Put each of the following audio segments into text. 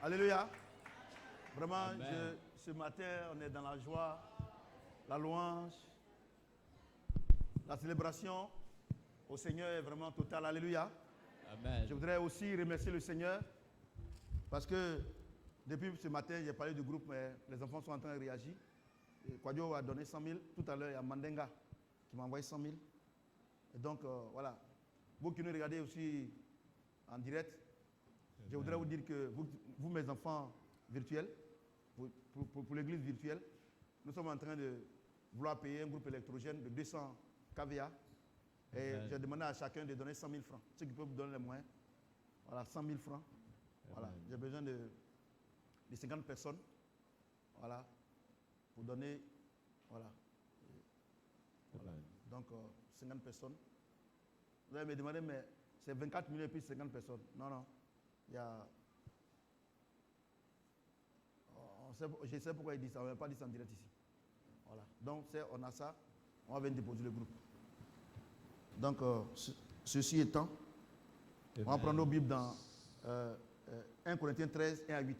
Alléluia. Vraiment, ce matin, on est dans la joie, la louange, la célébration au Seigneur est vraiment totale. Alléluia. Amen. Je voudrais aussi remercier le Seigneur parce que depuis ce matin, j'ai parlé du groupe, mais les enfants sont en train de réagir. Kwadio a donné 100 000. Tout à l'heure, il y a Mandenga qui m'a envoyé 100 000. Et donc, voilà. Vous qui nous regardez aussi en direct, je voudrais vous dire que vous mes enfants virtuels, pour l'église virtuelle, nous sommes en train de vouloir payer un groupe électrogène de 200 kVA. Et j'ai demandé à chacun de donner 100 000 francs. Ceux qui peuvent vous donner les moyens. Voilà, 100 000 francs. Voilà, j'ai besoin de 50 personnes. Voilà, pour donner. Voilà. Donc, 50 personnes. Vous allez me demander, mais c'est 24 millions et puis 50 personnes. Non, non. Il y a. Je sais pourquoi il dit ça. On ne va pas dire ça en direct ici. Voilà. Donc, on a ça. On va venir déposer le groupe. Donc, ceci étant, on va prendre nos Bibles dans 1 Corinthiens 13, 1 à 8.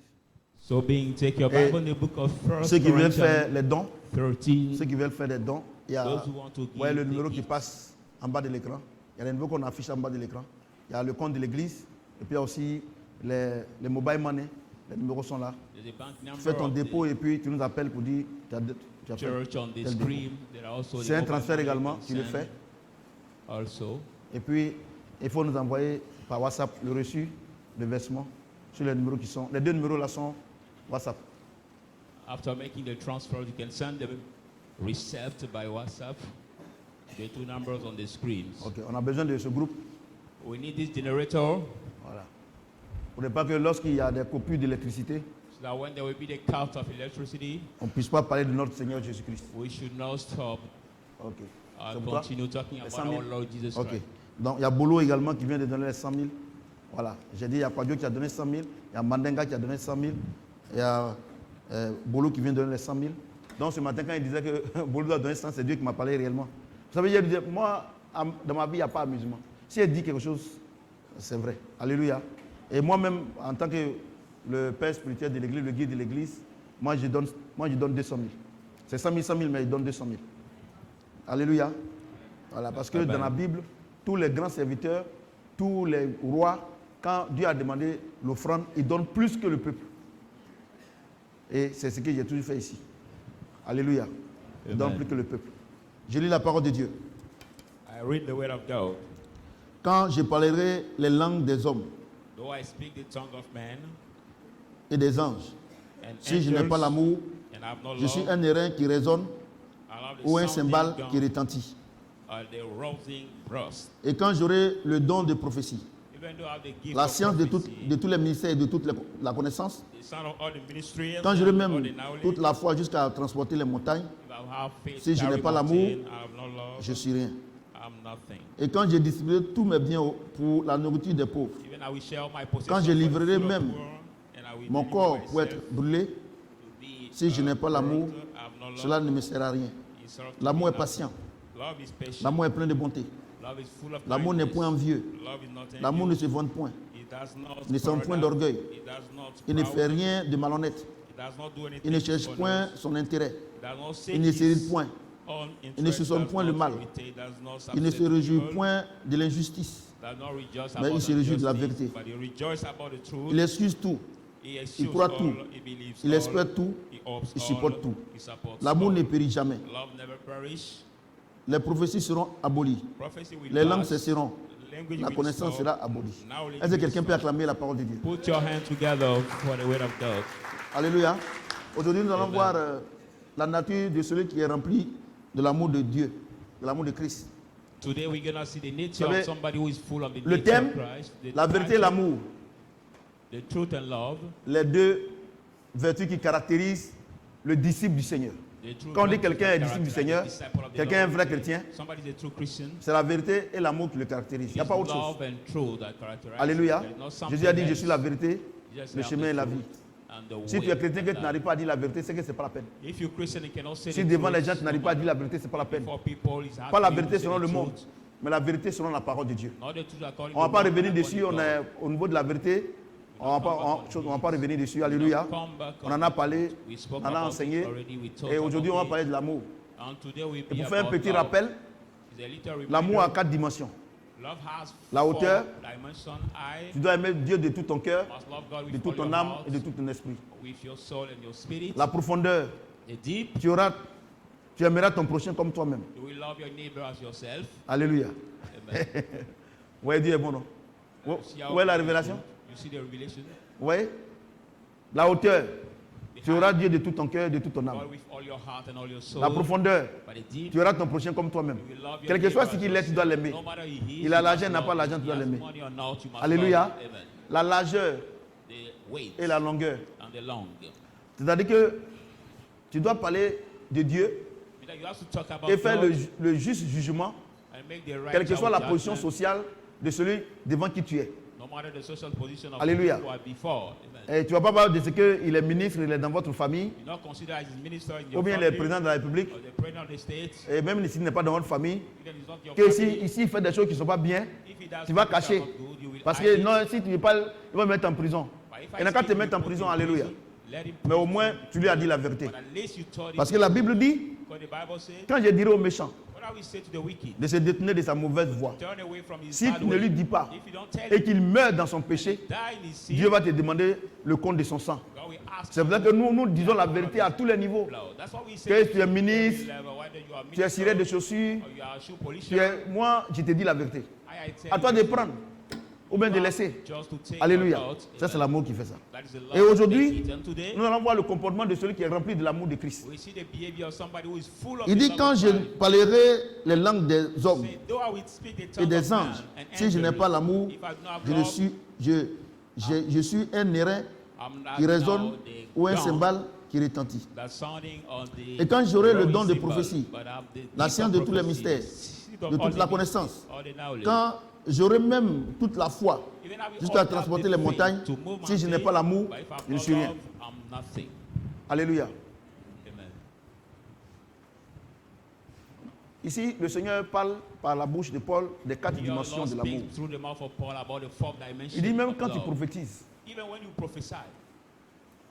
So being, take your Bible in the book of 1 Ceux qui veulent faire les dons, 13. ceux qui veulent faire des dons, il y a Those who want to give, le numéro qui passe en bas de l'écran. Il y a le numéro qu'on affiche en bas de l'écran. Il y a le compte de l'église. Et puis il y a aussi les mobile money. Les numéros sont là. Fais ton dépôt et puis tu nous appelles pour dire tu as fait tel dépôt. C'est un transfert également, tu le fais. Also. Et puis, il faut nous envoyer par WhatsApp le reçu de versement sur les numéros qui sont. Les deux numéros là sont WhatsApp. After making the transfer, you can send the receipt by WhatsApp. The two numbers on the screen. Ok, on a besoin de ce groupe. We need this generator. Voilà. Pour ne pas que lorsqu'il y a des coupures d'électricité, so that when there will be the cut of electricity, on ne puisse pas parler de notre Seigneur Jésus-Christ. We should not stop. Ok. Continue talking about our Lord Jesus Christ. Ok. Donc il y a Bolo également qui vient de donner les 100 000. Voilà. J'ai dit il y a Kwadio qui a donné 100 000. Il y a Mandenga qui a donné 100 000. Il y a Bolo qui vient de donner les 100 000. Donc ce matin quand il disait que Bolo doit donner 100, c'est Dieu qui m'a parlé réellement. Vous savez, il disait, moi, dans ma vie, il n'y a pas amusement. Si elle dit quelque chose, c'est vrai. Alléluia. Et moi-même, en tant que le père spirituel de l'église, le guide de l'église, moi je donne 200 000. C'est 100 000, mais il donne 200 000. Alléluia. Voilà, parce que dans la Bible, tous les grands serviteurs, tous les rois, quand Dieu a demandé l'offrande, ils donnent plus que le peuple. Et c'est ce que j'ai toujours fait ici. Alléluia. Ils donnent plus que le peuple. Je lis la parole de Dieu. I read the word of God. Quand je parlerai les langues des hommes Though I speak the tongue of man, et des anges, si je n'ai pas l'amour, je love, suis un airain qui résonne ou un cymbale qui retentit. Et quand j'aurai le don de prophétie, la science de tous les ministères et de toute la connaissance, quand j'aurai même toute la foi jusqu'à transporter les montagnes, si je n'ai pas l'amour, je suis rien. Et quand je distribuerai tous mes biens pour la nourriture des pauvres, quand je livrerai même mon corps pour être brûlé, si je n'ai pas l'amour, cela ne me sert à rien. L'amour est patient. L'amour est plein de bonté. L'amour n'est point envieux. L'amour ne se vante point. Il ne sent point d'orgueil. Il ne fait rien de malhonnête. Il ne cherche point son intérêt. Il ne s'irrite point. Il ne soupçonne point le mal. Il ne se réjouit point de l'injustice. Mais il se réjouit de la vérité. Il excuse tout. Il croit tout. Il espère tout. Il supporte tout. L'amour ne périt jamais. Les prophéties seront abolies. Les langues cesseront. La connaissance sera abolie. Est-ce que quelqu'un peut acclamer la parole de Dieu? Put your hands together for the word of God. Alléluia. Aujourd'hui, nous allons voir la nature de celui qui est rempli de l'amour de Dieu, de l'amour de Christ. Today we're going to see the nature of somebody who is full of the le nature thème, of Christ. La vérité et l'amour. The truth and love. Les deux vertus qui caractérisent le disciple du Seigneur. Quand on dit quelqu'un est disciple du Seigneur, quelqu'un est un vrai chrétien, c'est la vérité et l'amour qui le caractérisent. Il n'y a pas autre chose. Alléluia. Jésus a dit, je suis la vérité, le chemin et la vie. Si tu es chrétien que tu n'arrives pas à dire la vérité, c'est que ce n'est pas la peine. Si devant les gens tu n'arrives pas à dire la vérité, ce n'est pas la peine. Pas la vérité selon le monde, mais la vérité selon la parole de Dieu. On ne va pas revenir dessus, on est au niveau de la vérité. On ne va pas revenir dessus. Alléluia. On en a parlé, on en a enseigné. Et aujourd'hui, on va parler de l'amour. Et pour faire un petit rappel, l'amour a 4 dimensions. La hauteur, tu dois aimer Dieu de tout ton cœur, de toute ton âme et de tout ton esprit. La profondeur, tu aimeras ton prochain comme toi-même. Alléluia. Oui, Dieu est bon, non? Où est la révélation? Oui. La hauteur, tu auras Dieu de tout ton cœur, de toute ton âme. La profondeur, tu auras ton prochain comme toi-même. Quel que soit ce qu'il est, tu dois l'aimer. Il a l'argent, il n'a pas l'argent, tu dois l'aimer. Alléluia. La largeur et la longueur. C'est-à-dire que tu dois parler de Dieu et faire le juste jugement, quelle que soit la position sociale de celui devant qui tu es. Alléluia. Et tu ne vas pas parler de ce qu'il est ministre, il est dans votre famille, ou bien il est président de la République, et même s'il n'est pas dans votre famille, que ici il fait des choses qui ne sont pas bien, tu vas cacher. Parce que non, si tu ne parles, il va me mettre en prison. Il n'a qu'à te mettre en prison, alléluia. Mais au moins, tu lui as dit la vérité. Parce que la Bible dit, quand je dirai au méchant de se détourner de sa mauvaise voie, si tu ne lui dis pas et qu'il meurt dans son péché, Dieu va te demander le compte de son sang. C'est pour ça que nous disons la vérité à tous les niveaux. Que tu es ministre, tu es ciré de chaussures, moi je te dis la vérité. À toi de prendre ou bien de laisser. Alléluia. Ça, c'est l'amour qui fait ça. Et aujourd'hui, nous allons voir le comportement de celui qui est rempli de l'amour de Christ. Il dit, quand je parlerai les langues des hommes et des anges, si je n'ai pas l'amour, je suis un airain qui résonne ou un cymbale qui retentit. Et quand j'aurai le don de prophétie, la science de tous les mystères, de toute la connaissance, quand j'aurai même toute la foi jusqu'à transporter les montagnes, si je n'ai pas l'amour, je ne suis rien. Alléluia. Ici, le Seigneur parle par la bouche de Paul des 4 dimensions de l'amour. Il dit même quand tu prophétises,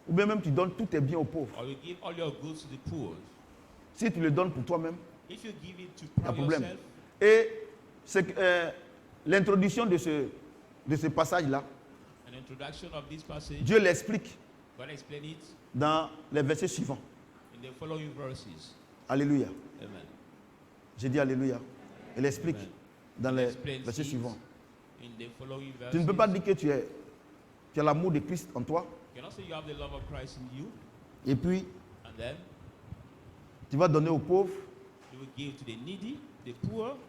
ou bien même tu donnes tous tes biens aux pauvres, si tu le donnes pour toi-même, il y a un problème. Et l'introduction de ce passage-là, Dieu l'explique dans les versets suivants. Alléluia. J'ai dit Alléluia. Il explique dans les versets suivants. Tu ne peux pas dire que tu as l'amour de Christ en toi. Et puis, tu vas donner aux pauvres.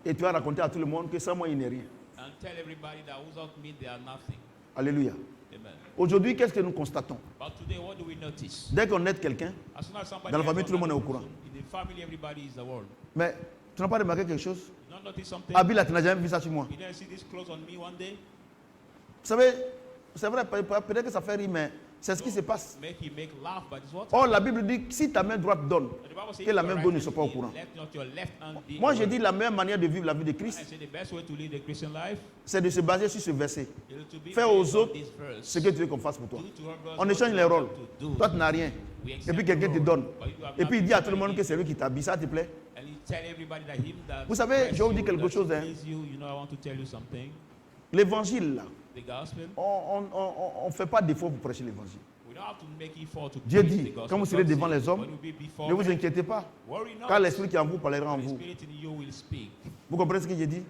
Et tu vas raconter à tout le monde que sans moi, il n'est rien. Alléluia. Aujourd'hui, qu'est-ce que nous constatons? Dès qu'on aide quelqu'un, dans la famille, tout le monde est au courant. Mais tu n'as pas remarqué quelque chose? Abila, tu n'as jamais vu ça sur moi. Vous savez, c'est vrai, peut-être que ça fait rire, mais c'est ce qui se passe. Or, la Bible dit que si ta main droite donne, que la main gauche ne soit pas au courant. Moi, je dis la meilleure manière de vivre la vie de Christ, c'est de se baser sur ce verset. Fais aux autres ce que tu veux qu'on fasse pour toi. On échange les rôles. Toi, tu n'as rien. Et puis quelqu'un te donne. Et puis il dit à tout le monde que c'est lui qui t'habille. Ça te plaît? Vous savez, je vais vous dire quelque chose. L'évangile, là, on ne fait pas d'effort pour prêcher l'évangile. Dieu dit, quand vous serez devant les hommes, ne vous inquiétez pas, car l'esprit qui est en vous parlera en vous. Vous comprenez ce que j'ai dit?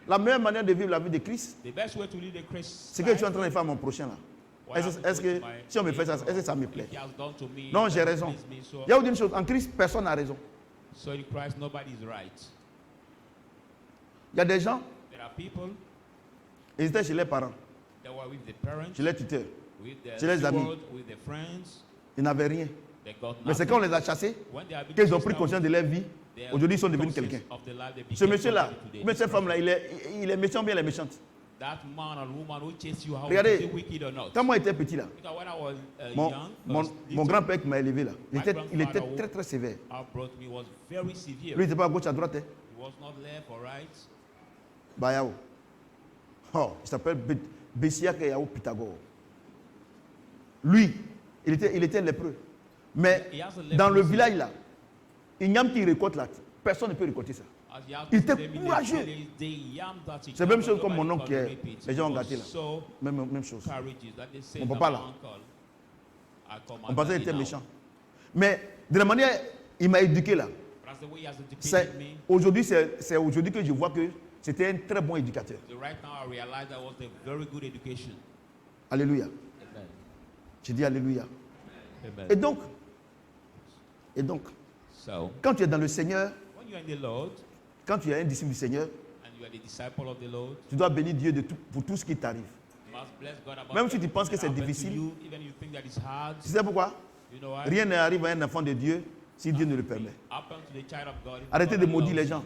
La meilleure manière de vivre la vie de Christ, c'est que je suis en train de faire à mon prochain là. Est-ce que si on me fait ça, est-ce que ça me plaît? Non, j'ai raison. Il y a une chose, en Christ, personne n'a raison. Il y a des gens, ils étaient chez les parents, chez les tuteurs, chez les amis. Ils n'avaient rien. Mais c'est quand on les a chassés qu'ils ont pris conscience de leur vie. Aujourd'hui, ils sont devenus quelqu'un. Ce monsieur-là, mais cette femme-là, il est méchant ou bien elle est méchante? Regardez, quand moi j'étais petit là, mon grand-père qui m'a élevé là, il était très très sévère. Lui, il n'était pas à gauche, à droite. Bayao. Oh, il s'appelle Bessia Kayao Pythagore. lui, il était lépreux. Mais dans le village là, il y a qui récolte là. Personne ne peut récolter ça. Il était courageux. C'est la même chose comme mon oncle qui est. Les gens ont gâté là. Même chose. Mon papa là. On pensait qu'il était méchant. Mais de la manière, il m'a éduqué là. Aujourd'hui, c'est aujourd'hui que je vois que c'était un très bon éducateur. Alléluia. Je dis alléluia. Et donc, quand tu es dans le Seigneur, quand tu es un disciple du Seigneur, tu dois bénir Dieu pour tout ce qui t'arrive. Même si tu penses que c'est difficile, tu sais pourquoi? Rien n'arrive à un enfant de Dieu si Dieu ne le permet. Arrêtez de maudire les gens.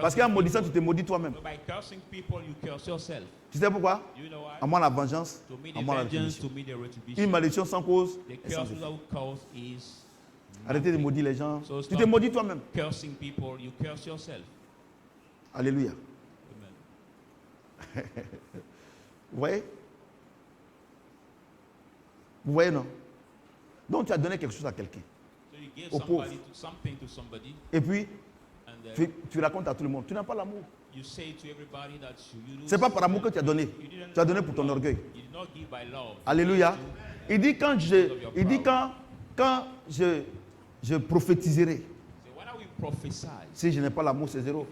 Parce qu'en maudissant, tu te maudis toi-même. Tu sais pourquoi? À moi la vengeance, à moi la rétribution. Une malédiction sans cause. Arrêtez de maudire les gens. Tu te maudis toi-même. Alléluia. Vous voyez? Vous voyez, non? Donc tu as donné quelque chose à quelqu'un. Au pauvre. Et puis, tu racontes à tout le monde. Tu n'as pas l'amour. Ce n'est pas par amour que tu as donné. Tu as donné pour ton orgueil. Alléluia. Il dit quand je prophétiserai. Si je n'ai pas l'amour, c'est zéro.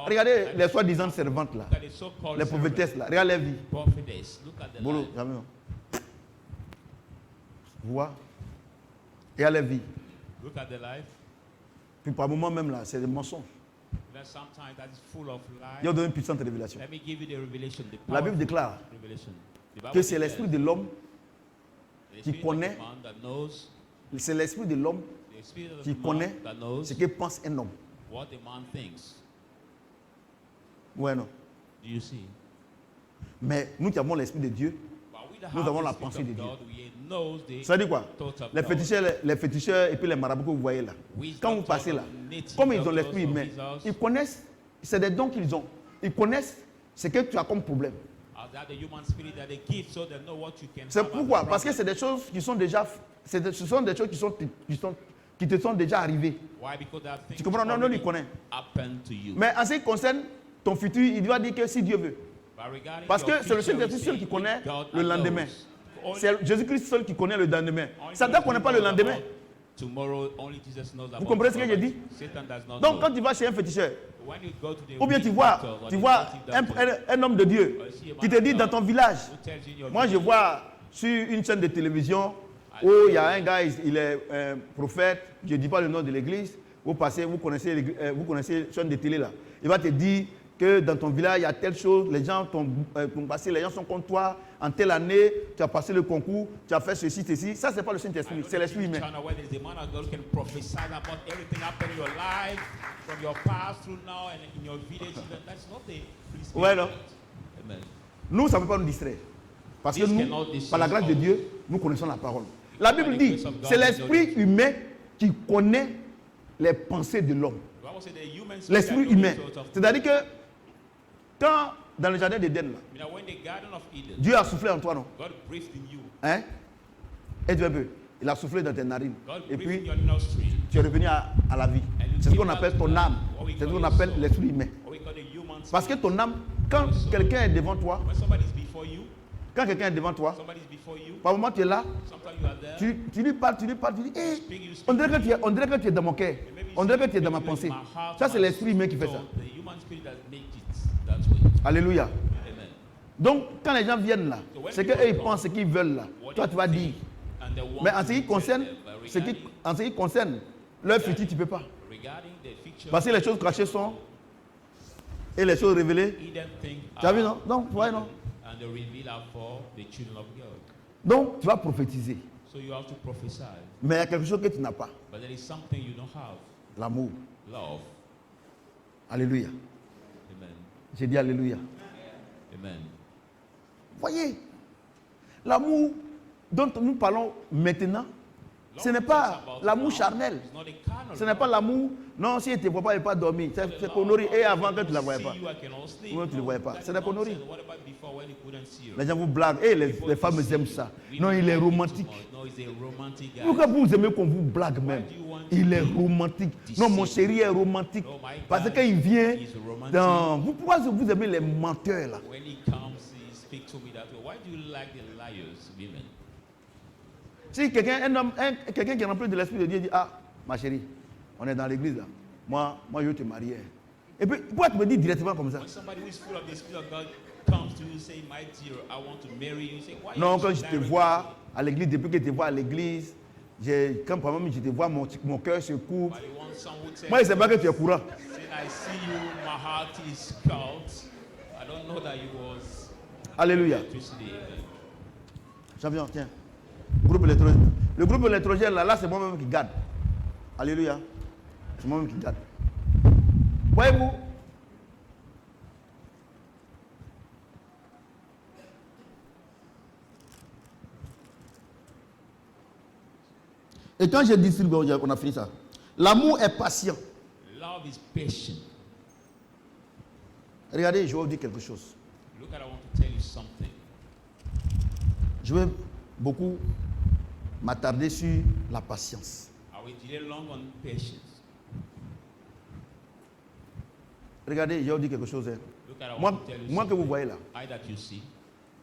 Regardez les soi-disant servantes là. Les prophétesses là. Regardez les vies. Boulot, jamais. Vous voyez? Regardez les vies. Puis par moment même là, c'est des mensonges. Il y a une puissante révélation. La Bible déclare que c'est l'esprit de l'homme qui connaît. C'est l'esprit de l'homme qui connaît ce que pense un homme. Ouais, non. Mais nous qui avons l'esprit de Dieu, nous avons la pensée de Dieu. Ça dit quoi? Les féticheurs et puis les marabouts que vous voyez là. Quand vous passez là, comme ils ont l'esprit humain, ils connaissent, c'est des dons qu'ils ont. Ils connaissent ce que tu as comme problème. C'est pourquoi? Parce que c'est des choses qui sont déjà, ce sont des choses qui te sont déjà arrivées. Tu comprends? Non, non, il connaît. Mais en ce qui concerne ton futur, il doit dire que si Dieu veut. Parce que c'est le Saint-Esprit seul qui connaît le lendemain. C'est Jésus-Christ seul qui connaît le lendemain. Satan ne connaît pas le lendemain. Vous comprenez ce que je dis? Donc quand tu vas chez un féticheur, ou bien tu vois un homme de Dieu qui te dit dans ton village, moi je vois sur une chaîne de télévision où il y a un gars, il est un prophète, je ne dis pas le nom de l'église, vous connaissez la chaîne de télé là, il va te dire que dans ton village, il y a telle chose, les gens t'ont passé, les gens sont contre toi, en telle année, tu as passé le concours, tu as fait ceci, ceci. Ça, ce n'est pas le Saint-Esprit, c'est l'Esprit humain. Ouais, non? Nous, ça ne peut pas nous distraire. Parce que nous, par la grâce de Dieu, nous connaissons la parole. La Bible dit, c'est l'esprit humain qui connaît les pensées de l'homme. L'esprit humain. C'est-à-dire que quand dans le jardin d'Éden, Dieu a soufflé en toi, non? Hein? Et tu veux, il a soufflé dans tes narines. Et puis, tu es revenu à la vie. C'est ce qu'on appelle ton âme. C'est ce qu'on appelle l'esprit humain. Parce que ton âme, quand quelqu'un est devant toi, par moment tu es là, tu lui parles, tu dis, hey, on dirait que tu es dans mon cœur, on dirait que tu es dans ma pensée. Ça, c'est l'esprit humain qui fait ça. Alléluia. Donc, quand les gens viennent là, c'est qu'eux ils pensent ce qu'ils veulent là. Toi, tu vas dire. Mais en ce qui concerne leur futur, tu ne peux pas. Parce que les choses cachées sont et les choses révélées. Tu as vu, non? Donc, ouais, non? Donc, tu vas prophétiser. Mais il y a quelque chose que tu n'as pas. L'amour. Alléluia. J'ai dit alléluia. Voyez, l'amour dont nous parlons maintenant, Ce n'est pas l'amour charnel. Ce n'est pas l'amour. Non, si tu ne te vois pas, il ne pas dormir. C'est connerie. Et avant que tu ne la voyais pas. Ou tu ne le voyais pas. C'est des conneries. Les gens vous blaguent. Et les femmes aiment ça. Non, il est romantique. Pourquoi vous aimez qu'on vous blague même? Il est romantique. Non, mon chéri est romantique. Parce qu'il vient dans... Pourquoi vous aimez les menteurs là? Si quelqu'un qui est rempli de l'Esprit de Dieu dit, ah, ma chérie, on est dans l'église là. Moi, je veux te marier. Et puis, pourquoi tu me dis directement comme ça? Non, quand je te vois à l'église, depuis que je te vois à l'église, quand par exemple je te vois, mon cœur se coupe. Moi, je ne sais pas que tu es courant. Alléluia. Champion, tiens. Groupe électrogène. Le groupe électrogène, là c'est moi-même qui garde. Alléluia. C'est moi-même qui garde. Voyez-vous? Et quand je distribue, on a fini ça. L'amour est patient. Love is patient. Regardez, je vais vous dire quelque chose. Look, I want to tell you something. Je vais beaucoup m'attarder sur la patience. I will delay long on patience. Regardez, je vais vous dire quelque chose. Look, I want to tell you Moi que vous voyez là, I that you see,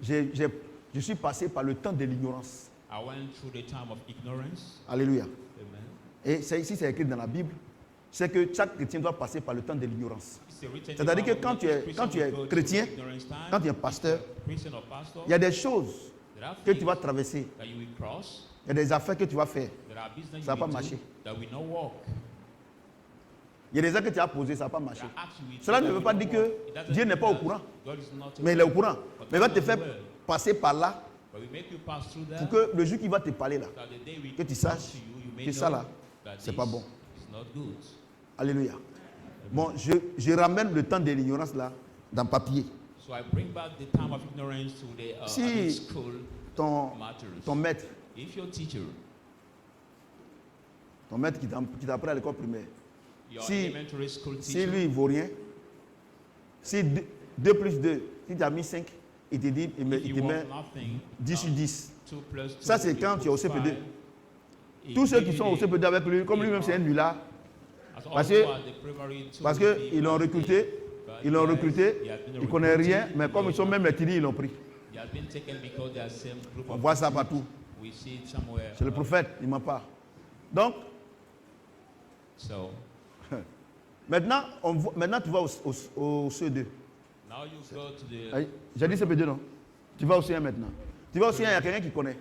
je suis passé par le temps de l'ignorance. I went through the time of ignorance. Alléluia. Amen. Et ici, c'est écrit dans la Bible, c'est que chaque chrétien doit passer par le temps de l'ignorance. C'est-à-dire que quand tu es chrétien, quand tu es pasteur, il y a des choses que tu vas traverser. Il y a des affaires que tu vas faire. Ça ne va pas marcher. Il y a des actes que tu as posés, ça ne va pas marcher. Cela ne veut pas dire que Dieu n'est pas au courant. Mais il est au courant. Mais il va te faire passer par là pour que le jour qu'il va te parler là, que tu saches que ça là, c'est pas bon. Alléluia. Bon, je ramène le temps de l'ignorance là dans papier. Si ton maître, qui t'apprend à l'école primaire, si lui il ne vaut rien, si 2 plus 2, si tu as mis 5, il te dit, il te met 10 sur 10. Ça c'est quand tu es au CP2. Tous ceux qui sont au CP2 avec lui, comme lui-même c'est un nulard, parce qu'ils l'ont recruté, ils ne connaissent rien, mais comme ils sont même étudiés, ils l'ont pris. On voit ça partout. C'est le prophète, il ne ment pas. Donc, maintenant tu vas au CE2. J'ai dit CP2, non? Tu vas au C1 maintenant. Tu vas au C1, il y a quelqu'un qui connaît.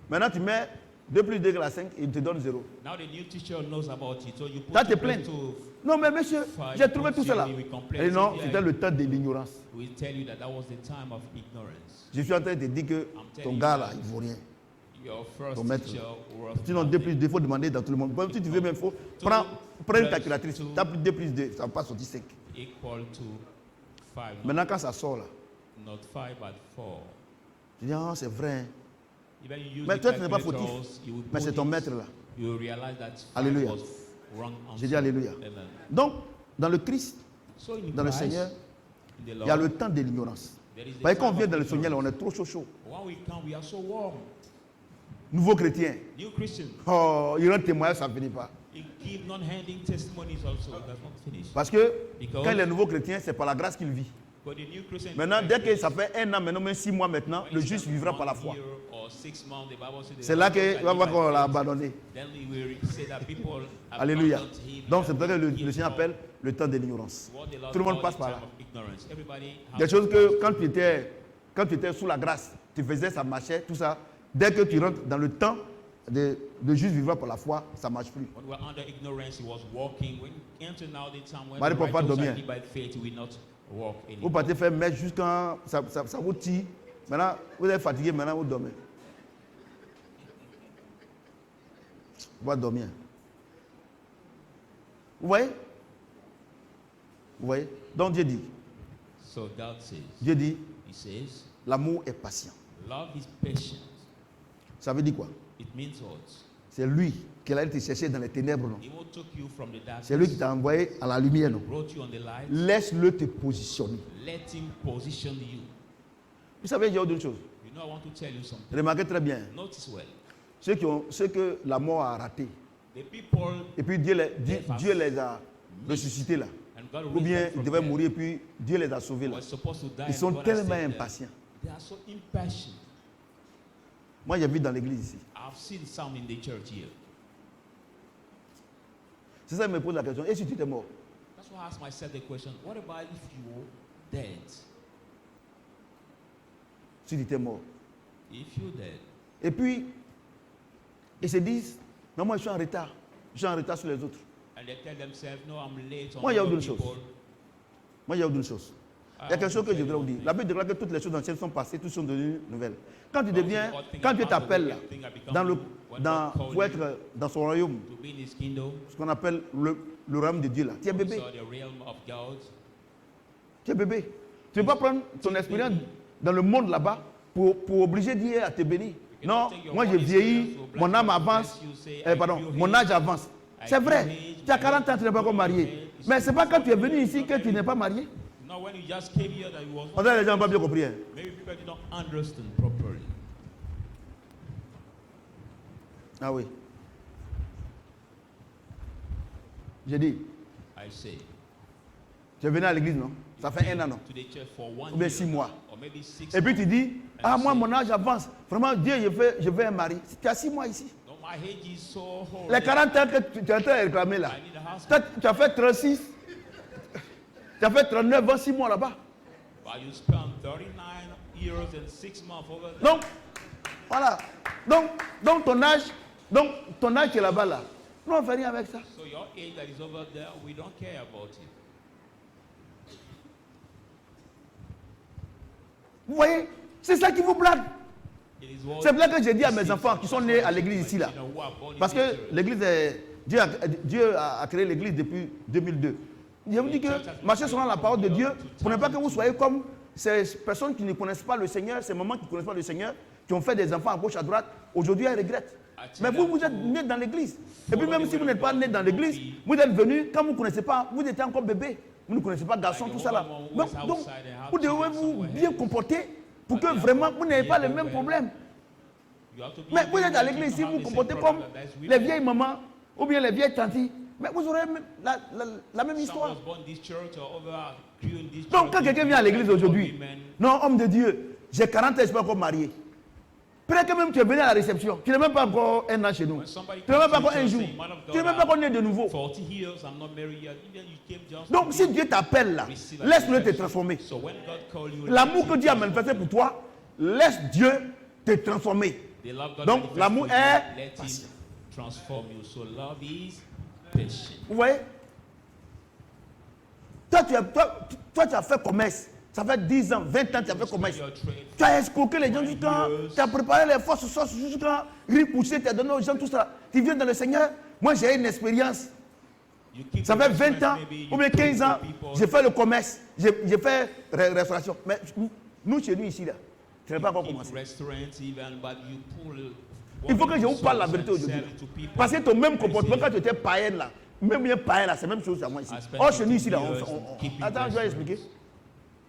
Maintenant tu mets 2 plus 2 égale 5, il te donne 0. Ça te plaint. Non mais monsieur, j'ai trouvé tout cela. Et non, c'était le temps de l'ignorance. Je suis en train de te dire que ton gars là, il ne vaut rien. Ton maître. Sinon 2 plus 2, il faut demander dans tout le monde. Bon, si tu veux même, il faut prendre une calculatrice. Tape 2 plus 2, ça ne va pas sortir 5. Maintenant quand ça sort là, tu dis, ah c'est vrai. Mais toi tu n'es pas fautif. Mais c'est ton maître là. Alléluia. J'ai dit alléluia. Donc, dans le Christ, dans le Seigneur, il y a le temps de l'ignorance. Parce que quand on vient dans le Seigneur, on est trop chaud. Nouveau chrétien. Oh, il rend témoignage, ça ne finit pas. Parce que quand il est nouveau chrétien, c'est par la grâce qu'il vit. Maintenant, dès que ça fait 1 an, maintenant, même 6 mois maintenant, le juste vivra par la foi. C'est là qu'il va voir qu'on l'a abandonné. Alléluia. Donc c'est pour ça que le Seigneur appelle le temps de l'ignorance. Tout le monde passe par là. Des choses que quand tu étais sous la grâce, tu faisais, ça marchait, tout ça. Dès que tu rentres dans le temps de juste vivre par la foi, ça ne marche plus. Marie ne peut pas dormir. Vous partez faire mettre jusqu'à ça vous tire. Maintenant, vous êtes fatigué, maintenant vous dormez. Vous allez dormir. Vous voyez? Vous voyez? Donc Dieu dit. Dieu dit, l'amour est patient. Love is patient. Ça veut dire quoi? It means what? C'est lui qui allait te chercher dans les ténèbres, non? He who took you from the darkness, C'est lui qui t'a envoyé à la lumière, non? brought you on the light. Laisse-le te positionner. Let him position you. Vous savez, j'ai autre chose. You know, I want to tell you something. Remarquez très bien. Notice well. Ceux que la mort a raté. The people, Et puis Dieu les a ressuscités là. and God Ou bien raised them ils from devaient death, mourir et puis Dieu les a sauvés là. were supposed to die, Ils sont God has tellement saved them. impatients. They are so impatient. Moi j'ai vu dans l'église ici. I've seen some in the church here. C'est ça qui me pose la question. Et si tu étais mort? That's why I asked myself the question, what about if you were dead? Si tu étais mort. If you're dead. Et puis, ils se disent, non, moi je suis en retard. Je suis en retard sur les autres. And they tell themselves, no, I'm late on Moi, il y a other autre chose. people. Moi, il y a autre chose. Il y a quelque chose que je voudrais vous dire. La Bible déclare que toutes les choses anciennes sont passées, toutes sont devenues nouvelles. Quand tu deviens, quand Dieu t'appelle là, pour être dans son royaume, To be in his kingdom, ce qu'on appelle le royaume de Dieu là, tu es bébé. so the realm of God. Tu es bébé. Tu ne peux pas prendre ton expérience dans le monde là-bas pour obliger Dieu à te bénir. Non, moi j'ai vieilli, mon âme avance, mon âge avance. C'est vrai, tu as 40 ans, tu n'es pas encore marié. Mais ce n'est pas quand tu es venu ici que tu n'es pas marié. Now, when you just came here, that you was On a les gens n'ont pas bien compris. Hein. maybe people did not understand properly. Ah oui. J'ai dit, I say, tu es venu à l'église, non? Ça fait un an, non? to the church for 1 Ou bien year, 6 mois. or maybe 6 Et puis months. tu dis, ah moi mon âge avance. Vraiment, Dieu, je veux un mari. Tu as 6 mois ici. No, my age is so old. Les 40 ans que tu es en train de réclamer là. I need a husband. Tu as fait 36. Tu as fait 39 ans, 6 mois là-bas. But you spent 39 years and 6 months over there. Donc, voilà. Donc ton âge qui est là-bas là. Non, on ne fait rien avec ça. So your age that is over there, we don't care about it. Vous voyez? C'est ça qui vous blague. It is what C'est pour ça que j'ai dit à mes enfants qui sont nés à l'église ici là. who are born in Parce this que church. l'église est. Dieu a créé l'église depuis 2002. Je vous dis que marchez selon la parole de Dieu pour ne pas que vous soyez comme ces personnes qui ne connaissent pas le Seigneur, ces mamans qui ne connaissent pas le Seigneur, qui ont fait des enfants à gauche, à droite. Aujourd'hui, elles regrettent. Mais vous êtes nés dans l'église. Et puis même si vous n'êtes pas nés dans l'église, vous êtes venus, quand vous ne connaissez pas, vous étiez encore bébé. Vous ne connaissez pas garçon, tout ça là. Donc vous devez vous bien comporter pour que vraiment vous n'ayez pas les mêmes problèmes. You have to be Mais vous êtes à very l'église, si careful vous to vous have the comportez same comme problem that is with les you. vieilles mamans ou bien les vieilles tantes, mais vous aurez la même Some histoire. was born in this church or over grew in this Donc quand church. quelqu'un vient à l'église aujourd'hui, Women, non, homme de Dieu, j'ai 40 ans, je ne suis pas encore marié. Peut-être que même tu es venu à la réception, tu n'es même pas encore un an chez nous. when somebody Tu n'es même pas comes encore to un church jour. saying, "Man of Tu n'es God, même pas encore né de nouveau. 40 years, I'm not married yet. Even you came just Donc to si Dieu t'appelle là, receive a laisse-le te reception. transformer. So when God called you, L'amour que Dieu a manifesté pour toi, laisse Dieu te transformer. the love God Donc, manifests l'amour for you, est let him transform you. So love is patient. Vous voyez? Toi, tu as fait commerce. Ça fait 10 ans, 20 ans que tu as fait commerce. Your trade, Tu as escroqué les gens jusqu'à. Tu as préparé les forces jusqu'à riz poussé, tu as donné aux gens tout ça. Tu viens dans le Seigneur. Moi, j'ai une expérience. you keep Ça the fait 20 restaurant, ans maybe ou bien you pray 15 ans, for people. j'ai fait le commerce. J'ai fait restauration. Mais nous, chez nous, ici, là, tu n'as pas encore Keep commencé. restaurants even, but you pull Il faut que je vous parle la souls vérité and aujourd'hui. sell to people. Parce que ton même I comportement, say, quand tu étais païen là, même bien païen là, c'est la même chose à moi ici. I spent Oh, chez nous ici là, 50 years keeping attends, je vais restaurants. expliquer.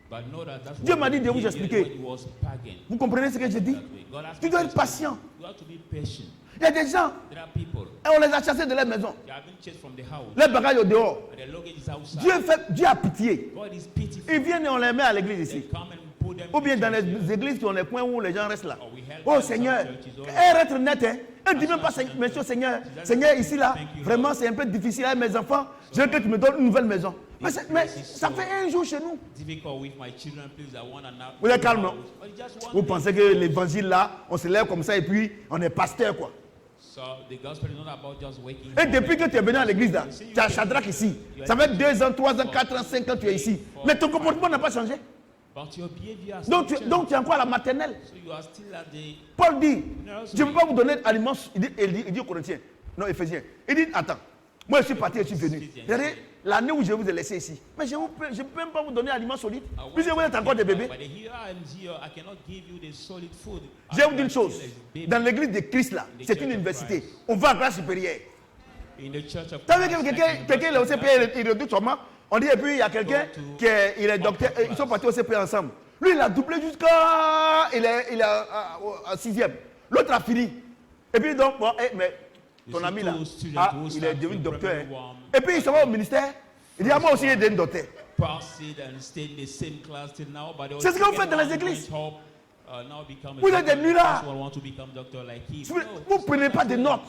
But know that that's Dieu what m'a dit de he vous did expliquer. when he was pagan. Vous comprenez ce que je dis? That way. God has Tu dois to être be patient. You have to be patient. Il y a des gens, There are people, et on les a chassés de leur maison. they have been chased from the house, Les bagages au dehors. and their luggage is outside. Dieu a pitié. God is pitiful. Ils viennent et on les met à l'église They ici. come and put them Ou bien in dans church les here. églises qui ont les coins où les gens restent là. Or we help Oh them, Seigneur, some churches, oh, elle être net, hein. Elle ne dit même pas, monsieur Seigneur, Seigneur, ici là, vraiment c'est un peu difficile avec mes enfants. Je veux que tu me donnes une nouvelle maison. Mais ça fait un jour chez nous. difficult with my children, please. I want an Vous êtes calme, non? But just one Vous day. pensez que l'évangile là, on se lève comme ça et puis on est pasteur quoi. So the gospel is not about just waking Et up. depuis que tu es venu à l'église là, tu as Shadrach ici. Ça fait 2 ans, 3 ans, 4 ans, 5 ans que tu es ici. Mais ton comportement n'a pas changé. But your behavior has Donc changed. tu es encore à la maternelle. So you are still at the Paul dit, je ne peux pas vous donner aliment. Il dit aux Corinthiens, non, Éphésiens. Il dit, attends, moi je suis parti et je suis venu. Regardez l'année où je vous ai laissé ici, mais je ne peux même pas vous donner l'aliment solide. Puisque vous êtes encore des bébés. Je vais vous dire une chose. Dans l'église de Christ, là, c'est une université. On va à la classe supérieure. T'as vu quelqu'un est au CP, il redoute sûrement. On dit, et puis il y a quelqu'un qui est docteur, ils sont partis au CP ensemble. Lui, il a doublé jusqu'à. Il est à 6e. L'autre a fini. Et puis donc, bon, mais ton ami là, il est devenu docteur. Hein. Et puis il se va au ministère. Il dit, moi aussi, il est devenu docteur. C'est ce que vous faites dans les églises. Vous êtes des nullards. Vous ne prenez pas de notes.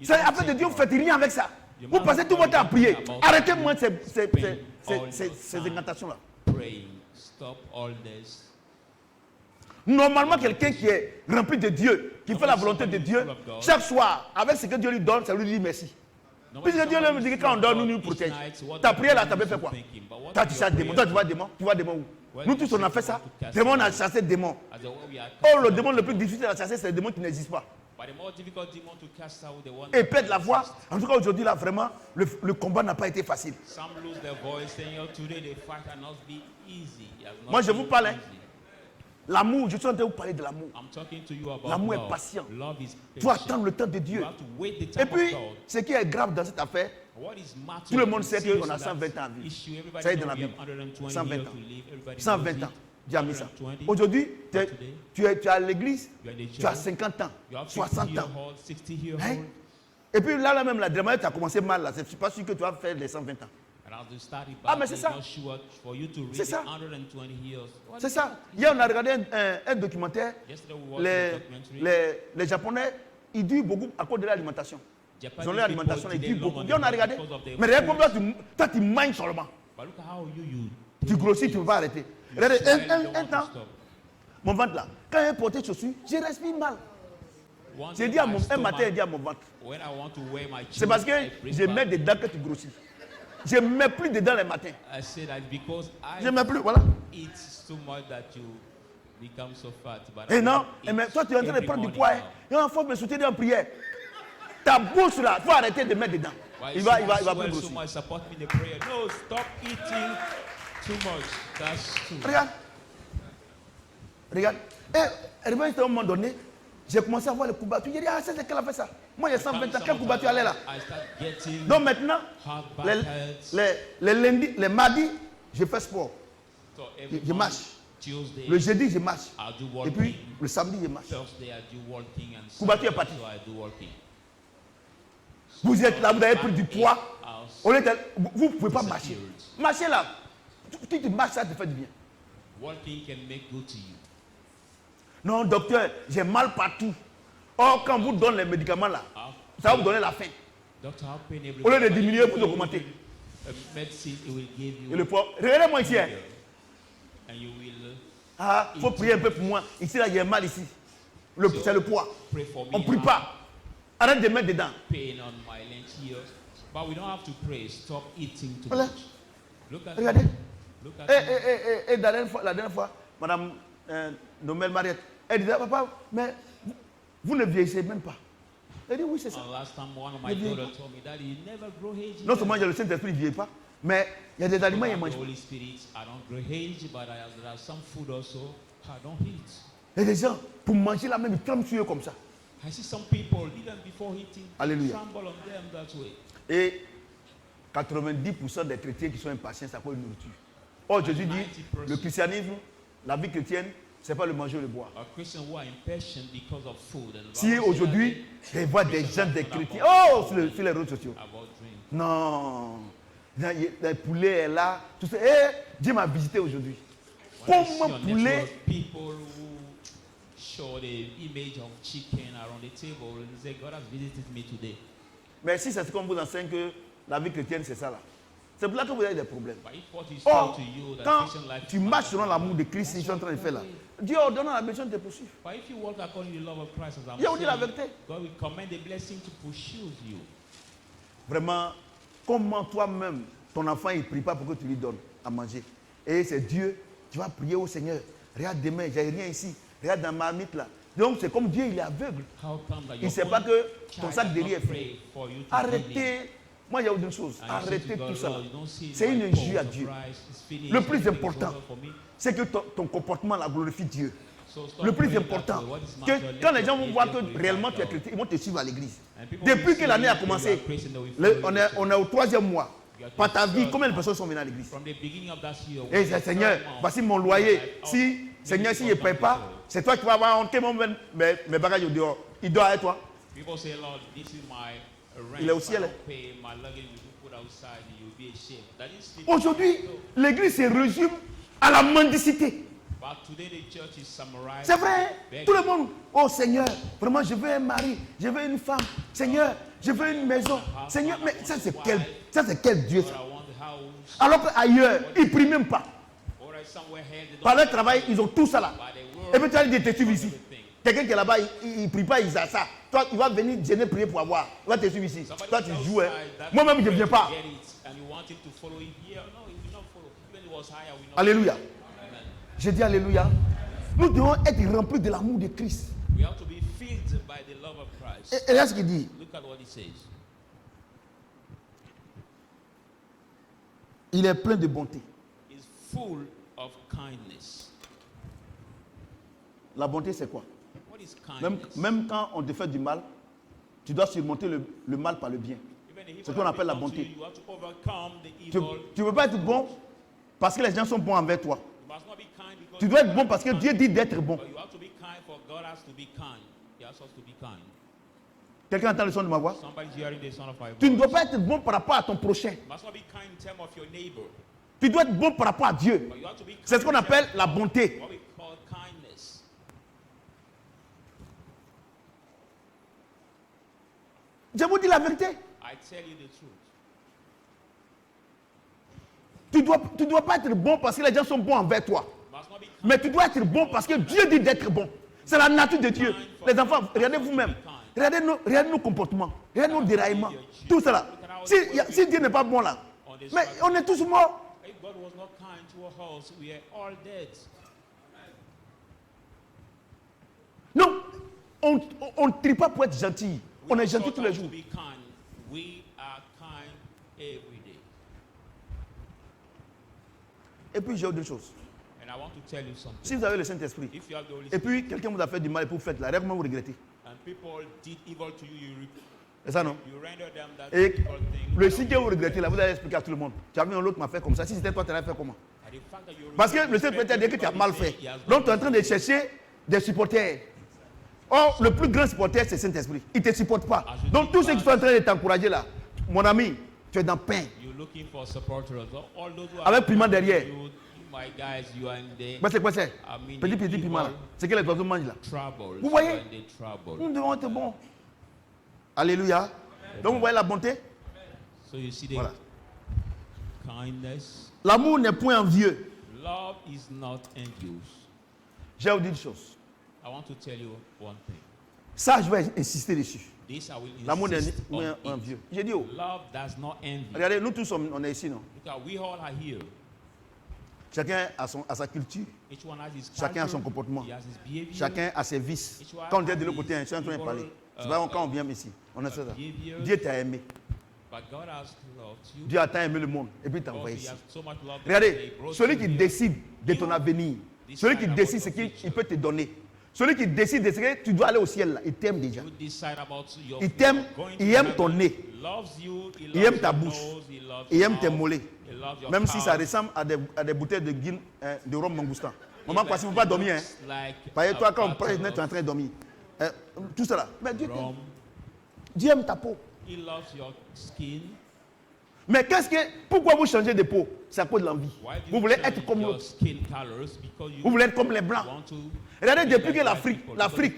C'est afin de Dieu, vous ne faites rien avec ça. Vous passez tout votre temps à prier. Arrêtez-moi ces incantations-là. Normalement, quelqu'un qui est rempli de Dieu, qui fait la volonté de Dieu, chaque soir, avec ce que Dieu lui donne, ça lui dit merci. Puisque Dieu lui dit que quand on donne, nous nous protège. Ta prière là, tu as fait quoi? Tu as chassé démon. Toi, tu vois démon. Tu vois démon où? Nous tous, on a fait ça. Démon, on a chassé démon. Oh, le démon le plus difficile à chasser, c'est le démon qui n'existe pas. Et perdre la voix. En tout cas, aujourd'hui, là, vraiment, le combat n'a pas été facile. Moi, je vous parle. Hein. L'amour, je suis en train de vous parler de l'amour. L'amour est patient. Il faut attendre le temps de Dieu. Et puis, ce qui est grave dans cette affaire, tout le monde sait qu'on a 120 ans à vivre. Ça y est dans la Bible. 120 ans. 120 ans. J'ai mis ça. Aujourd'hui, tu es à l'église, tu as 50 ans, 60 ans. Hein? Et puis là même, la dernière, tu as commencé mal. Là. Je ne suis pas sûr que tu vas faire les 120 ans. Ah, mais c'est ça. C'est ça. C'est ça. Hier, on a regardé un documentaire. Les Japonais, ils durent beaucoup à cause de l'alimentation. Ils ont l'alimentation, ils durent beaucoup. Hier, on a regardé. Mais regarde comme toi, tu manges seulement. Tu grossis, tu ne peux pas arrêter. Regardez, un temps, mon ventre là, quand j'ai porté chaussures, je respire mal. J'ai dit un matin, j'ai dit à mon ventre. C'est parce que je mets des dents que tu grossis. Je ne mets plus dedans les matins. Je ne mets plus, voilà. Et non, mais toi tu es en train de prendre du poids. Il faut me soutenir en prière. Ta bouche là, il faut arrêter de mettre dedans. Il va plus grossir. Regarde. Regarde. Et à un moment donné, j'ai commencé à voir le coup battu. J'ai dit, ah, c'est qu'elle a fait ça. Moi, il y a 120 ans, quel coup battu elle est là? Donc maintenant, les lundis, les mardis, je fais sport. Je marche. Le jeudi, je marche. Et puis, le samedi, je marche. Coup battu est parti. Vous êtes là, vous avez pris du poids. Vous ne pouvez pas marcher. Marchez là. Si tu marches, ça te fait du bien. Non, docteur, j'ai mal partout. Or, quand vous donnez les médicaments là, ça va vous donner la faim. Au lieu de diminuer, vous augmentez. Et le poids. Regardez-moi ici. Hein. Ah, il faut prier un peu pour moi. Ici, là, il y a mal ici. C'est le poids. On ne prie pas. Arrête de mettre dedans. Voilà. Regardez. Et la dernière fois, Madame Noël Mariette, elle disait, papa, mais vous ne vieillissez même pas. Elle dit, oui, c'est ça. Non seulement il y a le Saint-Esprit, il ne vieillit pas, mais il y a des aliments qui ne mangent pas. Il y a des gens, pour manger la même, ils tremblent sur eux comme ça. Alléluia. Et 90% des chrétiens qui sont impatients, c'est à cause de la nourriture. Or, Jésus dit, le christianisme, la vie chrétienne, ce n'est pas le manger ou le boire. Si aujourd'hui, je vois des gens, des chrétiens, oh, sur les réseaux sociaux. Non, le poulet est là. Tout ça. Dieu m'a visité aujourd'hui. Comment poulet? Mais si c'est ce qu'on vous enseigne que la vie chrétienne, c'est ça là. C'est pour là que vous avez des problèmes. Or, quand tu marches selon l'amour de Christ, si je suis en train de faire là, Dieu ordonne à la bénédiction de te poursuivre. Dieu vous dit la vérité. Vraiment, comment toi-même, ton enfant, il ne prie pas pour que tu lui donnes à manger. Et c'est Dieu, tu vas prier au Seigneur. Regarde demain, j'ai rien ici. Regarde dans ma marmite là. Donc c'est comme Dieu, il est aveugle. Il ne sait pas que ton sac de riz est fait. Arrêtez Moi, il y a une chose. Arrêtez tout ça. C'est une injure à Dieu. Le plus important, c'est que ton comportement la glorifie Dieu. Le plus important, que quand les gens vont voir que réellement tu es chrétien, ils vont te suivre à l'église. Depuis que l'année a commencé, on est au 3e mois. Par ta vie, combien de personnes sont venues à l'église? Et Seigneur, voici mon loyer. Si, Seigneur, si je ne paye pas, c'est toi qui vas avoir honte. Mes bagages au dehors. Il doit être toi. Il est au ciel. Aujourd'hui, l'église se résume à la mendicité. C'est vrai, tout le monde. Oh Seigneur, vraiment je veux un mari, je veux une femme. Seigneur, je veux une maison. Seigneur, mais ça c'est quel Dieu ça? Alors qu'ailleurs, ils ne prient même pas. Par leur travail, ils ont tout ça là. Et puis tu as dit, te suivre ici. Quelqu'un qui est là-bas, il ne prie pas, il a ça. Toi, il va venir gêner, prier pour avoir. Il va te suivre ici. Toi, tu joues. Hein. Moi-même, je ne viens pas. Alléluia. Je dis alléluia. Nous devons être remplis de l'amour de Christ. Et là, ce qu'il dit. Il est plein de bonté. La bonté, c'est quoi? Même quand on te fait du mal, tu dois surmonter le mal par le bien. C'est ce qu'on appelle la bonté. Tu ne peux pas être bon parce que les gens sont bons envers toi. Tu dois être bon parce que Dieu dit d'être bon. Quelqu'un entend le son de ma voix? Tu ne dois pas être bon par rapport à ton prochain. Tu dois être bon par rapport à Dieu. C'est ce qu'on appelle la bonté. Je vous dis la vérité. Tu ne dois pas être bon parce que les gens sont bons envers toi. Mais tu dois être bon parce que Dieu dit d'être bon. C'est la nature de Dieu. Les enfants, regardez vous-même. Regardez nos comportements. Regardez nos déraillements. Tout cela. Si Dieu n'est pas bon là, mais on est tous morts. Non, on ne trie pas pour être gentil. On est gentil tous les jours. Et puis j'ai autre chose. Si vous avez le Saint-Esprit, et puis quelqu'un vous a fait du mal et vous faites la règle, comment vous regrettez? C'est ça, non? Et le signe que vous regrettez là, vous allez expliquer à tout le monde. Tu as vu, l'autre m'a fait comme ça. Si c'était toi, tu allais faire comment? Parce que le Saint-Esprit t'a dit que tu as mal fait. Donc tu es en train de chercher des supporters. Or, le plus grand supporter, c'est le Saint-Esprit. Il ne te supporte pas. Donc tous ceux qui sont en train de t'encourager là, mon ami, tu es dans le pain. Avec piment derrière. Mais c'est quoi ça? Petit piment là. C'est que les oiseaux mangent là. Vous voyez? Nous devons être bons. Alléluia. Donc vous voyez la bonté? Voilà. L'amour n'est point envieux. Je vais vous dire une chose. Ça, je vais insister dessus. L'amour n'est point envieux. J'ai dit, regardez, nous tous on est ici, non? Chacun a sa culture, chacun a son comportement, chacun a ses vices. Quand on est de l'autre côté, on est en train de parler. C'est pas quand on vient ici, on a ça. Dieu t'a aimé. Dieu a tant aimé le monde et puis t'a envoyé ici. Regardez, celui qui décide de ton avenir, celui qui décide ce qu'il peut te donner, celui qui décide de ce que tu dois aller au ciel, là, il t'aime déjà. Il t'aime, il aime ton nez, il aime ta bouche, il aime tes mollets. Même si ça ressemble à des bouteilles de rhum mangoustan. Maman, parce qu'il ne faut pas dormir. Hein. Parce que toi, quand on prend, tu es en train de dormir. Tout cela. Mais Dieu t'aime. Dieu aime ta peau. Mais pourquoi vous changez de peau? C'est à cause de l'envie. Vous voulez être comme l'autre. Vous voulez être comme les Blancs. Regardez, depuis que l'Afrique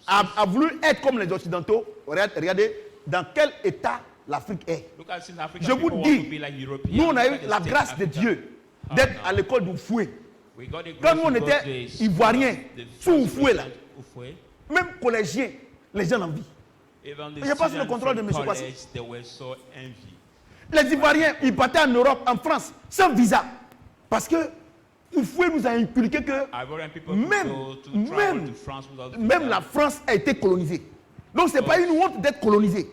a voulu être comme les Occidentaux, regardez dans quel état l'Afrique est. Je vous dis, nous on a eu la grâce de Dieu d'être à l'école d'Oufoué. Quand nous on était Ivoiriens, sous Oufoué là, même collégiens, les gens l'envient. Je passe le contrôle de M. Kwasi. Les Ivoiriens, ils partaient en Europe, en France, sans visa. Parce que Oufoué nous a inculqué que même la France a été colonisée. Donc, ce n'est pas une honte d'être colonisé.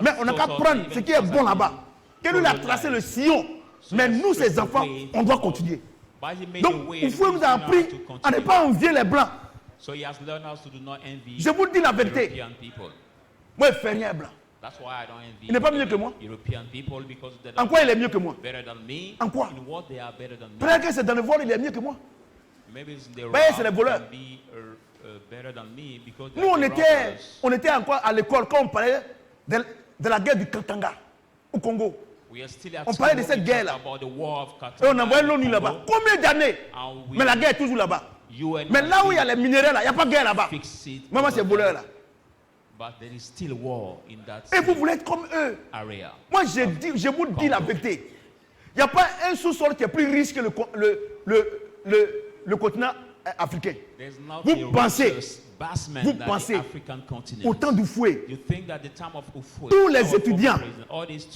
Mais on n'a qu'à prendre ce qui est bon là-bas. Quelqu'un a tracé le sillon. Mais nous, ces enfants, on doit continuer. Donc, Oufoué nous a appris à ne pas envier les Blancs. Je vous dis la vérité. Moi, je ne fais rien blanc. Il n'est pas mieux que moi. En quoi il est mieux que moi? En quoi? Peut-être que c'est dans le vol, il est mieux que moi. Voyez, c'est les voleurs. Nous, on était encore à l'école quand on parlait de la guerre du Katanga au Congo. On parlait de cette guerre-là. Et on envoyait l'ONU là-bas. Combien d'années? Mais la guerre est toujours là-bas. Mais là où il y a les minéraux, là, il n'y a pas de guerre là-bas. Maman, c'est voleur là. Et vous voulez être comme eux. Moi, je vous dis la vérité. Il n'y a pas un sous-sol qui est plus riche que le continent africain. Vous pensez au temps d'Oufoué, tous les étudiants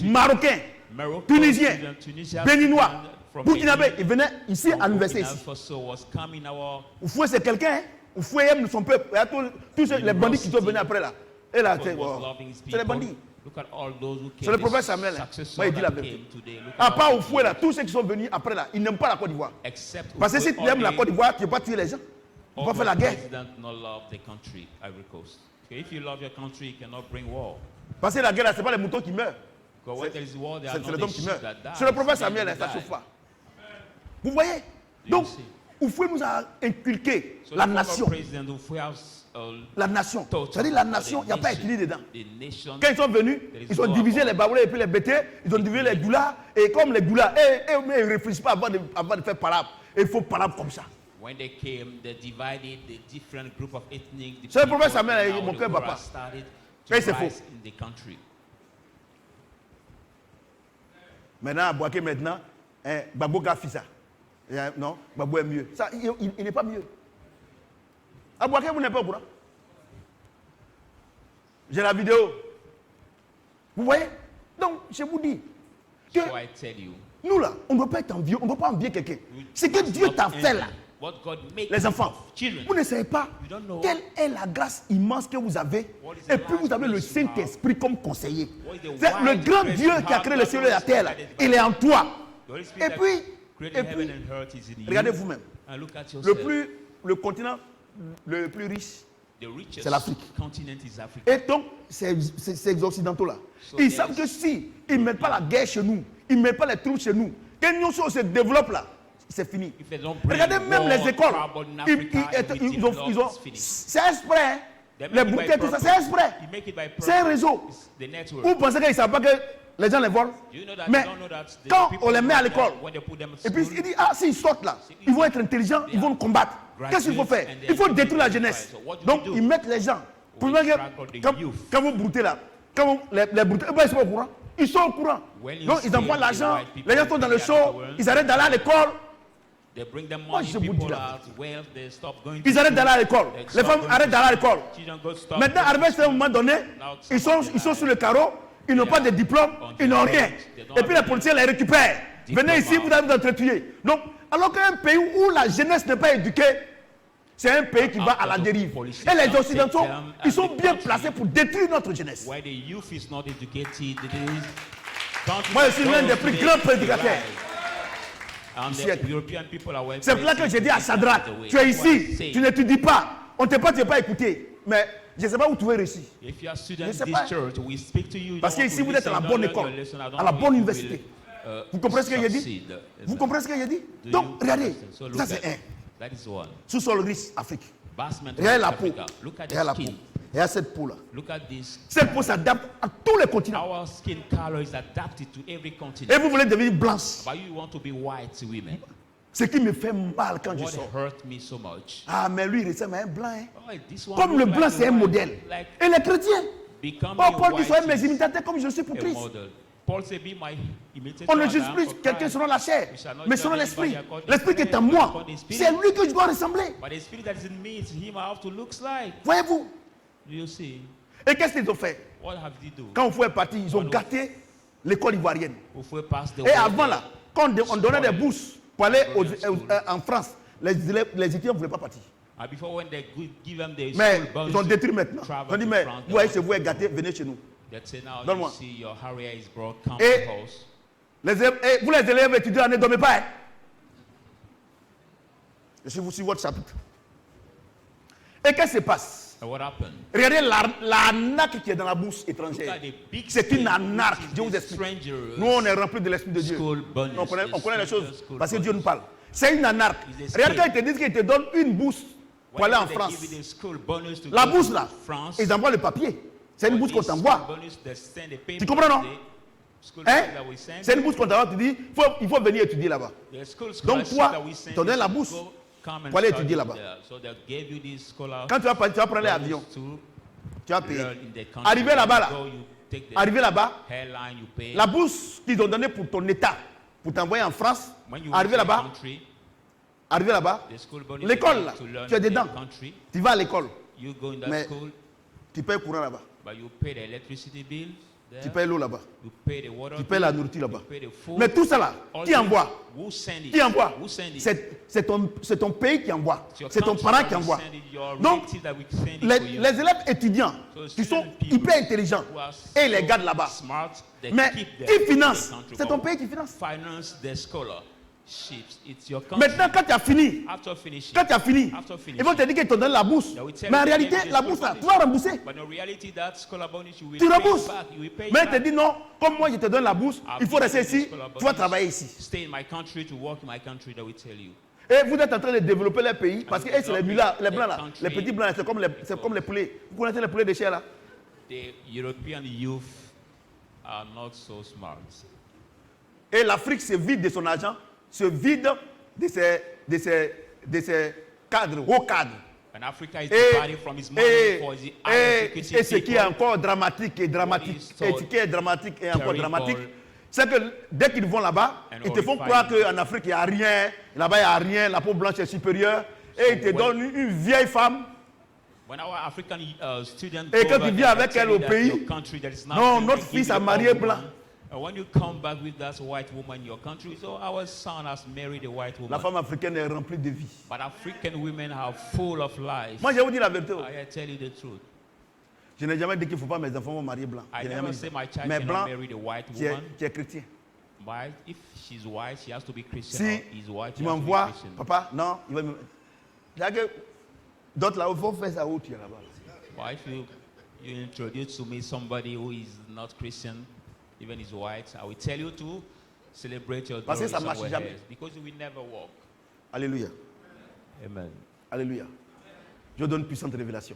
marocains, tunisiens, béninois, burkinabés, ils venaient ici à l'université. Oufoué, c'est quelqu'un. Hein? Oufoué aime son peuple. Il y a tous les bandits qui sont venus après là. Et là, c'est les bandits. C'est le prophète Samuel. Moi, il dit la vérité. À part Oufoué là, tous ceux qui sont venus après là, ils n'aiment pas la Côte d'Ivoire. Parce que si tu aimes la Côte d'Ivoire, tu ne peux pas tuer les gens. Tu ne peux pas faire la guerre. Parce que la guerre, ce n'est pas les moutons qui meurent. C'est les hommes qui meurent. C'est le prophète Samuel, ça ne chauffe pas. Vous voyez? Donc, Oufoué nous a inculqué la nation. La nation. C'est-à-dire la nation, il n'y a pas équilibre dedans. Quand ils sont venus, ils ont divisé les Baoulés et puis les Bétés, ils ont divisé les Doulas, et comme les Doulas, ils ne réfléchissent pas avant de faire parable. Et il faut parable comme ça. C'est le prophète Samuel, mon cœur papa. Et c'est faux. Maintenant, à Boaké, maintenant, Babo a fait ça. Non, Babo est mieux. Ça, il n'est pas mieux. À Boaké, vous n'êtes pas au courant. J'ai la vidéo. Vous voyez? Donc, je vous dis que nous là, on ne doit pas être envieux, on ne doit pas envier quelqu'un. Ce que Dieu t'a fait là, les enfants, vous ne savez pas quelle est la grâce immense que vous avez. Et puis vous avez le Saint-Esprit comme conseiller. C'est le grand Dieu qui a créé le ciel et la terre là. Il est en toi. Et puis regardez vous-même. Le continent le plus riche, c'est l'Afrique. Et donc, ces occidentaux-là, ils savent que si ils ne mettent pas la guerre chez nous, ils ne mettent pas les troupes chez nous, que nous se développent là, c'est fini. Regardez même les écoles. Ils ont c'est exprès. Hein? Les bouquets, tout ça, c'est exprès. C'est un réseau. Vous pensez qu'ils ne savent pas que les gens les volent? Mais quand on les met à l'école, et puis il dit, ah, s'ils sortent là, ils vont être intelligents, ils vont nous combattre. Qu'est-ce qu'il faut faire? Il faut détruire la jeunesse. Donc, ils mettent les gens. Quand vous broutez là, quand les broutez, ils sont au courant. Ils sont au courant. Donc, ils envoient l'argent, les gens sont dans le show, ils arrêtent d'aller à l'école. Moi, je vous dis là. Ils arrêtent d'aller à l'école. Les femmes arrêtent d'aller à l'école. Maintenant, arrivé à un moment donné, ils sont sur le carreau, ils n'ont pas de diplôme, ils n'ont rien. Et puis les policiers les récupèrent. Venez ici, vous allez vous entretuer. Donc, alors qu'un pays où la jeunesse n'est pas éduquée, c'est un pays qui va à la dérive. Et les Occidentaux, ils sont bien placés pour détruire notre jeunesse. Moi, je suis l'un des plus grands prédicateurs. C'est pour ça que j'ai dit à Shadrach, tu es ici, tu n'étudies pas, on ne t'a pas écouté. Mais je ne sais pas où tu veux réussir. Je ne sais pas. Parce qu'ici, vous êtes à la bonne école, à la bonne université. Vous comprenez ce que j'ai dit? Vous comprenez ce que j'ai dit? Donc, regardez, ça c'est un. Sous-sol riche, Afrique. Regardez la peau. Regardez la peau. Regardez cette peau-là. Cette peau s'adapte à tous les continents. Et vous voulez devenir blanche. Ce qui me fait mal quand je sors. Ah, mais lui, il ressemble à un blanc. Hein? Comme le blanc, c'est un modèle. Et les chrétiens. Oh, Paul dit, soyez mes imitateurs comme je suis pour Christ. On ne juge plus quelqu'un selon la chair, mais selon l'esprit. L'esprit qui est en moi, c'est lui que je dois ressembler. Voyez-vous? Et qu'est-ce qu'ils ont fait? Quand Oufoué est parti, ils ont gâté l'école ivoirienne. Et avant là, quand on donnait des bourses pour aller en France, les étudiants ne voulaient pas partir. Before when they give them the Mais school bonus ils ont détruit maintenant. Ils ont dit, mais vous voyez, c'est vous êtes gâtés, venez chez nous. Donne-moi. Et vous les élèves étudiants ne dormez pas. Hein? Je suis sur votre chapitre. Et qu'est-ce qui se passe? Regardez l'arnaque qui est dans la bouche étrangère. C'est une arnaque. Dieu vous explique. Nous, on est remplis de l'esprit de Dieu. On connaît les choses parce que Dieu nous parle. C'est une arnaque. Regarde quand ils te disent qu'ils te donnent une bourse pour aller en France. La bourse là, ils envoient le papier. C'est une bourse qu'on t'envoie. Tu comprends, non? Hein? C'est une bourse qu'on t'envoie. Tu dis, il faut venir étudier là-bas. Donc toi, tu donnes la bourse pour aller étudier là-bas. Quand tu vas prendre l'avion, tu vas payer. Arrivé là-bas, la bourse qu'ils ont donnée pour ton état, pour t'envoyer en France, arrivé là-bas, l'école là, tu es dedans. Tu vas à l'école, mais tu payes le courant là-bas. Tu payes l'eau là-bas. Tu payes la nourriture là-bas. Mais tout ça là, qui envoie? Qui envoie? C'est ton pays qui envoie. C'est ton parent qui envoie. Donc, les élèves étudiants qui sont hyper intelligents et les gardent là-bas. Mais qui finance? C'est ton pays qui finance. Maintenant, quand tu as fini, ils vont te dire qu'ils te donnent la bourse. Mais en réalité, la bourse, là, tu vas rembourser. Tu rembourses. Mais ils te disent non, comme moi je te donne la bourse, il faut rester ici, tu vas travailler ici. Et vous êtes en train de développer les pays parce que c'est les blancs là, les petits blancs, c'est comme les poulets. Vous connaissez les poulets de chair là? Et l'Afrique se vide de son argent, se vide de ses cadres, hauts cadres. Et ce qui est encore dramatique et encore dramatique, c'est que dès qu'ils vont là-bas, ils te font croire qu'en Afrique il n'y a rien, là-bas il n'y a rien, la peau blanche est supérieure, et ils te donnent une vieille femme. Et quand tu viens avec elle au pays, non, notre fils a marié blanc. When you come back with that white woman in your country, so our son has married a white woman. La femme africaine est remplie de vie. But African women are full of life. Moi, je vous dis la vérité. I tell you the truth. Je n'ai jamais dit qu'il ne faut pas mes enfants marier blanc. I never say my child cannot marry a white woman. Qui est chrétien. But if she's white, she has to be Christian. Si tu m'envoies, papa, non, il va me. D'autres là, il faut faire ça où tu es là-bas. But if you introduce to me somebody who is not Christian, even is white, I will tell you to celebrate your glory somewhere else, because you will never walk. Alléluia. Amen. Alléluia. Je donne puissante révélation.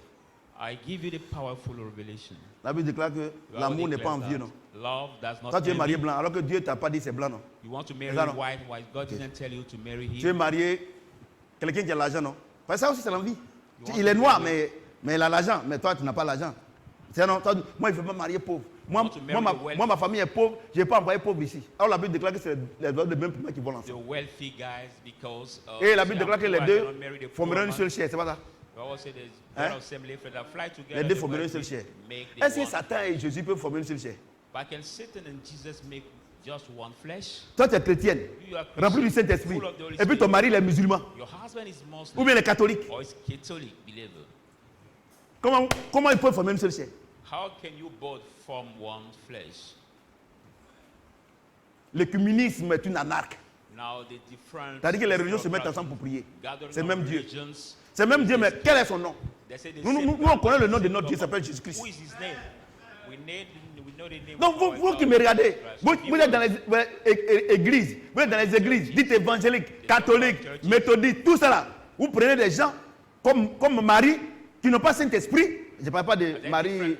I give you the powerful revelation. La Bible déclare que l'amour n'est pas envieux, non? Love does not. Toi, tu es marié blanc, alors que Dieu t'a pas dit c'est blanc, non? You want to marry white, why God didn't tell you to marry him? Tu es marié quelqu'un qui a l'argent, non? Parce que ça aussi c'est l'envie. Il est noir, mais il a l'argent, mais toi tu n'as pas l'argent. Non, moi, il ne veut pas marier pauvre. Moi, ma famille est pauvre, je n'ai pas envoyé pauvre ici. Alors la Bible déclare que c'est les deux mêmes qui vont ensemble. Et la Bible déclare que les deux formeront une seule chair, c'est pas ça? Hein? Les deux formeront une seule chair. Est-ce que Satan et Jésus peuvent former une seule chair? Toi, tu es chrétienne, rempli du Saint-Esprit. Et puis ton mari, il est musulman. Ou bien il est catholique. Comment ils peuvent former une seule chair? How can you both form one flesh? Le communisme est une anarque. C'est-à-dire que les religions se mettent ensemble pour prier. C'est même Dieu. C'est même Dieu, mais quel est son nom? Nous on connaît le nom de notre Dieu, il s'appelle Jésus-Christ. Donc vous qui me regardez, vous êtes dans les églises, dites évangéliques, catholiques, méthodistes, tout ça là. Vous prenez des gens comme Marie qui n'ont pas Saint-Esprit. Je ne parle pas de Marie.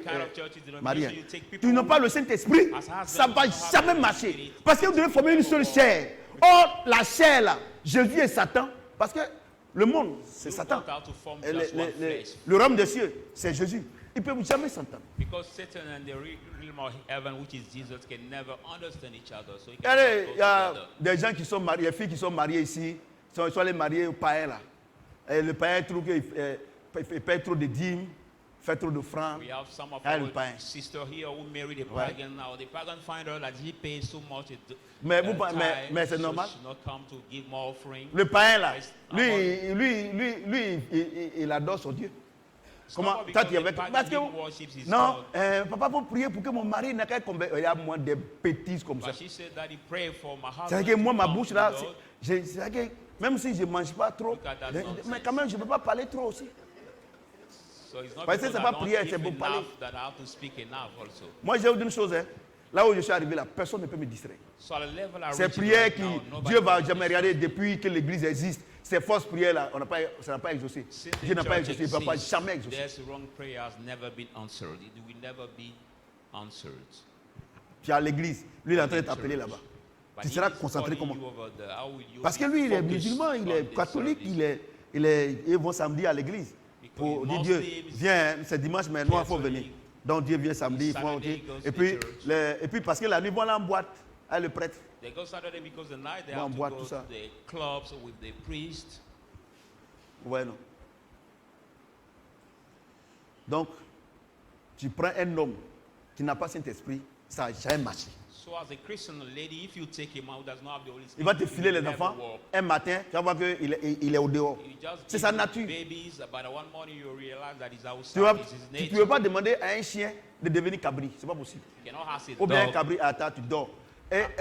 Tu n'as pas le Saint-Esprit, ça ne va jamais marcher. Parce que vous devez former une seule chair. Or, la chair là, Jésus et Satan, parce que le monde, c'est Satan. Le royaume des cieux, c'est Jésus. Ils ne peuvent jamais s'entendre. Il y a des gens qui sont mariés, des filles qui sont mariées ici, sont les mariés au païen là. Et le païen trouve qu'il paye trop de dîmes. fait trop de francs. We have some of Elle our paye. sisters here who married a pagan. Now the pagan find out that he pays so much. Mais c'est normal. So not come to give more offering. Le païen là, lui, il adore son Dieu. Comment toi tu es avec parce que non, papa faut prier pour que mon mari n'ait qu'à tomber. Il y a moins de bêtises comme ça. C'est que moi ma bouche là, c'est que même si je mange pas trop, mais quand même je peux pas parler trop aussi. Parce que c'est pas prière, c'est pour parler. Moi j'ai une chose, hein, là où je suis arrivé là, personne ne peut me distraire. C'est prière qui Dieu va jamais regarder depuis que l'église existe. Ces fausses prières là, ça n'a pas exaucé. Dieu n'a pas exaucé, il ne va pas jamais exaucer. Tu es à l'église, lui il est en train de t'appeler là-bas. Tu seras concentré comment? Parce que lui il est musulman, il est catholique, il va samedi à l'église. Pour dire Dieu, viens, c'est dimanche, mais nous il faut venir. Donc Dieu vient samedi, il faut venir. Et puis parce que la nuit, ils vont aller en boîte avec le prêtre. They go Saturday because the night they have to go tout to ça. the clubs with the priest. Ouais, non. Donc, tu prends un homme qui n'a pas Saint-Esprit, ça n'a jamais marché. So as a Christian lady, if you take him out, does not have the Holy Spirit, il va te filer les enfants. Un matin, tu vas voir qu'il est au dehors. C'est sa nature. Babies, but one morning you realize that he's outside. Tu ne peux pas demander à un chien de devenir cabri. Ce n'est pas possible. Ou bien un cabri à terre, tu dors.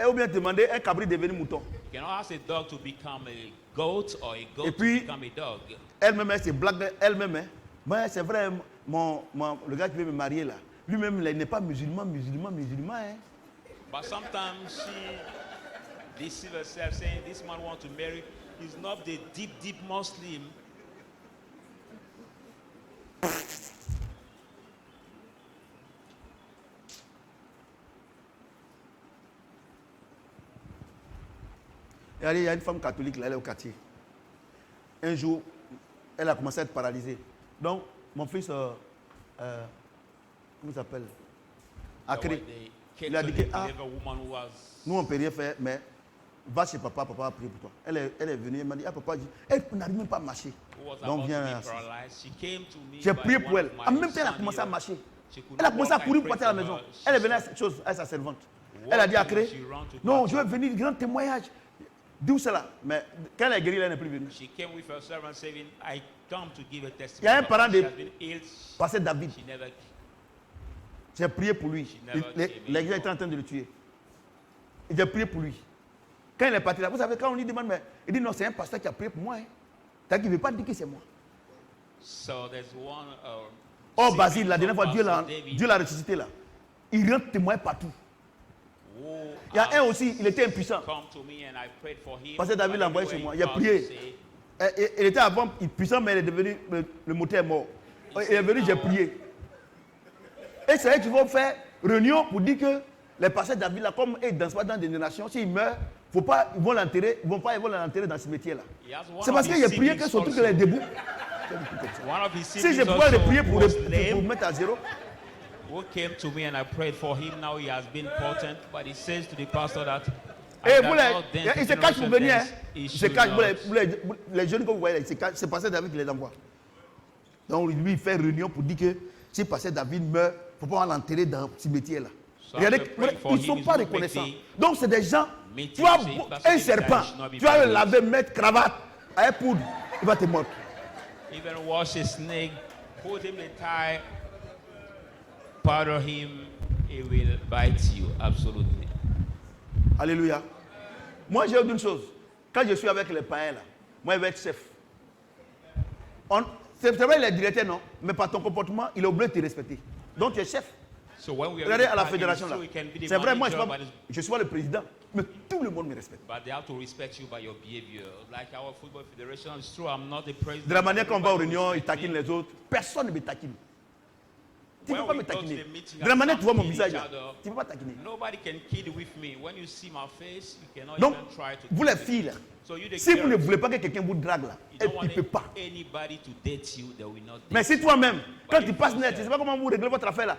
Ou bien demander à un cabri de devenir mouton. You cannot ask a dog to become a goat or a goat to become a dog. Elle-même, c'est blague elle-même. Moi, c'est vrai, le gars qui veut me marier là, lui-même, il n'est pas musulman. Hein. But sometimes she deceives herself saying this man wants to marry. He's not the deep Muslim. Il y a une femme catholique là, elle est au quartier. Un jour, elle a commencé à être paralysée. Donc, mon fils, comment il s'appelle? Akri. Il a dit que nous on ne peut rien faire, mais va chez papa, papa va prier pour toi. Elle est venue, elle m'a dit, papa, elle n'arrive même pas à marcher. Donc viens. J'ai prié pour elle. En même temps, elle a commencé à marcher. Elle a commencé à courir pour partir à la maison. Elle est venue à sa servante. Elle a dit à Cré, non, je vais venir, grand témoignage. D'où cela? Mais quand elle est guérie, elle n'est plus venue. Il y a un parent de pasteur David. J'ai prié pour lui. L'église était en train de le tuer. J'ai prié pour lui. Quand il est parti là, vous savez, quand on lui demande, mais il dit non, c'est un pasteur qui a prié pour moi. Hein. C'est-à-dire qu'il ne veut pas dire que c'est moi. Oh, Basile, la dernière fois, Dieu l'a ressuscité là. Il rentre témoin partout. Il y a un aussi, il était impuissant. Pasteur David l'a envoyé chez moi. Il a prié. Il était avant puissant, mais il est devenu, le moteur est mort. Il est venu, j'ai prié. Et c'est eux qui vont faire réunion pour dire que les pasteurs David, là, comme ils ne dansent pas dans des nations, s'ils meurent, ils vont l'enterrer, ils vont l'enterrer dans ce métier-là. C'est parce qu'il a prié que son truc est debout. Si je pouvais le prier pour mettre à zéro. Who came to me and I prayed for him. Now he has been potent, but he says to the pastor that. Il se cache pour venir. Il se cache. Les jeunes que vous voyez, c'est pasteur David qui les envoie. Donc lui, il fait réunion pour dire que si pasteur David meurt, il ne faut pas l'enterrer dans ce métier-là. Regardez, ils ne sont pas reconnaissants. Donc c'est des gens. Tu vois un serpent, tu vas le laver, mettre cravate, avec poudre, il va te mordre. Even wash a snake, put him in tie, powder him, he will bite you. Absolutely. Alléluia. Moi, j'ai une chose. Quand je suis avec les païens, là, moi, je vais être chef. C'est vrai, il est directeur, non? Mais par ton comportement, il est obligé de te respecter. Donc, tu es chef. Regardez à la fédération, là. C'est vrai, moi, je suis pas le président, mais tout le monde me respecte. De la manière qu'on va aux réunions, ils taquinent les autres. Personne ne me taquine. Tu ne peux pas me taquiner. De la manière que tu vois mon visage, là, tu ne peux pas taquiner. Donc, vous les filles, là, si vous ne voulez pas que quelqu'un vous drague, là, il ne peut pas. Mais si toi-même, quand tu passes net, tu ne sais pas comment vous réglez votre affaire, là.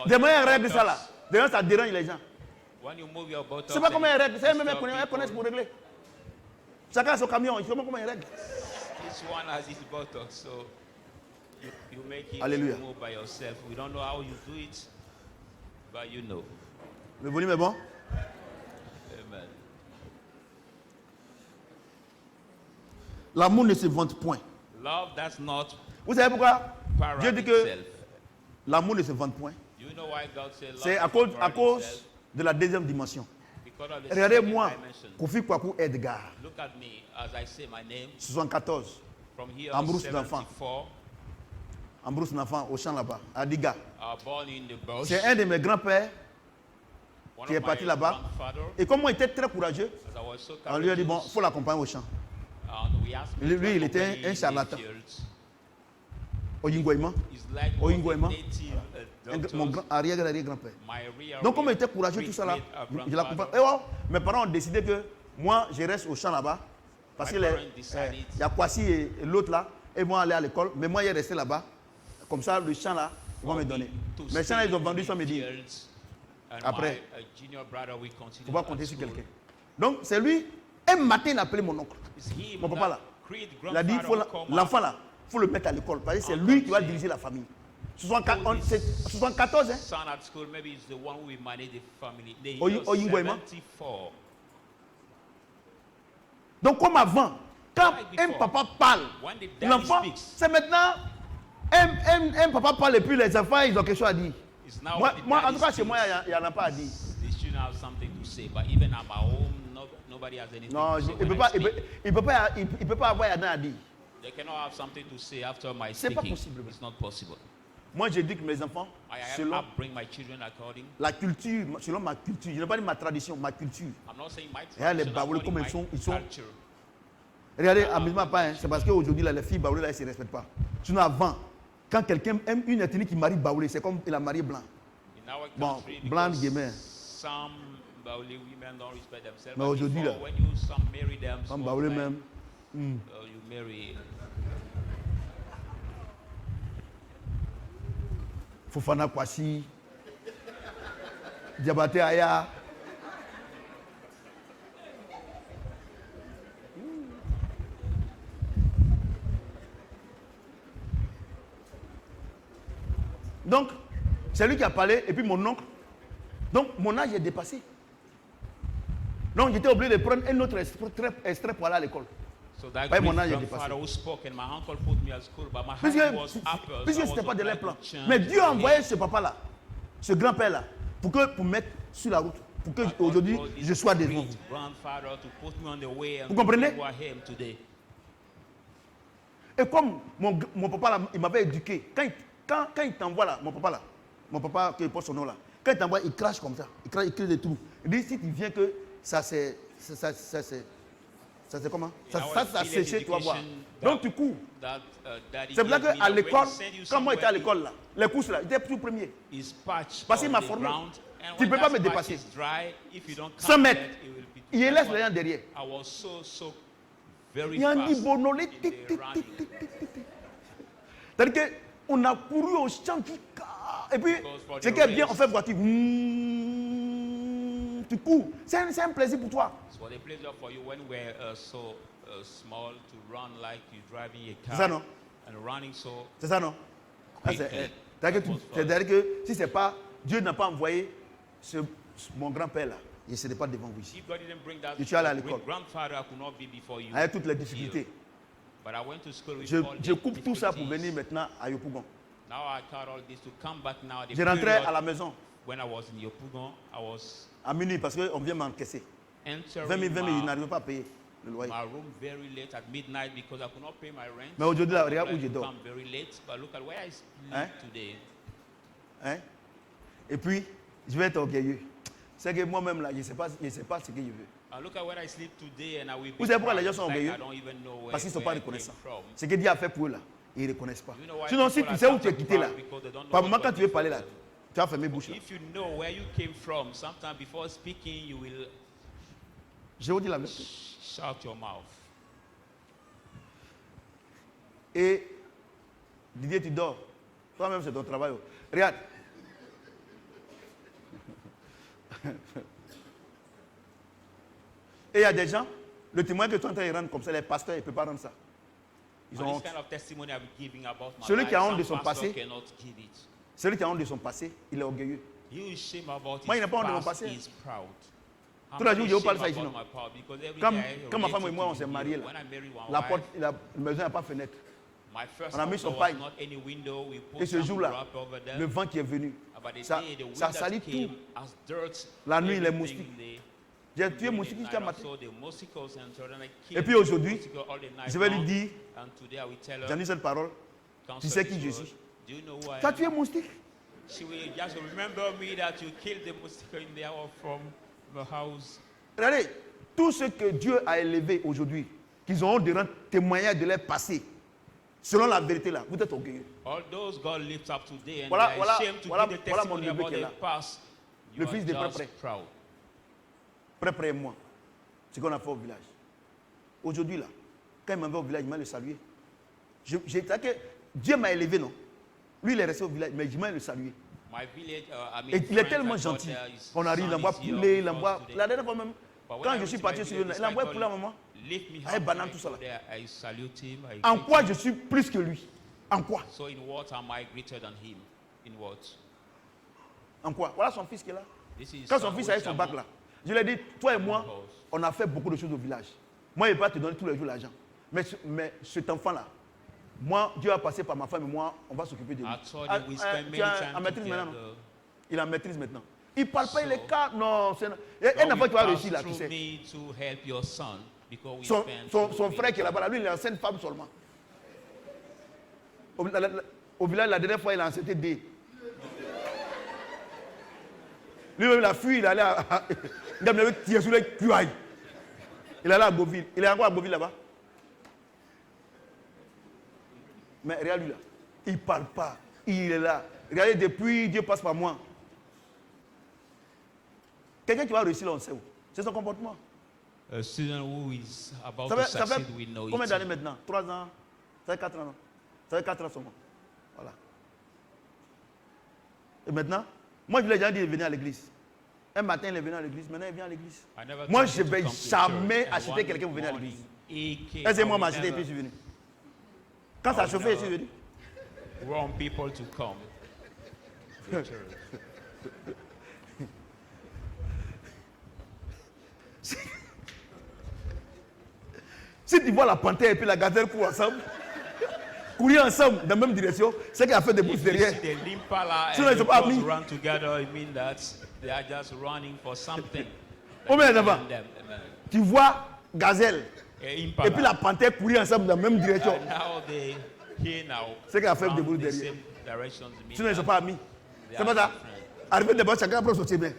Demain, elle règle ça, là. Demain, ça dérange les gens. Je ne sais pas comment elle règle. C'est même elles connaissent pour régler. Chacun a son camion, je ne sais pas comment elle règle. Each one has its buttock, so you make it Alléluia. move by yourself. We don't know how you do it, but you know. Le volume est bon? Amen. L'amour ne se vante point. Love does not Vous savez pourquoi parade Dieu dit que itself. l'amour ne se vante point? You know why God said love C'est à does not cause parade itself? de la deuxième dimension. Because of the Regardez-moi, second dimension. Kofi Kwaku Edgar, Look at me as I say my name. 74, From here, Ambrose d'enfant. 74, Ambrose Nafan, au champ là-bas, à Diga. born in the bush. C'est un de mes grands-pères One qui est of my parti là-bas. grandfather, Et comme moi, il était très courageux, as I was so on lui a dit, bon, courageous, il faut l'accompagner au champ. we asked Lui, him to il était accompany un in the charlatan. fields. Au Yingouaïma, He's like Au one of Yingouaïma. the native mon doctors. arrière-grand-père. My real Donc, comme il était courageux, tout ça là, je l'accompagne. Et oh, mes parents ont décidé que moi, je reste au champ là-bas. Parce qu'il y a Kwasi et l'autre là, ils vont aller à l'école. Mais moi, il est resté là-bas. Comme ça, le champ là, ils vont me donner. Mais le champ là, ils ont vendu sans me dire. Après, il faut pas compter sur quelqu'un. Donc, c'est lui. Un matin, il a appelé mon oncle. Mon papa là. Il a dit, l'enfant là, il faut le mettre à l'école. Parce que c'est lui qui va diriger la famille. 74, hein? Son at school, maybe it's the one who will manage the family. The Au year Yingouaïma. 74. Donc, comme avant, quand un papa parle, When the daddy l'enfant, speaks, c'est maintenant, un papa parle et puis les enfants, ils ont quelque chose à dire. it's now Moi, when the moi, en daddy tout cas, chez speaks, moi, il n'y en a pas à dire. they shouldn't have something to say. But even at my home, nobody has anything Non, to say. il when ne I peut, speak. il peut pas avoir rien à dire. They cannot have something to say after my C'est pas speaking. possible. It's not possible. Moi, j'éduque mes enfants I selon bring my children according. la culture, selon ma culture. Je n'ai pas dit ma tradition, ma culture. I'm not saying my Regarde les tradition, I'm Baoulés calling comme my ils sont. culture. Regardez, amusement pas, hein, c'est parce qu'aujourd'hui, les filles Baoulées, là, elles ne se respectent pas. Sinon, avant, quand quelqu'un aime une ethnie qui marie Baoulé, c'est comme il a marié blanc. In our Bon, country, blanc, because guillemets. some Baoulé women don't respect themselves. Mais But aujourd'hui, before, là, when you some marry them, Comme small Baoulé men, même. you marry. Fofana Kwasi, Diabaté Aya. Donc, c'est lui qui a parlé, et puis mon oncle. Donc, mon âge est dépassé. Donc, j'étais obligé de prendre un autre extrait pour aller à l'école. So that Ouais, mon great âge est grandfather dépassé. who spoke and my uncle put me at school, but my hand was up. Puisque ce n'était pas de leur plan. Mais Dieu a envoyé ce papa-là, ce grand-père-là, pour mettre sur la route, pour que aujourd'hui je sois devant vous. Vous comprenez? Et comme mon papa là, il m'avait éduqué, quand il t'envoie là, mon papa qui porte son nom là, quand il t'envoie, il crache comme ça, il crie des trous. Il dit si tu viens que ça c'est comment? Ça séché, tu vas voir. Donc tu cours. C'est pour ça qu'à l'école, quand moi j'étais à l'école là, les courses là, j'étais toujours premier. Parce qu'il m'a formé. Tu ne peux pas me dépasser. 100 mètres, il laisse les gens derrière. Il y a un ibonolé. C'est-à-dire qu'on a couru au champ et puis, ce qui est bien, on fait voiture. Tu cours. C'est un plaisir pour toi. C'est ça, non? C'est ça, non? C'est-à-dire que si c'est pas, Dieu n'a pas envoyé mon grand-père là, il ne serait pas devant vous ici. Je suis allé à l'école. Avec toutes les difficultés. Je coupe tout ça pour venir maintenant à Yopougon. Je rentrais à la maison à minuit parce qu'on vient m'encaisser. 20 000, il n'arrive pas à payer le loyer. Mais aujourd'hui, là, regarde où je dors. Hein? Et puis, je vais être orgueilleux. C'est que moi-même, là, je ne sais pas ce que je veux. Vous savez pourquoi les gens sont orgueilleux? Parce qu'ils ne sont pas reconnaissants. Ce que Dieu a fait pour eux, là, ils ne reconnaissent pas. Sinon, si tu sais où tu es quitté, là, par moment, quand tu veux parler, là, tu vas fermer bouche. Là. Je vous dis la même chose. Et Didier, tu dors. Toi-même, c'est ton travail. Regarde. Et il y a des gens, le témoin que tu es en train de rendre comme ça, les pasteurs, ils ne peuvent pas rendre ça. Ils ont honte. Celui qui a honte de son passé, il est orgueilleux. Moi, il n'a pas honte de mon passé. Tous les jours, je vous parle ça ici, non? Quand ma femme et moi, on s'est mariés, là, la porte, la maison n'a pas de fenêtre. On a mis son paille. Et ce jour-là, le vent qui est venu, ça salit tout. La nuit, les moustiques. J'ai tué moustiques jusqu'à matin. Et puis aujourd'hui, je vais lui dire, j'en dis cette parole, tu sais qui je suis. Tu as tué moustiques. Regardez, tout ce que Dieu a élevé aujourd'hui, qu'ils ont de rendre témoignage de leur passé, selon la vérité là, vous êtes orgueilleux. Voilà mon neveu qui est là. Le fils de Prêt. Prêt et moi. C'est ce qu'on a fait au village. Aujourd'hui là, quand il m'en va au village, il m'a le salué. Dieu m'a élevé, non? Lui, il est resté au village, mais je m'a le salué. Et il est tellement gentil. On arrive, il envoie poulet, il envoie. La dernière fois même, quand je suis parti sur le il envoie poulet à maman. Avec banane, tout ça là. En quoi je suis plus que lui? En quoi? En quoi? Voilà son fils qui est là. Quand son fils a eu son bac là, je lui ai dit, toi et moi, on a fait beaucoup de choses au village. Moi, je ne vais pas te donner tous les jours l'argent. Mais cet enfant-là, moi, Dieu a passé par ma femme et moi, on va s'occuper de lui. En maîtrise maintenant, non? Il est en maîtrise maintenant. Il ne parle pas, il est calme. Non, c'est un enfant qui va réussir là, tu sais. Son frère qui est là-bas, lui, il est en scène femme seulement. Au village, la dernière fois, il a enseigné D. Lui-même, il a fui, il est allé à. Il a tiré sur les cuailles. Il est allé à Beauville. Il est encore à Beauville là-bas. Mais regarde lui là. Il ne parle pas. Il est là. Regardez, depuis, Dieu passe par moi. Quelqu'un qui va réussir là, on sait où. C'est son comportement. A student who is about Ça to fait succeed, we know combien it. d'années maintenant? 3 ans? Ça fait 4 ans. Ça fait 4 ans seulement. Voilà. Et maintenant, moi je lui ai déjà dit de venir à l'église. Un matin, il est venu à l'église. Maintenant, il vient à l'église. Moi, je ne vais jamais acheter quelqu'un pour venir à l'église. Est-ce moi m'acheter et puis je suis venu? Quand ça a chauffé, je suis venu. Want people to come. Si tu vois la panthère et puis la gazelle courent ensemble, courir ensemble dans la même direction, c'est qu'il a fait des bouches derrière. Sinon, ils ne sont pas amis. Combien d'avant? Tu vois gazelle et puis la panthère courir ensemble dans la même direction. C'est qu'il a fait des bouches derrière. Sinon, ils ne sont pas amis. C'est pas ça? Arriver devant chacun après sortir bien.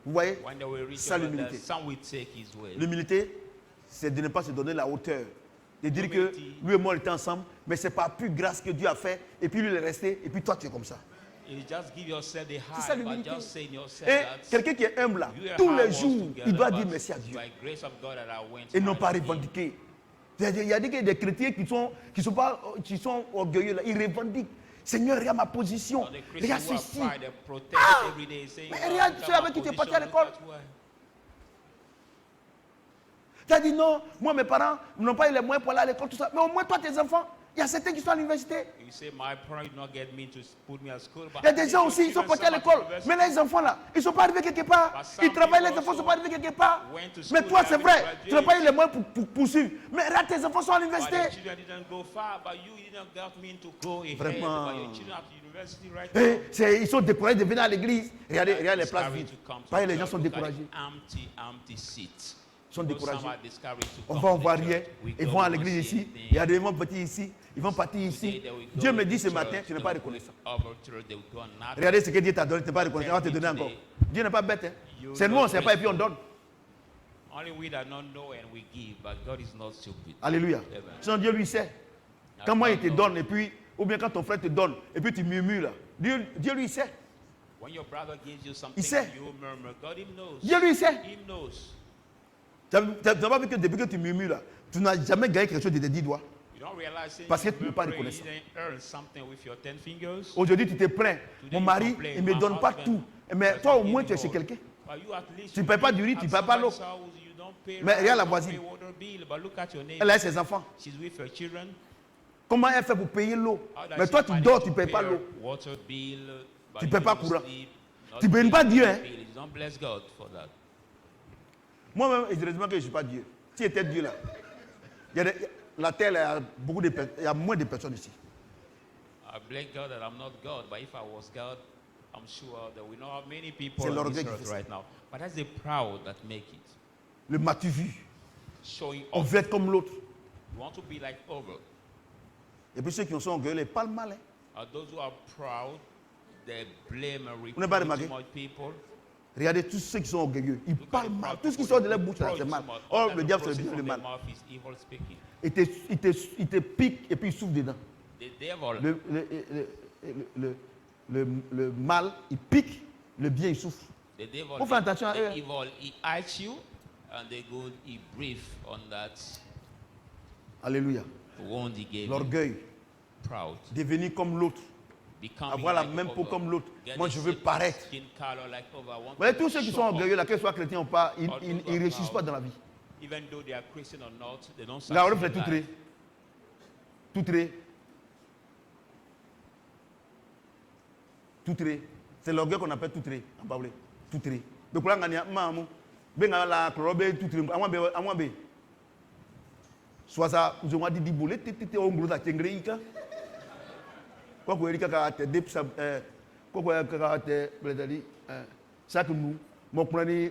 Vous voyez? C'est l'humilité. L'humilité, c'est de ne pas se donner la hauteur. De dire que lui et moi, on était ensemble, mais ce n'est pas plus grâce que Dieu a fait, et puis lui, il est resté, et puis toi, tu es comme ça. C'est ça l'humilité. Et quelqu'un qui est humble là, tous les jours, il doit dire merci à Dieu. Et non pas revendiquer. Il y a des chrétiens qui sont orgueilleux là, ils revendiquent. Seigneur, regarde ma position. Regarde ceci. Mais regarde ceux avec qui tu es parti à l'école. Tu as dit non, moi mes parents n'ont pas eu les moyens pour aller à l'école, tout ça. Mais au moins toi, tes enfants, il y a certains qui sont à l'université. Il y a des gens aussi, ils sont partis à l'école. Mais là, les enfants là, ils ne sont pas arrivés quelque part. Ils travaillent, les enfants ne sont pas arrivés quelque part. Mais toi, c'est vrai, tu n'as pas eu les moyens pour poursuivre. Mais là, tes enfants sont à l'université. Vraiment. Ils sont découragés de venir à l'église. Regardez les places vides. Les gens sont découragés. Sont découragés. On va, on voit rien. Ils vont à l'église ici. Il y a des gens petits ici. Ils vont partir ici. Dieu me dit ce matin, tu n'es pas reconnaissant. Regardez ce que Dieu t'a donné, tu n'es pas reconnaissant. On va te donner encore. Dieu n'est pas bête. Hein? C'est nous, on ne sait pas et puis on donne. Alléluia. Sinon Dieu lui sait. Quand moi il te donne et puis, ou bien quand ton frère te donne et puis tu murmures là, Dieu lui sait. Il sait. Dieu lui sait. Tu n'as pas vu que depuis que tu murmures là, tu n'as jamais gagné quelque chose de tes 10 doigts. Parce que tu n'es pas reconnaissant. Aujourd'hui, tu te plains. Mon mari, il ne me donne pas tout. Mais toi, au moins, tu es chez quelqu'un. Tu ne payes pas du riz, tu ne payes pas l'eau. Mais regarde la voisine. Elle a ses enfants. Comment elle fait pour payer l'eau? Mais toi, tu dors, tu ne payes pas l'eau. Tu ne payes pas courant. Tu ne bénis pas Dieu. Hein? Moi-même, je dis que je ne suis pas Dieu. Si j'étais Dieu là, la terre, il y a moins de personnes ici. I blame God that I'm not God, but if I was God, I'm sure that we know how many people C'est on l'orgueil this qui earth fait ça. right now. But that's the proud that make it. Le m'as-tu vu? Showing On off. veut être comme l'autre. You want to be like other. Et puis ceux qui sont orgueilleux, ils parlent mal. Hein? Those who are proud, they blame and Vous n'avez pas reproach remarqué? too much people. Regardez tous ceux qui sont orgueilleux. Ils Look at parlent the mal. proud Tout ce qui people, sort de they leur bouche là, reproach c'est mal. too much. Or All le that diable, c'est proceeds bien le from mal. their mouth is evil speaking. Il te pique et puis il souffle dedans. The devil, Le mal, il pique. Le bien, il souffle. the devil, Faut faire attention à the eux. evil, he hides you, and the good, he breathes on that Alléluia. wound he gave you. L'orgueil. Proud. Devenir comme l'autre. Becoming Avoir la like même peau other. comme l'autre. Get Moi, the je veux same paraître. skin color like other. I want Vous voyez, to tous ceux qui show sont off. orgueilleux, là, qu'ils soient chrétiens ou pas, ils All those ne who are réussissent pas proud. dans la vie. Even though they are Christian or not, they don't Là, on succeed fait in tout life. tré. Tout tré. C'est l'orgueil qu'on appelle tout tré. En baoulé. Tout tré. Donc là, on a maman. Ben la chlorobe tout tré. Amwa be. Soit ça, vous avez dit bolé, t'es au gros à Tengrika. Quoi que Erika a été dép ça quoi que a été prédit ça que nous mon prenez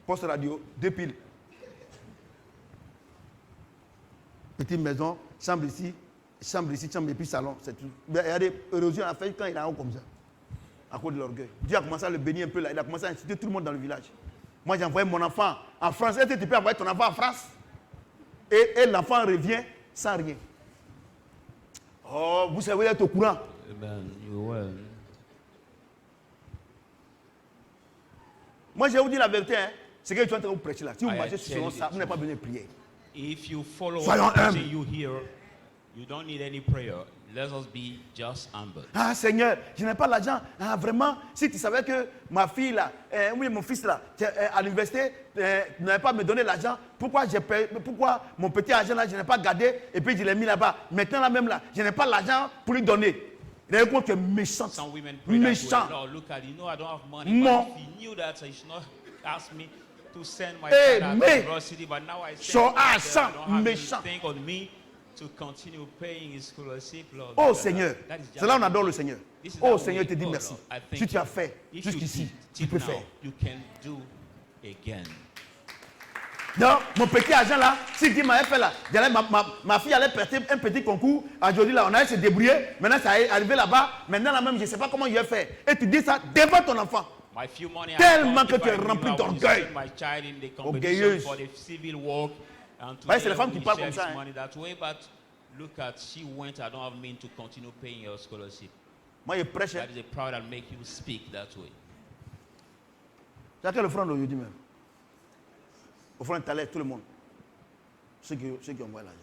poste radio deux piles. Petite maison, chambre ici, chambre et puis salon, c'est tout. Il y a des érosions à faire quand il est en haut comme ça. À cause de l'orgueil. Dieu a commencé à le bénir un peu là, il a commencé à inciter tout le monde dans le village. Moi j'ai envoyé mon enfant en France. Est-ce que tu peux envoyer ton enfant en France? Et l'enfant revient sans rien. Oh, vous savez être au courant. Amen. You will. Moi je vais vous dire la vérité, hein. C'est que je suis en train de vous prêcher là. Si vous I marchez tell sur you ça, the vous n'avez pas besoin de prier. If you follow Soyons what humbles. you hear, you don't need any prayer. Let us be just humble. Ah Seigneur, je n'ai pas l'argent. Ah vraiment, si tu savais que ma fille là, oui mon fils là, à l'université, n'avait pas me donné l'argent, pourquoi mon petit argent là, je n'ai pas gardé et puis je l'ai mis là-bas. Maintenant là même là, je n'ai pas l'argent pour lui donner. Regardez comment tu es méchant. Some women pray that way. Méchant. Lord, look at you. Know I don't have money. Mon. But if he knew that, he should not ask me to send my Hey, child mais. to university. But now I So, send him there. sang, I don't have méchant. anything on me to continue paying his scholarship, Lord. Oh Seigneur, That is just- c'est là où on adore le Seigneur. This is Oh how Seigneur, we je te dis go, merci. Lord. I thank Si tu as you. fait If jusqu'ici, you tu did peux till faire. now, you can do again. Donc, mon petit argent là, si Dieu m'avait fait là, ma fille allait perdre un petit concours. Aujourd'hui là, on allait se débrouiller. Maintenant, ça est arrivé là-bas. Maintenant, là même, je ne sais pas comment il a fait. Et tu dis ça devant ton enfant. My few money I Tellement got, que if tu es I knew rempli I would d'orgueil. send my child in the Orgueilleuse. competition for the civil work. And Ouais, c'est today les femmes we qui parlent share comme ça, this hein. money that way, but look at, she went, I don't have means to continue paying your scholarship. Moi, je prêche. That is a proud that make you speak that way. Chacun le front aujourd'hui même. Au front, tu allais tout le monde. Ceux qui envoient l'argent.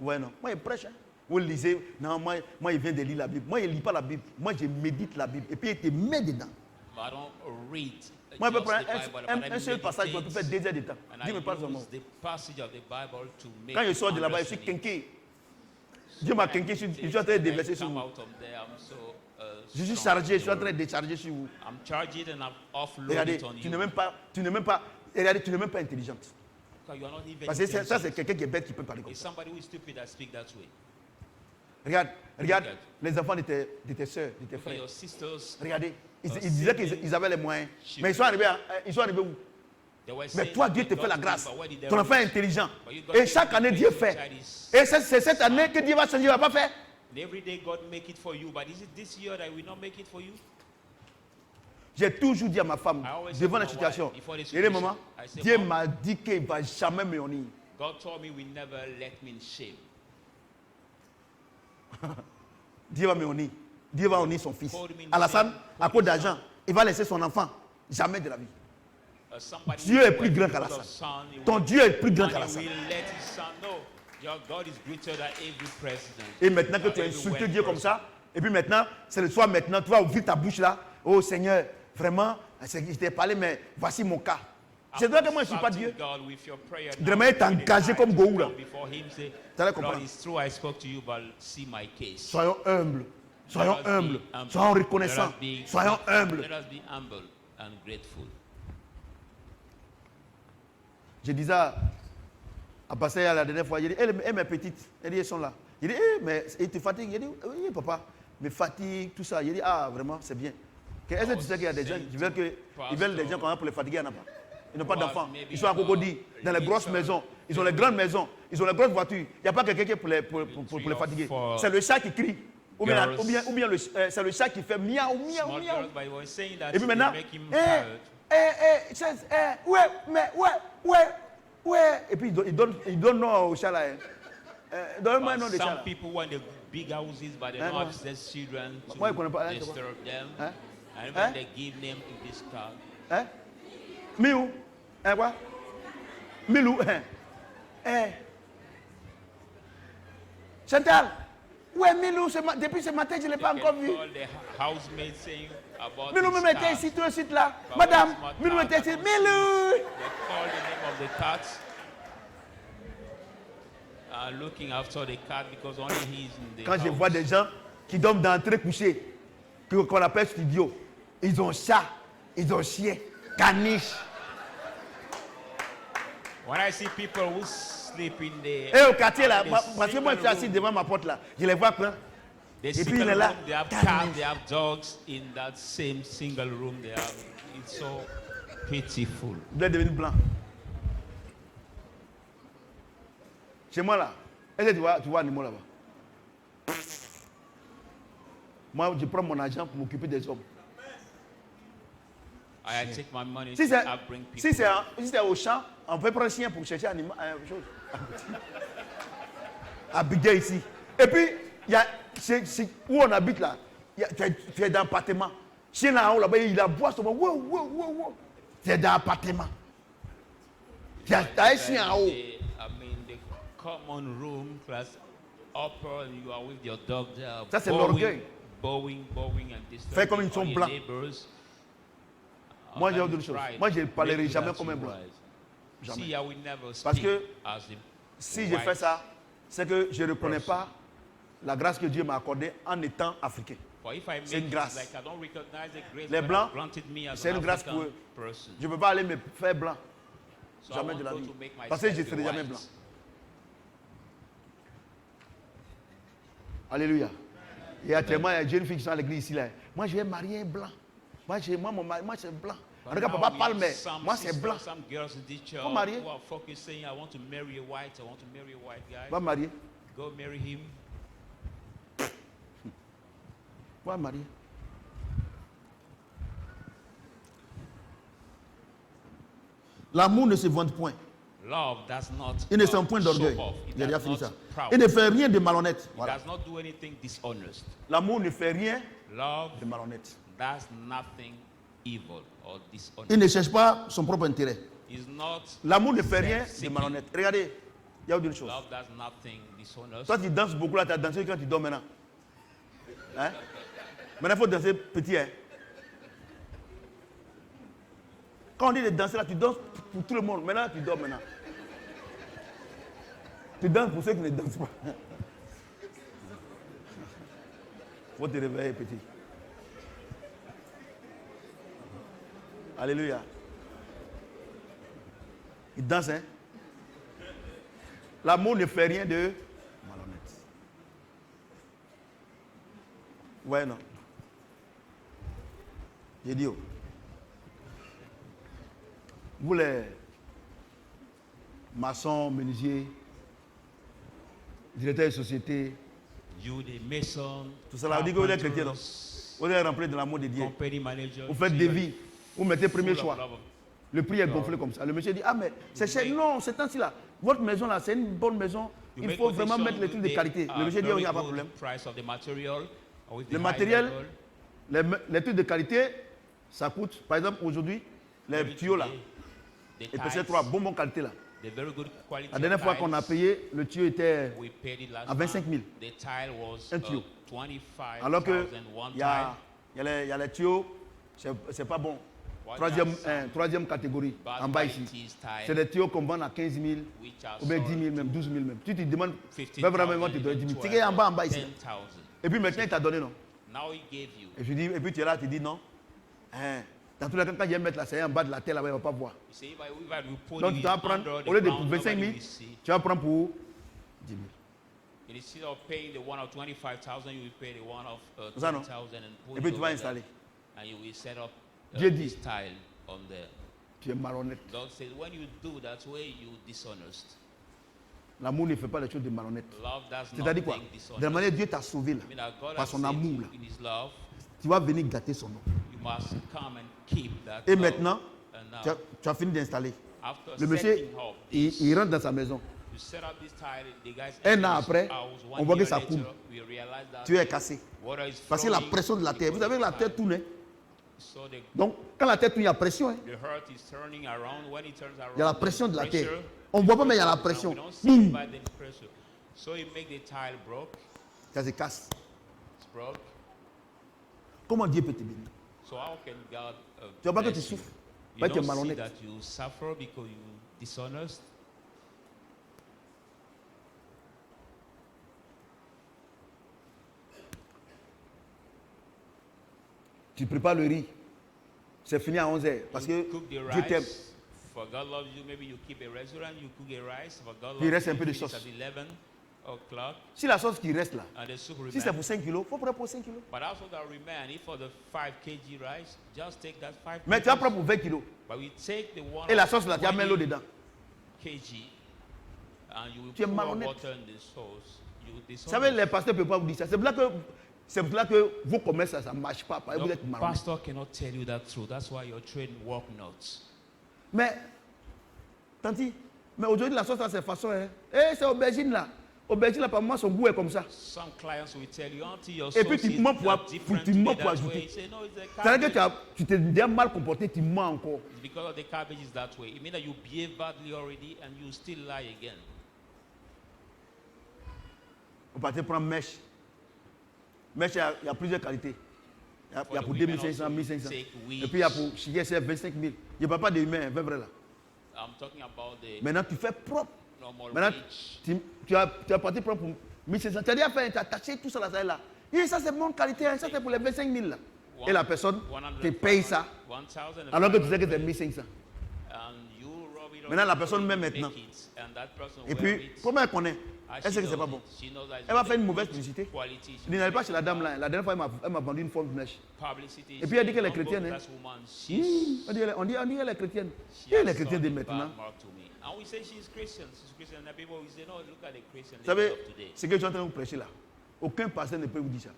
Ouais, non. Moi, je prêche. Hein. Vous lisez. Non, moi, il vient de lire la Bible. Moi, je ne lis pas la Bible. Moi, je médite la Bible. Et puis, il te met dedans. But I don't read Moi, je peux just prendre the Bible, but I un seul passage, je peux meditate, faire 2 heures de temps. and Dis-moi pas I seulement. use the passage of the Bible to make Quand je sors de you là-bas, je suis understand it. quinqué. Dieu m'a quinqué, je suis en train de déverser sur Come vous. out of there, I'm so, Je suis strong chargé, in je the suis en train de word. décharger sur vous. I'm charged and I've offloaded Regardez, it on tu you. n'es même pas, regardez, tu n'es même pas intelligente. Because you are not even Parce que ça, c'est intelligent. quelqu'un qui est bête qui peut parler comme It's ça. somebody who is stupid that speak that way. Regarde les enfants de tes soeurs, de tes Look at frères. your sisters. Regardez, ils disaient qu'ils avaient les moyens. Mais ils sont arrivés où? They were Mais saying toi, that Dieu they te fait got la to grâce. him, but where did they Ton enfant est reach? intelligent. But you got Et to chaque année, make Dieu the fait. child is- Et c'est cette année que Dieu va changer, il ne va pas faire. And every day God make it for you, but is it this year that will not make it for you? J'ai toujours dit à ma femme, I always devant say la to my situation, wife, before the et les situation, moments, I say, Dieu Mom, m'a dit qu'il ne va jamais me honner. God told me will never let me in shame. Dieu va me honner. Dieu va honner son fils. Alassane, à cause d'argent, il va laisser son enfant. Jamais de la vie. Somebody Dieu est who plus is grand because qu'Alassane. of son, he Ton will- Dieu est plus grand and he qu'Alassane. will let his son know. Your God is greater than every president. Et maintenant que tu as Every insulté wealth Dieu comme person. ça, et puis maintenant, c'est le soir maintenant, tu vas ouvrir ta bouche là. Oh Seigneur, vraiment, je t'ai parlé, mais voici mon cas. C'est vrai que moi je ne suis pas Dieu. Vraiment être engagé comme Gourou là. Soyons humbles. Soyons humbles. Soyons reconnaissants. Soyons humbles. Je disais à passer la dernière fois, il dit, mes petites, elle dit, elles sont là. Il dit, mais ils te fatiguent. Il dit, oui papa, mais fatigue, tout ça. Il dit, ah vraiment, c'est bien. Est-ce que tu sais qu'il y a des gens qui veulent des gens quand même pour les fatiguer, il n'y en a pas. Ils n'ont pas d'enfants. Ils sont à Cocody, dans les grosses maisons. Ils ont les grandes maisons. Ils ont les grosses voitures. Il n'y a pas quelqu'un qui est pour les fatiguer. C'est le chat qui crie. Ou bien c'est le chat qui fait miaou, miaou, miaou. Et puis maintenant, ouais. Et puis il donne nom au chat là. Donne-moi un nom de chat. Some people want the big houses, but they don't have their children to disturb them. And when they give name to this car. Miou. Quoi? Milou. Chantal. Ouais, Milou, depuis ce matin, je ne l'ai pas encore vu. Milou me mettait ici, tout de suite là. Madame, Milou me mettait ici. Milou. Looking after the cat because only he is in the Quand je vois des gens qui dorment d'entrée couchée, qu'on appelle studio, ils ont chat, ils ont chien, caniche. When I see people who sleep in the au quartier là, parce que moi je suis assis devant ma porte là, je les vois plein. Et puis il est là. They have cats, they have dogs in that same single room. They have. It's so pitiful. Vous devez devenir blanc. Chez moi là, est-ce que tu vois un animal là-bas? Moi, je prends mon argent pour m'occuper des hommes. I take my money si to bring people. Si c'est au champ, on peut prendre un chien pour chercher un animal, chose. Habiter ici. Et puis, où on habite là, tu es dans l'appartement. Chien là en haut là-bas, il aboie son wow. Tu es dans l'appartement. Tu as un chien en haut. Common room class upper and you are with your dog there. Ça c'est l'orgueil. Bowing and disturbing. Fais comme ils sont blancs. Moi j'ai autre chose. Moi je ne parlerai jamais comme un blanc. Jamais. Parce que si je fais ça, c'est que je ne reconnais pas la grâce que Dieu m'a accordée en étant africain. C'est une grâce. Les blancs, c'est une grâce pour eux. Je ne peux pas aller me faire blanc. Jamais de la vie. Parce que je ne serai jamais blanc. Alléluia. Et actuellement, il y a une jeune fille qui sont à l'église ici. Là. Moi, je vais marier un blanc. Moi, c'est blanc. Regarde, papa parle, mais moi, c'est blanc. Faut marier. Va marier. Go marry him. Va marier. L'amour ne se vante point. Love does not il ne sent point d'orgueil. Il a déjà fini ça. Il ne fait rien de malhonnête. Voilà. Does not do anything dishonest. L'amour ne fait rien de malhonnête. Does nothing evil or dishonest. Il ne cherche pas son propre intérêt. L'amour ne fait rien de malhonnête. Regardez, il y a autre chose. Love does nothing dishonest. Toi, tu danses beaucoup là, tu as dansé quand tu dors maintenant. Hein? Maintenant, il faut danser petit. Hein? Quand on dit de danser là, tu danses pour tout le monde. Maintenant, tu dors maintenant. Tu danses pour ceux qui ne dansent pas. Il faut te réveiller, petit. Alléluia. Il danse, hein? L'amour ne fait rien de malhonnête. Ouais, non. J'ai dit, oh. Vous les maçons, menuisiers, directeurs de société, tout ça là, vous dites que vous êtes chrétien, non? Vous êtes rempli de l'amour de Dieu. Vous faites des vies, vous mettez premier choix. Le prix est gonflé comme ça. Le monsieur dit, ah mais c'est cher. Non, c'est tant-ci là. Votre maison là, c'est une bonne maison. Il faut vraiment mettre les trucs de qualité. Le monsieur dit, il n'y a pas de problème. Le matériel, les trucs de qualité, ça coûte. Par exemple, aujourd'hui, les tuyaux là, et PC3, bon qualité là. La dernière fois qu'on a payé, le tuyau était à 25 000. Un tuyau. Alors que il y a les tuyaux, c'est pas bon. Troisième catégorie, en bas ici. C'est des tuyaux qu'on vend à 15 000, ou bien 10 000 même, 12 000 même. Tu te demandes, vraiment te donner 10 000. Tu es en bas ici. Et puis maintenant, il t'a donné, non? Et puis tu es là, tu dis non. Dans tous les cas, quand je vais mettre la série en bas de la terre, là-bas, il ne va pas voir. Donc tu vas prendre, au lieu de pour 25 000, tu vas prendre pour 10 000. Instead of paying the one of 25,000, you will pay the one of 10,000 and put et puis tu vas installer. And you will set up Dieu this dit, tile on there. tu es malhonnête. God says, when you do that way, you dishonest. L'amour ne fait pas les choses de malhonnête. Love does not C'est-à-dire quoi? think dishonest. De la manière dont Dieu t'a sauvé là, I mean that God par has son saved amour you là, in His love, tu vas venir gâter son nom. you must come and keep that Et love. maintenant, And now, tu as fini d'installer. after Le monsieur, setting up il rentre dans sa maison. you set up this tile, the guys Un an enter après, his house. on 1 voit que year ça later, coule. we realize that Tu es cassé. water is Parce que la flowing pression de la terre, vous savez que la terre tourne. So the Donc, quand la terre tourne, il y a pression. The heart is turning around. When it turns around, Il y a la pression de la there's terre. pressure. On ne voit pas, mais il y a la pression. We don't see it Boum. by the pressure. So it make the tile broke. Ça se casse. It's broke. Comment Dieu peut te bénir? So how can God Tu vois pas que tu bless you? souffres. You Pas que tu es don't see malhonnête. that you suffer because you dishonest. Tu prépares le riz. C'est fini à 11h. Parce que You cook the Dieu t'aime. rice. For God loves you, maybe you keep a restaurant, you cook a rice. For God Puis il loves reste you, un peu de finish sauce. at 11 o'clock, Si la sauce qui reste là, and the soup si c'est remains. pour 5 kilos, il faut prendre pour 5 kilos. But also that remain, if for the 5 kg rice, just take that 5 Mais tu vas kg. prendre pour 20 kilos. But we take the one Et la of sauce là, tu vas mettre l'eau 20 dedans. kg, and you will Tu es pour malhonnête. water in the sauce. You will Vous savez, les pasteurs ne peuvent pas vous dire ça. C'est pour là que vos commerces, ça ne marche pas. Parce que vous êtes The malhonnête. pastor cannot tell you that truth. That's why your trade work not. Mais, tanti, mais aujourd'hui, la sauce, là, c'est façon. Hein. Eh, c'est aubergine là. Aubergine là, par moi, son goût est comme ça. Some clients will tell you until your Et puis, sauce tu is mens pour different tu mens today, pour that way. ajouter. You say, no, it's the C'est-à-dire cabbage. que tu t'es déjà mal comporté, tu mens encore. It's because of the cabbage is that way. It means that you behave badly already and you still lie again. Vous partez prendre mèche. Mèche, il y a plusieurs qualités. Il y a For the pour women 2500, also, 1500. take Et weeds. puis il y a pour chier, c'est 25 000. Il n'y a pas de humain, un vrai là. I'm talking about the Maintenant, tu fais propre. normal Maintenant, wage. tu as parti prendre pour 1500. Tu as déjà fait, tu as attaché tout ça là, ça là. Et ça, c'est bonne qualité, hein, ça c'est pour les 25 000 là. Et la personne te paye ça, 1,000 alors que tu sais que c'est 1500. and you rub it on Maintenant, la your personne body, met make maintenant. it, and that person Et wear puis, it. comment elle connaît? And Elle sait que she c'est pas knows bon. it. She knows that Elle va it's faire une good mauvaise publicité. quality. Il n'allait pas chez la dame là. La dernière fois, elle m'a vendu une forme de mèche. Publicity. Et puis, elle dit qu'elle est Don't go to chrétienne, hein. that woman. She's- On dit qu'elle est chrétienne. she Et has elle est chrétienne de done a bad maintenant. mark to me. And we say she's Christian. She's Christian. And people will say, no, look at the Christian Vous savez, ladies of today. ce que je suis en train de vous prêcher là, aucun pasteur ne peut vous dire ça.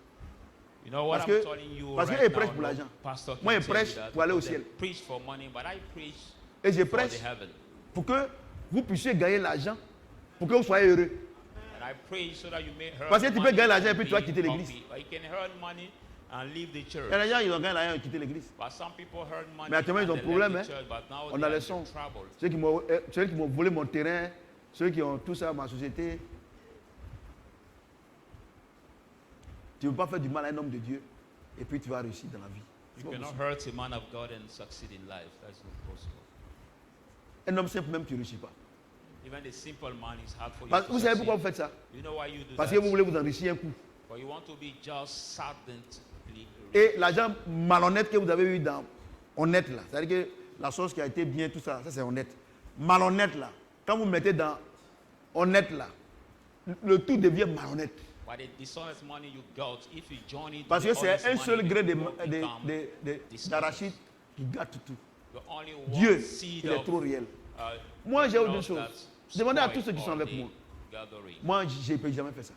You know what Parce I'm que- telling you parce right qu'elle now, prêche pour no l'argent. pastor Moi, can je tell prêche you that pour aller au because they ciel. preach for money, but I preach Et je for prêche the heaven. pour que vous puissiez gagner l'argent, pour que vous soyez heureux. And I preach so that you may earn Parce que tu peux money gagner l'argent et and puis tu vas be quitter l'église. happy. But you can earn money and leave the church. Il y a des gens, ils ont gagné l'argent et quitté l'église. But some people earn money Mais actuellement, ils ont and they problème, left the hein. church, but now On they a are les in sons. trouble. Ceux qui m'ont volé mon terrain, ceux qui ont tout ça, ma société. Tu ne peux pas faire du mal à un homme de Dieu et puis tu vas réussir dans la vie. C'est You pas cannot possible. hurt a man of God and succeed in life. That's not possible. Un homme simple même, tu ne réussis pas. Even the simple man is hard for you Parce- to vous savez succeed. pourquoi vous faites ça? You know why you do Parce that? que vous voulez vous enrichir un coup. But you want to be just suddenly rich. Et l'argent malhonnête que vous avez eu dans honnête là, c'est-à-dire que la sauce qui a été bien, tout ça, ça c'est honnête. Malhonnête là, quand vous mettez dans honnête là, le tout devient malhonnête. But the dishonest money you got, if you join it, Parce with que the c'est honest un money, seul grain it will become d'arachide qui gâte tout. the only one Dieu, seed il est of, trop réel. uh, Moi, j'ai growth autre chose. that Demandez à spoil tous ceux qui sont all avec the moi. gathering. Moi, je ne peux jamais faire ça.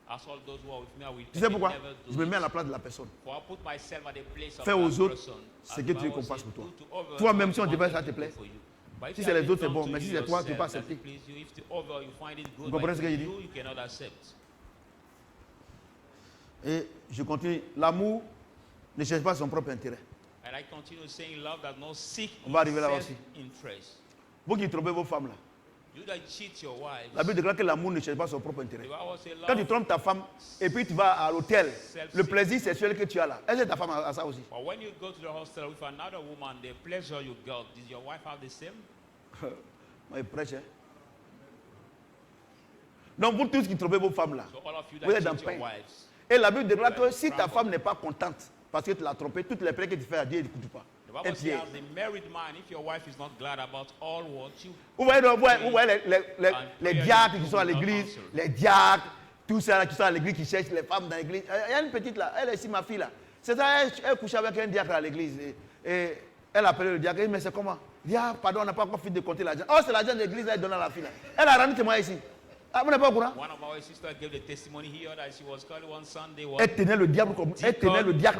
As all those who are with me, I will Tu sais pourquoi? never do Je me mets à it. la place de la personne. For I put myself at the place of Fais that aux autres person. ce As que the tu veux Bible qu'on fasse says, pour toi. do to others Toi-même, what si on you te want fait ça, them te to plaît. do for you. But if Si you c'est have les it autres, c'est done bon, to mais si you c'est toi, tu peux pas yourself, accepter. that please you. If the other you find it good, Vous comprenez but ce que je dis? you cannot accept. Et je continue. L'amour ne cherche pas son propre intérêt. And I continue saying love does not seek On va arriver là self-interest. Vous qui trompez vos femmes là, La Bible déclare que l'amour ne cherche pas son propre intérêt. Quand tu trompes ta femme et puis tu vas à l'hôtel, le plaisir sexuel que tu as là, est-ce que ta femme a ça aussi? But when you go to the hostel with another woman, the pleasure you got, does your wife have the same? Moi, je prêche. Hein? Donc, vous tous qui trompez vos femmes là, vous êtes dans peine. Et la Bible déclare que si ta femme n'est pas contente parce que tu l'as trompée, toutes les prières que tu fais à Dieu, il n'écoute pas. The Bible says, as a married man, if your wife is not glad about all what you... Vous voyez les diacres qui sont à l'église, les diacres, tous ceux qui sont à l'église, qui cherchent les femmes dans l'église. Il y a une petite là, elle est ici, ma fille là. C'est ça, elle couchait avec un diacre à l'église. Et elle appelait le diacre, elle dit, mais c'est comment? Il dit, ah, pardon, on n'a pas encore fini de compter l'argent. Oh, c'est l'argent de l'église, elle donne à la fille là. Elle a rendu témoin ici. Ah, vous n'êtes pas au courant? One of our sisters gave the testimony here that she was called one Sunday. Elle tenait le diacre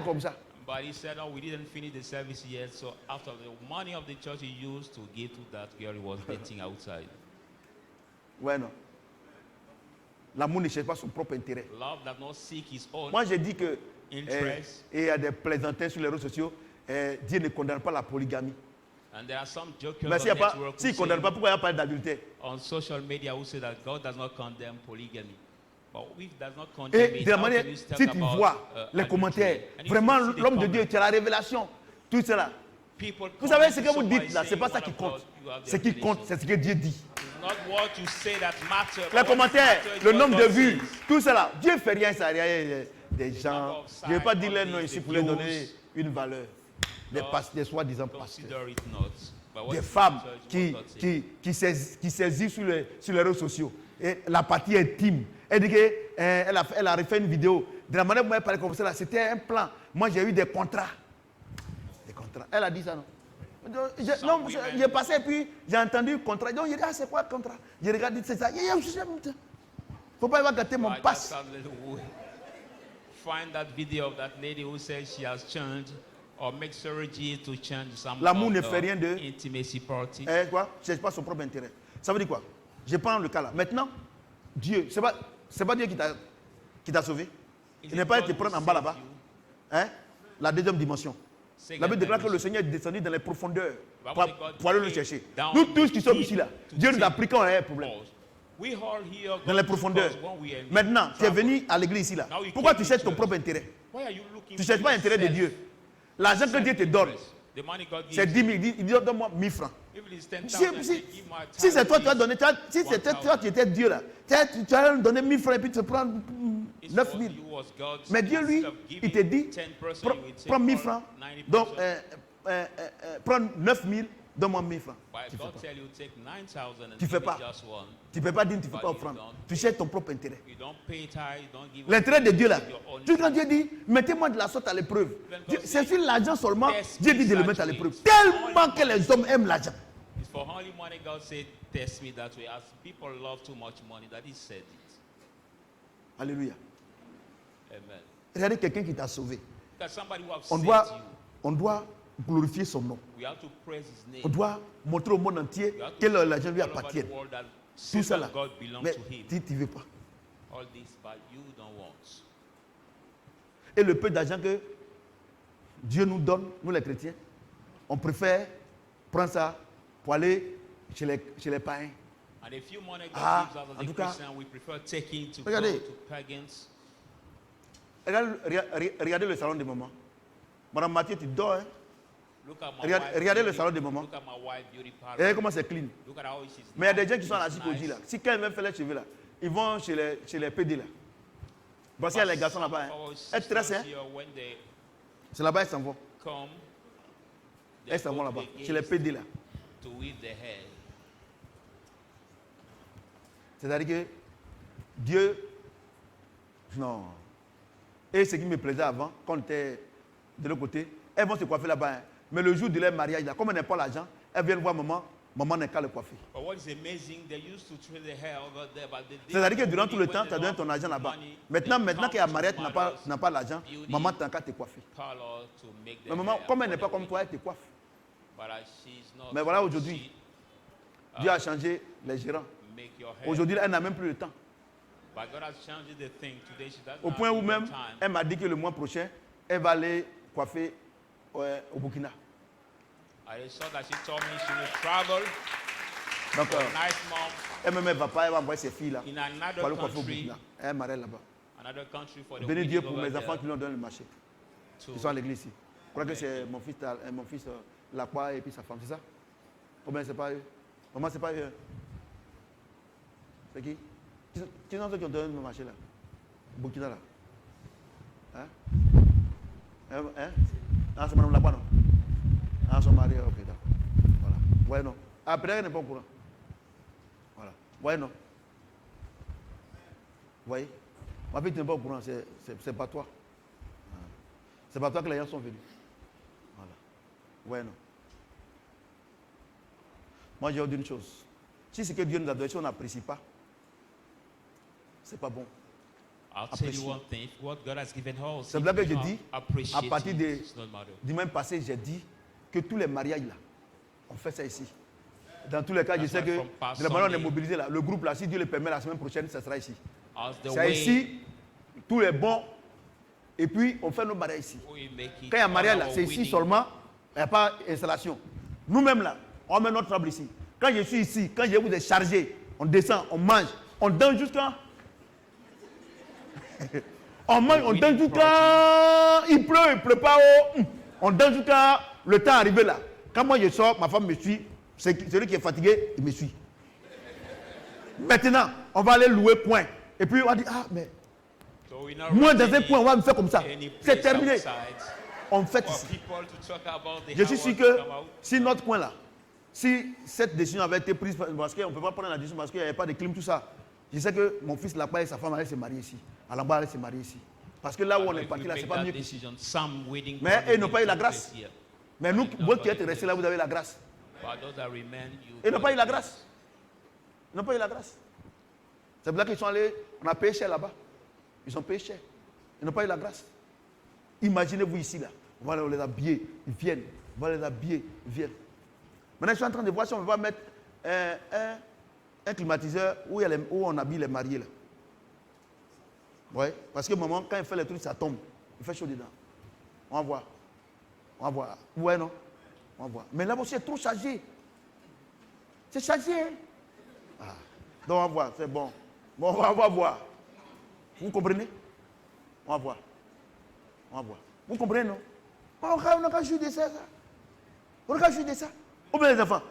comme ça. But he said, oh, we didn't finish the service yet. So after the money of the church he used to give to that girl he was dating outside. Ouais, non. L'amour ne cherche pas son propre intérêt. Love does not seek his own. Moi, j'ai dit que interest. Et il y a des plaisantin sur les réseaux sociaux. Dieu ne condamne pas la polygamie. And there are some jokers mais s'il ne condamne pas, pourquoi il n'y a pas d'adultère? On social media who say that God does not condemn polygamy. But if does not condemn et de la manière, si tu vois les commentaires, vraiment l'homme de Dieu, tu as la révélation, tout cela. Vous savez ce que vous dites là, ce n'est pas ça qui compte. Ce qui compte, c'est ce que Dieu dit. Les commentaires, le nombre de vues, tout cela. Dieu ne fait rien, ça rien des gens. Je ne vais pas dire les noms ici pour leur donner une valeur. Des soi-disant pasteurs. Des femmes qui saisissent sur les réseaux sociaux. Et la partie intime. Elle dit qu'elle a refait une vidéo. De la manière dont elle parlait comme ça, c'était un plan. Moi, j'ai eu des contrats. Des contrats. Elle a dit ça, non? Non, j'ai passé et puis j'ai entendu contrat. Donc, j'ai dit, ah, c'est quoi le contrat? J'ai regardé, c'est ça. Il ne faut pas y gâter mon passe. Find that video of that lady who says she has changed or make surgery to change some l'amour ne fait rien de intimacy party. Quoi? Je ne cherche pas son propre intérêt. Ça veut dire quoi? Je prends le cas là. Maintenant, Dieu, c'est pas Dieu qui t'a sauvé. Il n'est pas allé te prendre en bas là-bas. Hein? La deuxième dimension. La Bible déclare que le Seigneur est descendu dans les profondeurs pour aller le chercher. Nous tous qui sommes ici là, Dieu nous a pris quand on a un problème. Dans les profondeurs. Maintenant, tu es venu à l'église ici là. Pourquoi tu cherches ton propre intérêt? Tu ne cherches pas l'intérêt de Dieu. L'argent que Dieu te donne, c'est 10 000. Il dit, donne-moi 1000 francs. Si c'est toi, tu as donné, si c'était toi qui étais Dieu là, tu as donné 1000 francs et puis tu prends 9 000. Mais Dieu, lui, il te dit, prends 1000 francs, donc prends 9 000, donne-moi 1000 francs. Tu ne fais pas. Tu ne peux pas dire, tu ne fais pas offrande. Tu cherches ton propre intérêt. L'intérêt de Dieu là. Quand Dieu dit, mettez-moi de la sorte à l'épreuve. C'est sur l'argent seulement, Dieu dit de le mettre à l'épreuve. Tellement que les hommes aiment l'argent. For only money, God said, test me that way. As people love too much money, that He said it. Alléluia. Amen. Regardez quelqu'un qui t'a sauvé. Somebody who has on doit glorifier son nom. We have to praise His name. On doit montrer au monde entier que l'argent lui appartient. Tout ça là. Mais tu ne veux pas. All this, but you don't want. Et le peu d'argent que Dieu nous donne, nous les chrétiens, on préfère prendre ça pour aller chez les païens. And a few money God gives us as a Christian, we prefer taking to go to pagans. Regardez le salon des mamans. Madame Mathieu, tu dors, hein? Regardez le salon des mamans. Regardez comment c'est clean. Mais il y a des gens qui sont à la psychologie là. Si quelqu'un veut faire les cheveux là, ils vont chez les PD là. Voici les garçons là-bas. Hein. Elles stressent, hein? C'est là-bas, elles s'en vont. Elles s'en vont là-bas, chez les PD là. C'est-à-dire que Dieu, non. Et ce qui me plaisait avant, quand on était de l'autre côté, elles vont se coiffer là-bas. Hein. Mais le jour de leur mariage, là, comme elles n'ont pas l'argent, elles viennent voir maman. Maman n'est qu'à le coiffer. C'est-à-dire que durant tout le temps, tu as donné ton argent là-bas. Maintenant qu'il y a mariage, tu n'as pas l'argent, maman t'a qu'à te coiffer. Mais maman, comme elle n'est pas comme toi, elle te coiffe. Mais voilà, aujourd'hui, Dieu a changé les gérants. Aujourd'hui, elle n'a même plus le temps. Au point où même, elle m'a dit que le mois prochain, elle va aller coiffer au Burkina. I saw that she told me she will travel Donc, elle ne va pas, elle va envoyer ses filles là. Pour aller coiffer au Burkina. Elle est mariée là-bas. Bénis Dieu pour mes enfants qui lui ont donné le marché. Ils sont à l'église ici. Je crois que c'est mon fils Lacroix et puis sa femme, c'est ça? Ou bien c'est pas eux? Maman, c'est pas eux? C'est qui? Qui sont ceux qui ont donné le marché là? Burkina là? Hein? Ah, c'est Mme Lacroix, non? Ah, son mari, ok, d'accord. Voilà. Ouais, non. Après, elle n'est pas au courant. Voilà. Ouais, non. Vous voyez? Ma fille, tu n'es pas au courant, c'est pas toi. C'est pas toi que les gens sont venus. Voilà. Ouais, non. Moi, j'ai dit une chose. Si c'est que Dieu nous a donné, si on n'apprécie pas, c'est pas bon. C'est là que j'ai dit, à partir du même passé, j'ai dit que tous les mariages là, on fait ça ici. Dans tous les cas, je sais que de la manière on est mobilisé là, le groupe là, si Dieu le permet, la semaine prochaine, ça sera ici. C'est ici, tous les bons, et puis on fait nos mariages ici. Quand il y a un mariage là, c'est ici seulement, il n'y a pas d'installation. Nous-mêmes là, on met notre table ici. Quand je suis ici, quand je vous ai chargé, on descend, on mange, on donne jusqu'à... on mange, on donne jusqu'à... Il pleut pas, on donne jusqu'à le temps arrivé là. Quand moi je sors, ma femme me suit, celui qui est fatigué, il me suit. Maintenant, on va aller louer point. Et puis on va dire, ah mais... moi dans un point, on va me faire comme ça. C'est terminé. On fait ici. Je suis sûr que si notre point là, si cette décision avait été prise, parce qu'on ne peut pas prendre la décision parce qu'il n'y avait pas de clim, tout ça. Je sais que mon fils là-bas et sa femme allaient se marier ici. À là-bas, allaient se marier ici. Parce que là où on est parti, là, c'est pas mieux qu'ici. Mais ils n'ont pas eu la grâce. Mais nous, vous qui êtes restés là, vous avez la grâce. Ils n'ont pas eu la grâce. Ils n'ont pas eu la grâce. C'est pour ça qu'ils sont allés, on a payé cher là-bas. Ils ont payé cher. Ils n'ont pas eu la grâce. Imaginez-vous ici, là. On va les habiller, ils viennent. On va les habiller, ils viennent. Maintenant, je suis en train de voir si on va mettre un climatiseur où on habille les mariés, là. Ouais, parce que maman, quand il fait les trucs, ça tombe. Il fait chaud dedans. On va voir. On va voir. Ouais, non? On va voir. Mais là-bas, c'est trop chargé. C'est chargé. Hein? Ah. Donc, on va voir. C'est bon. Bon, on va voir. Vous comprenez? On va voir. On va voir. Vous comprenez, non? On n'a qu'à jouer de ça. On n'a qu'à jouer de ça. Ou bien les enfants.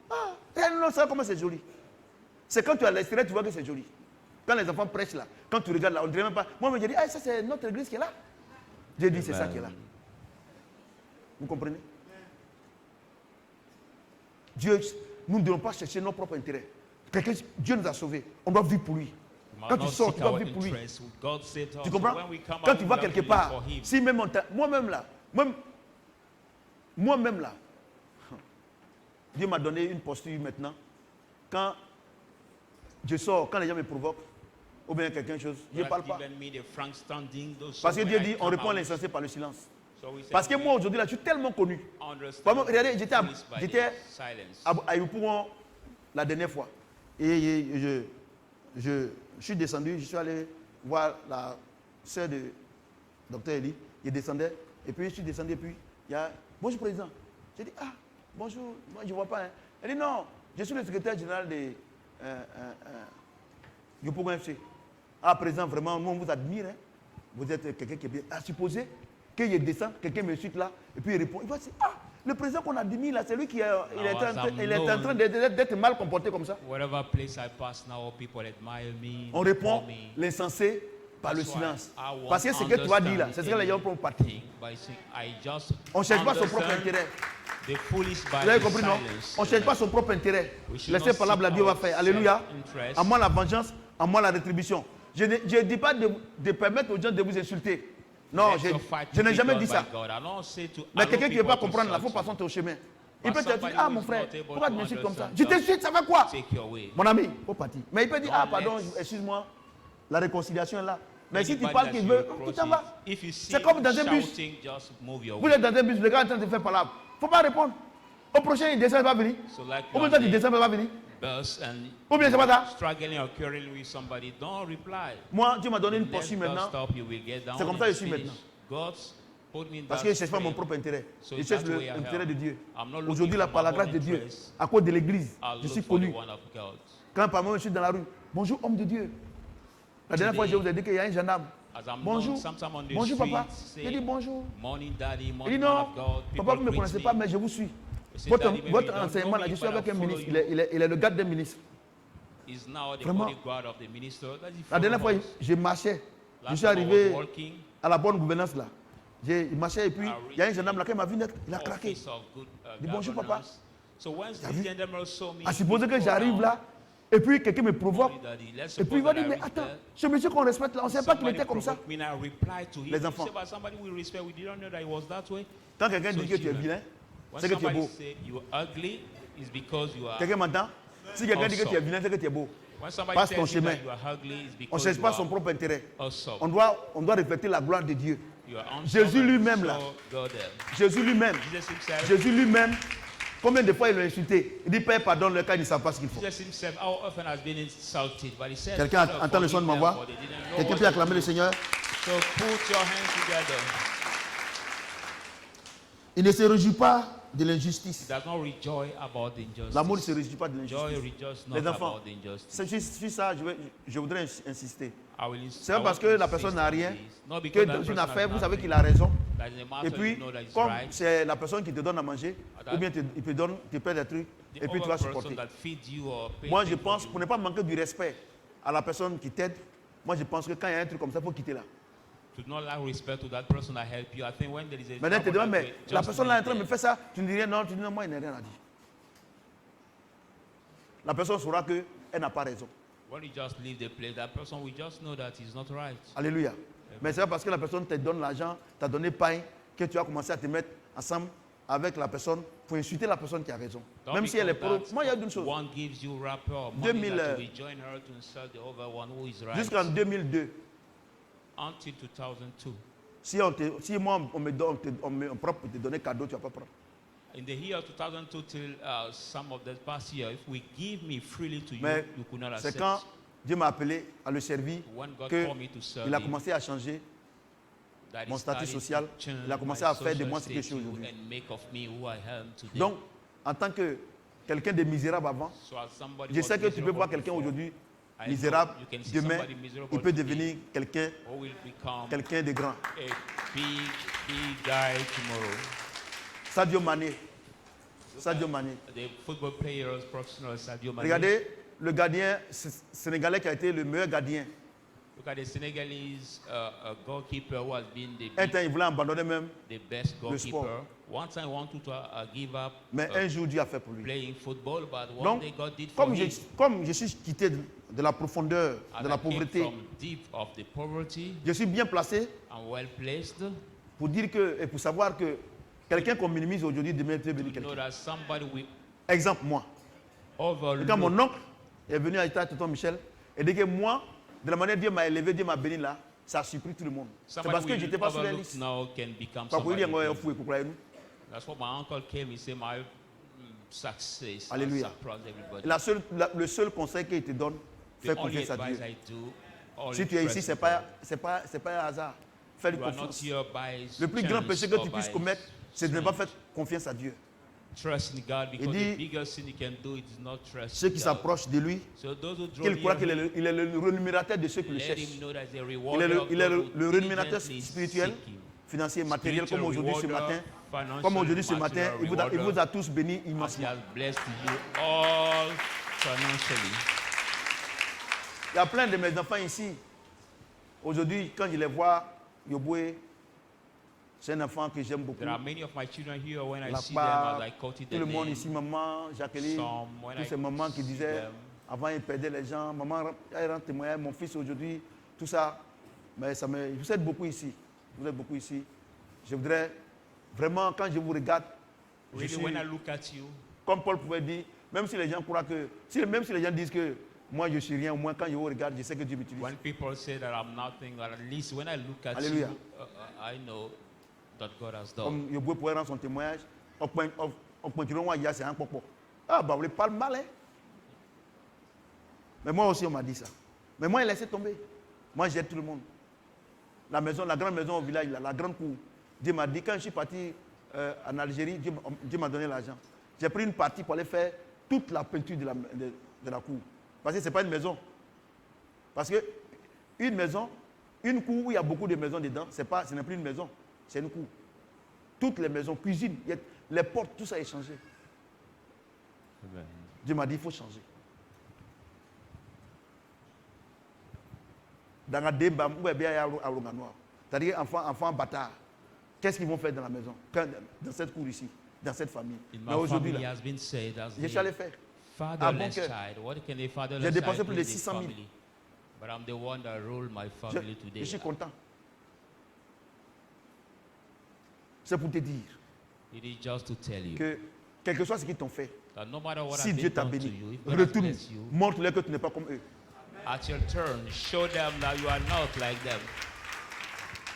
Ah, non, ça, comment c'est joli. C'est quand tu es à l'extérieur, tu vois que c'est joli. Quand les enfants prêchent là, quand tu regardes là, on ne dirait même pas. Moi, je dis, ah, ça c'est notre église qui est là. J'ai dit, c'est ça qui est là. Vous comprenez? Dieu, nous ne devons pas chercher nos propres intérêts. Dieu nous a sauvés. On doit vivre pour lui. Quand tu sors, tu dois vivre pour lui. Tu comprends? Quand tu vas quelque part, si même moi-même là, Dieu m'a donné une posture maintenant. Quand je sors, quand les gens me provoquent, ou bien quelque chose, je ne parle pas. Parce que Dieu dit, on répond à l'insensé par le silence. Parce que moi aujourd'hui là, je suis tellement connu. Regardez, j'étais à Yopougon la dernière fois. Et je suis descendu, je suis allé voir la sœur de Dr Eli. Il descendait, et puis je suis descendu, et puis il y a bonjour président. J'ai dit, ah, bonjour, moi je ne vois pas. Hein. Elle dit, non, je suis le secrétaire général de Yopougon FC. Ah, président, vraiment, nous on vous admire. Hein. Vous êtes quelqu'un qui est bien. À supposer que je descends, quelqu'un me suit là, et puis il répond. Il va dire, ah, le président qu'on admire là, c'est lui qui est en train d'être mal comporté comme ça. On répond l'insensé par le silence. Parce que ce que tu vas dire là, c'est ce que les gens vont partir. On ne cherche pas son propre intérêt. Vous avez compris, non? On ne cherche pas son propre intérêt. Laissez par là, la Dieu va faire. Alléluia. À moi la vengeance, à moi la rétribution. Je ne dis pas de permettre aux gens de vous insulter. Non, je n'ai jamais dit ça. Mais quelqu'un qui ne veut pas comprendre, il faut passer au chemin. Il peut te dire, ah mon frère, pourquoi tu m'insultes comme ça? Je t'insulte, ça va quoi? Mon ami, il faut partir. Mais il peut dire, ah pardon, excuse-moi, la réconciliation est là. Mais si tu parles qu'il veut, tu t'en vas. C'est comme dans un bus. Vous êtes dans un bus, le gars est en train de faire parler. Il ne faut pas répondre. Au prochain, il descend, il va venir. Au prochain, il descend, il va venir. Ou bien c'est pas ça. Moi, Dieu m'a donné une posture maintenant. C'est comme ça que je suis maintenant. Parce que je ne cherche pas mon propre intérêt. Je cherche l'intérêt de Dieu. Aujourd'hui, par la grâce de Dieu, à cause de l'église, je suis connu. Quand par moment je suis dans la rue, bonjour homme de Dieu. La dernière fois, je vous ai dit qu'il y a un gendarme. Bonjour. Bonjour papa. Il dit bonjour. Il dit non, papa, vous ne me connaissez pas, mais je vous suis. Votre enseignement là, je suis avec un ministre. Il est le garde d'un ministre. Vraiment. La dernière fois, je marchais. Je suis arrivé à la bonne gouvernance là. J'ai marché et puis il y a un gendarme là qui m'a vu net, il a craqué. Il dit bonjour papa. À supposer que j'arrive là et puis quelqu'un me provoque. Et puis il va dire mais attends, ce monsieur qu'on respecte là, on ne sait pas qu'il était comme ça. Les enfants. Quand quelqu'un dit que tu es vilain, c'est que tu es beau. Quelqu'un m'entend? Si quelqu'un dit que tu es vilain, c'est que tu es beau. Passe ton chemin. On ne cherche pas son propre intérêt. On doit refléter la gloire de Dieu. Jésus lui-même là. Jésus lui-même. Combien de fois il l'a insulté? Il dit Père, pardonne-le car ils ne savent pas ce qu'ils font. Quelqu'un entend le son de ma voix? Quelqu'un peut acclamer le Seigneur? Il ne se réjouit pas de l'injustice. L'amour ne se réjouit pas de l'injustice. Les enfants, c'est ça, je voudrais insister. C'est pas parce que la personne n'a rien que dans une affaire, vous savez qu'il a raison. Et puis, comme c'est la personne qui te donne à manger, ou bien il te paie des trucs, et puis tu vas supporter. Moi, je pense, pour ne pas manquer du respect à la personne qui t'aide, moi, je pense que quand il y a un truc comme ça, il faut quitter là. Maintenant, tu te demandes, mais la personne là est en train de me faire ça, tu ne dis rien, non, tu dis non, moi, il n'a rien à dire. La personne saura qu'elle n'a pas raison. Alléluia. Mais c'est pas parce que la personne te donne l'argent, t'a donné pain, que tu as commencé à te mettre ensemble avec la personne pour insulter la personne qui a raison. Même si elle est pro. Moi, il y a une chose. 2000, jusqu'en 2002. Until 2002. Si moi on me propre pour te donner cadeau, tu vas pas prendre. In the year 2002 till some of the past year, if we give me freely to you, you could not accept. C'est quand Dieu m'a appelé à le servir qu'il a commencé à changer mon statut social. Il a commencé à faire de moi ce que je suis aujourd'hui. Donc, en tant que quelqu'un de misérable avant, je sais que tu peux voir quelqu'un aujourd'hui misérable, demain, il peut devenir quelqu'un de grand. Sadio Mané. Regardez le gardien sénégalais qui a été le meilleur gardien. Un temps, il voulait abandonner même le sport. Mais un jour, Dieu a fait pour lui. Donc, comme je suis quitté de la profondeur, de la pauvreté, je suis bien placé pour dire que, et pour savoir que quelqu'un qu'on minimise aujourd'hui, demain, peut bénir quelqu'un. Exemple, moi. Quand mon oncle est venu à l'État Tonton Michel, et dès que moi, de la manière dont Dieu m'a élevé, Dieu m'a béni là, ça a surpris tout le monde. C'est parce que je n'étais pas sur la liste. That's what my uncle came, he said my success. Alléluia. Le seul conseil qu'il te donne, fais confiance à Dieu. Si tu es ici, ce n'est pas un hasard. Fais confiance. Le plus grand péché que tu puisses commettre, c'est de ne pas faire confiance à Dieu. Il dit, ceux qui s'approchent de lui, qu'il croit qu'il est le rémunérateur de ceux qui le cherchent. Il est le rémunérateur spirituel, financier, matériel, comme aujourd'hui ce matin. Comme aujourd'hui ce matin, il vous a tous bénis immensement. Il y a plein de mes enfants ici. Aujourd'hui, quand je les vois, Yoboué, c'est un enfant que j'aime beaucoup. Tout le monde ici, maman, Jacqueline, tous ces mamans qui disaient, avant ils perdaient les gens, maman, elle rend témoignage, mon fils aujourd'hui, tout ça. Mais vous êtes beaucoup ici. Vous êtes beaucoup ici. Je voudrais vraiment, quand je vous regarde, je suis, comme Paul pouvait dire, même si les gens croient que, même si les gens disent que moi je suis rien, au moins quand je vous regarde, je sais que Dieu m'utilise. When people say that I'm nothing, or at least when I look at Alléluia. you, I know that God has done. Comme Yoboué pourrait rendre son témoignage, on continue à c'est un peu. Ah, bah, vous ne parlez mal, hein? Mais moi aussi, on m'a dit ça. Mais moi, il laissé tomber. Moi, j'aide tout le monde. La maison, la grande maison au village, la grande cour. Dieu m'a dit, quand je suis parti en Algérie, Dieu m'a donné l'argent. J'ai pris une partie pour aller faire toute la peinture de la cour. Parce que ce n'est pas une maison. Parce que une maison, une cour où il y a beaucoup de maisons dedans, ce n'est plus une maison, c'est une cour. Toutes les maisons, cuisine, les portes, tout ça est changé. Dieu m'a dit, il faut changer. Dans la débat, c'est-à-dire enfants bâtards. Qu'est-ce qu'ils vont faire dans la maison, dans cette cour ici, dans cette famille? Mais aujourd'hui, je suis allé faire. À bon cœur. J'ai dépensé plus de 600 000. Je suis content. C'est pour te dire que quel que soit ce qu'ils t'ont fait, si Dieu t'a béni, retourne, montre-leur que tu n'es pas comme eux. At your turn, show them that you are not like them.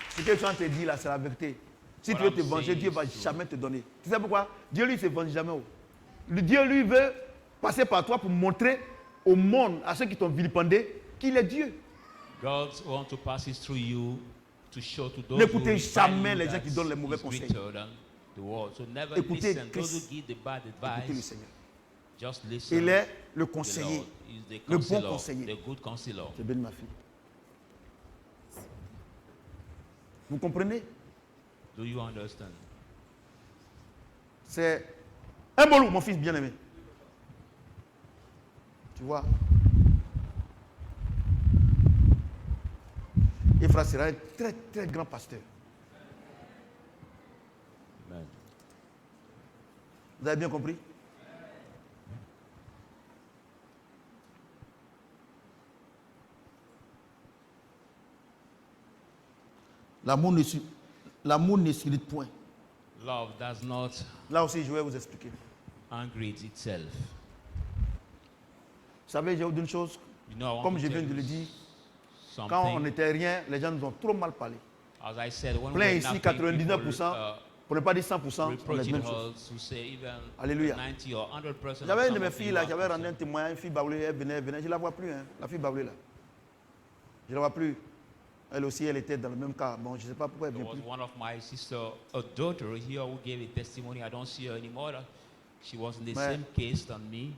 Ce que tu as te dire là, c'est la vérité. Si tu veux te venger, Dieu ne va jamais te donner. Tu sais pourquoi? Dieu lui ne se venge jamais. Dieu lui veut passer par toi pour montrer au monde, à ceux qui t'ont vilipendé, qu'il est Dieu. God wants to pass it through you to show to those N'écoutez jamais les gens qui donnent les mauvais conseils. So never Écoutez listen. Those who give the bad advice, écoutez le Seigneur. just listen. Il est le conseiller, le bon conseiller. The good counselor. C'est bien ma fille. Vous comprenez? Do you understand? C'est un bolou, mon fils bien-aimé. Tu vois? Ephra sera un très très grand pasteur. Amen. Vous avez bien compris? L'amour ne s'irrite point. Love does not Là aussi, je vais vous expliquer. anger itself. Vous savez, j'ai dit une chose, You know, I want comme to je tell viens de you le dire, something. quand on n'était rien, les gens nous ont trop mal parlé. As I said, when Plein we're ici, nothing, 99%, people, pour ne pas dire 100%, on est reproaching même chose. us to say even Alléluia. 90 or 100%. J'avais une de mes filles là qui avait rendu un témoignage, une fille baoulée, elle venait, je ne la vois plus, hein, la fille baoulée là. Je ne la vois plus. Elle aussi, elle était dans le même cas. Bon, je ne sais pas pourquoi elle ne There vient was plus. one of my sister, a daughter here who gave a testimony. I don't see her anymore. She was in the Mais- same case than me.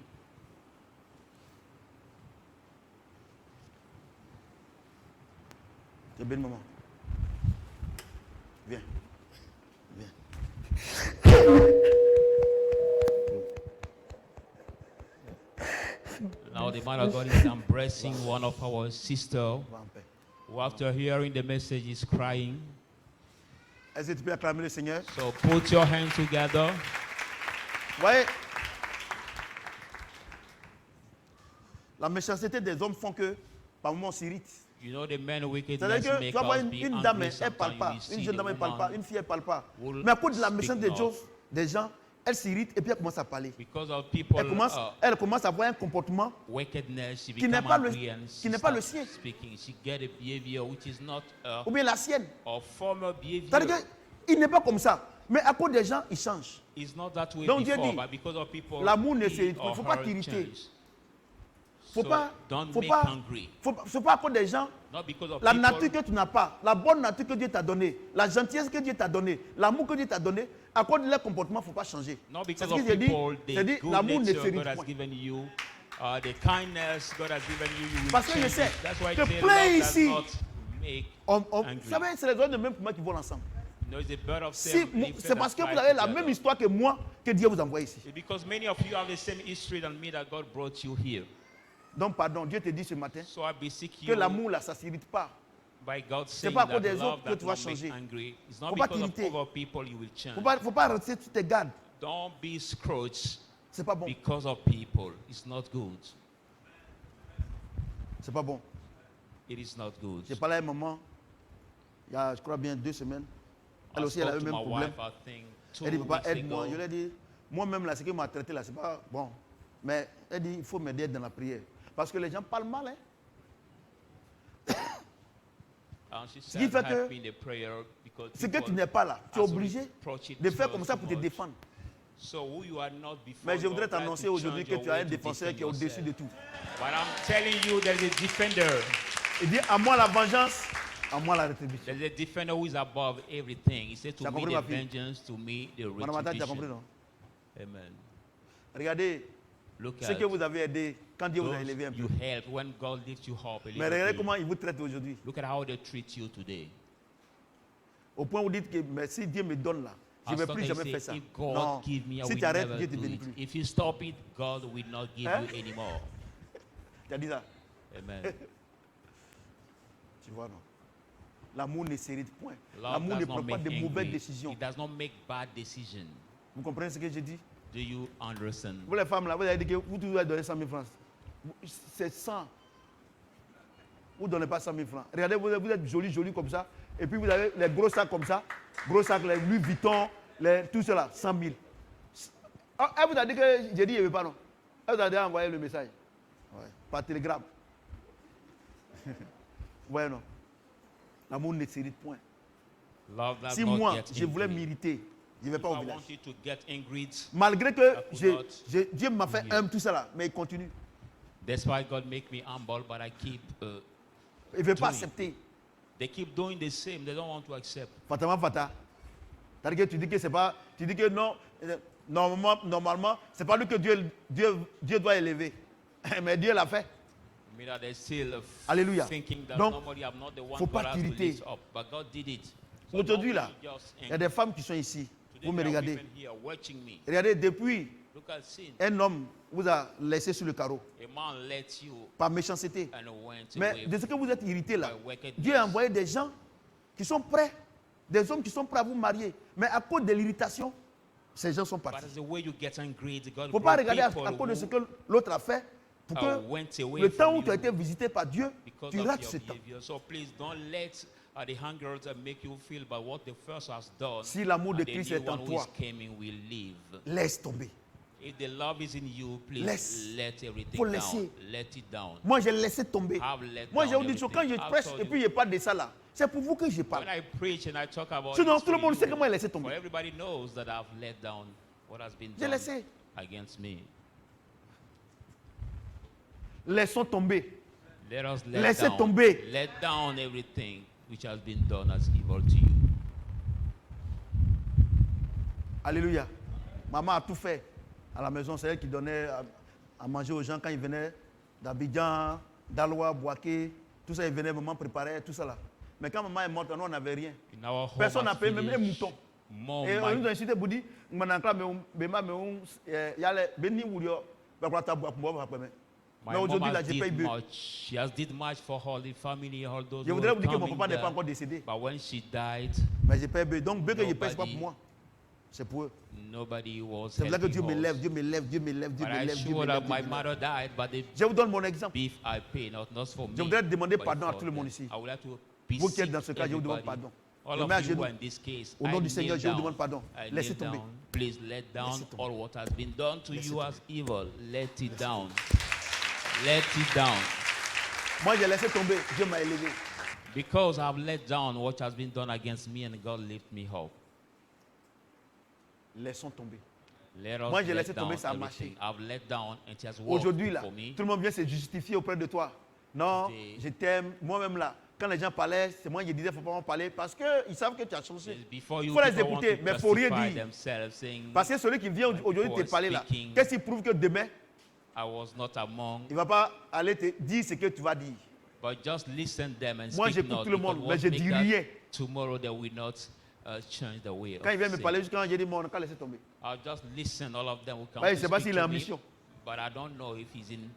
C'est bien maman. Viens. Viens. Now the man of God is embracing one of our sisters Va en paix. who after hearing the message is crying. Est-ce que tu peux acclamer le Seigneur? So put your hands together. Vous voyez, la méchanceté des hommes font que, par moments, on s'irrite. You know the men wickedness C'est-à-dire que make tu vas voir us be une dame, angry. elle ne parle Sometimes pas. you see Une jeune the dame, elle ne parle pas. woman Une fille, elle ne parle pas. will Mais à cause de la speak méchanceté not. des gens, elle s'irrite et puis elle commence à parler. Because of people Elle commence à avoir un comportement wickedness, she qui n'est become pas le- angry and qui she n'est pas le starts sien. speaking. She get a behavior which is not ou bien la sienne. a former behavior. C'est-à-dire qu'il n'est pas comme ça. Mais à cause des gens, il change. It's not that way Donc Dieu before, dit, but because of people, l'amour ne he s'irrite pas. or Il ne faut pas her t'irriter. change. Faut So pas, don't faut make pas, angry. c'est pas à cause des gens. Not because of La people. nature que tu n'as pas, la bonne nature que Dieu t'a donnée, la gentillesse que Dieu t'a donnée, l'amour que Dieu t'a donné, à cause de leur comportement, il ne faut pas changer. Not C'est because ce que of j'ai dit. people, J'ai dit, the good l'amour ne nature God s'irrite has point. given you, the kindness God has given you, you will Parce que je change sais it. That's why que I say plein love does ici, not make angry. Vous savez, c'est les hommes de même pour moi qui volent ensemble. You know, it's a bird of Si, same c'est parce que vous avez la même histoire que moi que Dieu vous envoie ici. It's because many of you have the same history than me that God brought you here. Donc, pardon, Dieu te dit ce matin So I beseech que you l'amour là, ça ne s'irrite pas. by God saying pas à that cause des love autres que that tu vas not make changer. angry. It's not Faut pas because of t'irriter. other people you will change. Faut pas rester sur tes gardes. Don't be scrooged C'est pas bon. because of people. It's not good. C'est pas bon. It is not good. J'ai parlé à un moment, il y a, je crois bien 2 semaines. Elle I aussi, elle a eu spoke le to même my problème. wife, I think, 2 Elle dit, papa, weeks aide-moi. ago. Je lui ai dit, moi-même, là, ce qui m'a traité, là, c'est pas bon. Mais elle dit, il faut m'aider dans la prière. Parce que les gens parlent mal, hein. And she qui said, fait que help me in the prayer because Ce que people tu n'es pas là, tu es as obligé reproach it de faire too comme ça pour te much. défendre. So who you are not before Mais je voudrais God, try t'annoncer to aujourd'hui change que your tu as way un to défenseur defend qui est au-dessus yourself. de tout. But I'm telling you, there's a defender. Il dit, à moi la vengeance, En moi la rétribution. There's a defender who is above everything. He said to me the vengeance, to me the retribution. Amen. Regardez ce que vous avez aidé quand Dieu vous a élevé un peu. You help when God lifts you up. Mais regardez comment il vous traite aujourd'hui. Look at how they treat you today. Au point où vous dites que mais si Dieu me donne là, je ne vais plus jamais faire ça. Non. Si tu arrêtes, Dieu ne te bénit plus. If you stop it, God will not give you anymore. Tu as dit ça? Amen. Tu vois, non? L'amour ne s'hérite point. L'amour ne prend pas de mauvaises décisions. It does not make bad decisions. Vous comprenez ce que je dis? Do you understand? Vous les femmes là, vous avez dit que vous devez donner 100 000 francs. C'est 100. Vous ne donnez pas 100 000 francs. Regardez, vous êtes jolie comme ça. Et puis vous avez les gros sacs comme ça. Gros sacs, les Louis Vuitton, tout cela, 100 000. Elle vous a dit que j'ai dit il n'y avait pas, non? Elle vous a déjà envoyé le message. Ouais. Par télégramme. Ouais, non. L'amour ne s'hérite point. Si moi, je voulais m'irriter, je ne vais pas au village. Malgré que Dieu m'a fait tout ça là, mais il continue. That's why God make me humble, but I keep. Il ne veut pas accepter. They keep doing the same. They don't want to accept. Fata. C'est-à-dire que tu dis que c'est pas, tu dis que non, normalement, c'est pas lui que Dieu doit élever, mais Dieu l'a fait. Alléluia. Donc, il ne faut pas t'irriter. Aujourd'hui là, il y a des femmes qui sont ici. Vous me regardez. Regardez, depuis, un homme vous a laissé sur le carreau. Par méchanceté. Mais de ce que vous êtes irrité là, Dieu a envoyé des gens qui sont prêts, des hommes qui sont prêts à vous marier. Mais à cause de l'irritation, ces gens sont partis. Il ne faut pas regarder à cause de ce que l'autre a fait. Pour que le temps où tu as été visité par Dieu, tu rates ce temps. Si l'amour de Christ est en toi, laisse tomber. If the love is in you, please let everything down. Let it down. Moi, j'ai laissé tomber. Moi, j'ai dit quand je prêche et puis il n'y a pas de ça là, c'est pour vous que je parle. When I preach and I talk about sinon, tout le monde sait comment il a laissé tomber. Everybody knows that I've let down what has been done against me. Laissons tomber. Let us Laissez tomber. Let down everything which has been done as evil to you. Alléluia. Maman a tout fait. À la maison, c'est elle qui donnait à manger aux gens quand ils venaient d'Abidjan, d'Aloa, Boaké, tout ça, ils venaient, maman préparait, tout ça là. Mais quand maman est morte, nous, on n'avait rien. Personne n'a payé, même un mouton. Et on nous a incité pour dire, my mom has did much. She has did much for all the family, all those je voudrais vous dire que mon papa n'est pas encore décédé. But when she died, mais j'ai payé bébé. Donc bébé que je paye, c'est pas pour moi. C'est pour eux. Nobody was. C'est là que Dieu me lève, Dieu me lève, Dieu me lève, Dieu me lève, Dieu me lève. My mother died, but je vous donne mon exemple. Beef I pay, not for me. Je voudrais demander pardon à tout le monde ici. Vous qui êtes dans ce cas, je vous demande pardon. All of you in this case, au nom du Seigneur, je vous demande pardon. Laissez tomber. Please let down all what has been done to you as evil. Let it down. Let it down. Moi, j'ai laissé tomber. Dieu m'a élevé. Because I've let down what has been done against me and God lift me up. Laissons tomber. Moi, j'ai laissé tomber, ça a marché. Aujourd'hui, là, tout le monde vient se justifier auprès de toi. Non, je t'aime. Moi-même, là, quand les gens parlaient, c'est moi qui disais, il ne faut pas en parler parce qu'ils savent que tu as changé. Il faut les écouter, mais il ne faut rien dire. Parce que celui qui vient aujourd'hui te parler là, qu'est-ce qui prouve que demain, il ne va pas aller te dire ce que tu vas dire. Moi, j'écoute tout le monde, mais je ne dis rien. Change the way quand il vient me parler, quand j'ai dit mon cas, laissez tomber. I'll just listen. All of them will come. Je ne sais pas s'il est en mission. But I don't know if he's in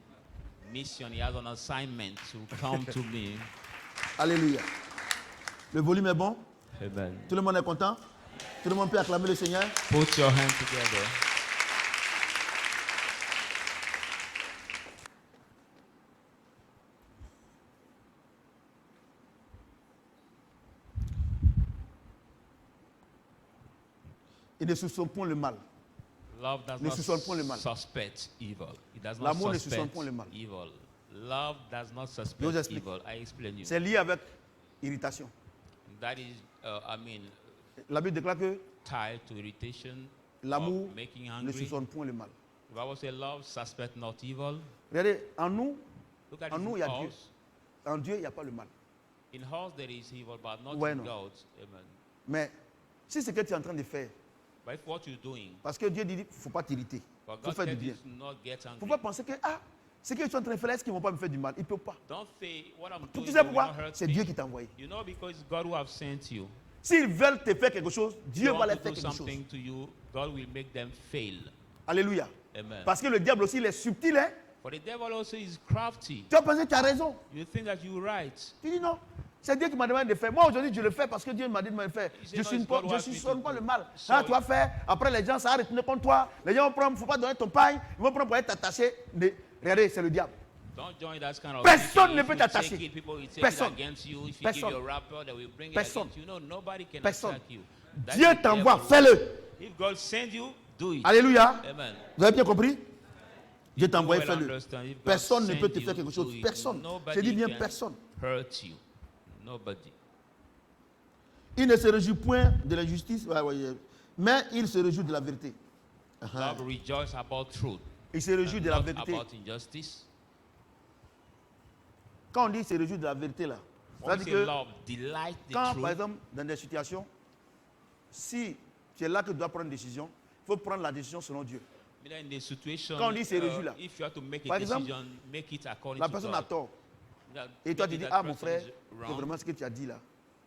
mission. He has an assignment to come to me. Alléluia. Le volume est bon. Amen. Tout le monde est content. Tout le monde peut acclamer le Seigneur. Put your hands together. Il ne soupçonne point le mal. Love does ne soupçonne point le mal. Suspect evil. It does not L'amour ne soupçonne point le mal. Evil. Love does not suspect evil. I explain you. C'est lié avec irritation. That is, la Bible déclare que tied to irritation. L'amour ne soupçonne point le mal. The Bible says love suspect not evil. Regardez, en nous, il y a Dieu. En Dieu, il n'y a pas le mal. In house there is evil, but not Ouais, in non. God. Amen. Mais si c'est ce que tu es en train de faire, But if what you're doing, parce que Dieu dit, il ne faut pas t'irriter, but il faut God faire du tells you bien. to not get Il ne angry. faut pas penser que, ce que je suis en train de faire là, est-ce qu'ils ne vont pas me faire du mal? Ils ne peuvent pas. Don't say what I'm Tu doing sais will pourquoi? not hurt C'est me. Dieu qui t'a envoyé. You know, because it's God who have sent you. S'ils veulent te faire quelque chose, Dieu They va want leur to faire do quelque chose. something to you, God will make them fail. Alléluia. Amen. Parce que le diable aussi, il est subtil. Hein? For the devil also is crafty. Tu as pensé que tu as raison. You think that you're right. Tu dis non. C'est Dieu qui m'a demandé de faire. Moi, aujourd'hui, je le fais parce que Dieu m'a dit de le faire. He said, Je no, suis it's God who je asked me suis to pas do. le mal. So Tu vas faire. Après, les gens, ça va retourner contre toi. Les gens vont prendre, il ne faut pas donner ton pain. Ils vont prendre pour être attaché. Regardez, c'est le diable. Don't join that kind of Personne thinking. ne If peut you t'attacher. take it, people will take Personne. it against you. If you Personne. give your rapper, they will bring it Personne. against you. No, nobody can Personne. attack you. That's Dieu the t'envoie, devil. fais-le. If God send you, do it. Alléluia. Amen. Vous avez bien compris? Dieu t'a You envoyé, will fais-le. understand. If God Personne ne send peut te you, faire quelque chose. do it. Personne. Nobody Je dis bien can personne. hurt you. Nobody. Il ne se réjouit point de l'injustice, mais il se réjouit de la vérité. Love rejoice about truth. Il se réjouit and de la not vérité. about injustice. Quand on dit il se réjouit de la vérité, là, When we c'est-à-dire say que love, delight the quand, truth. par exemple, dans des situations, si tu es là que tu dois prendre une décision, il faut prendre la décision selon Dieu. In the situation, Quand on dit c'est réjoui là. if you have to make Par a exemple, decision, make it according La to personne God. a tort. That Et toi, tu maybe dis, that mon person frère, is que wrong. vraiment ce que tu as dit là,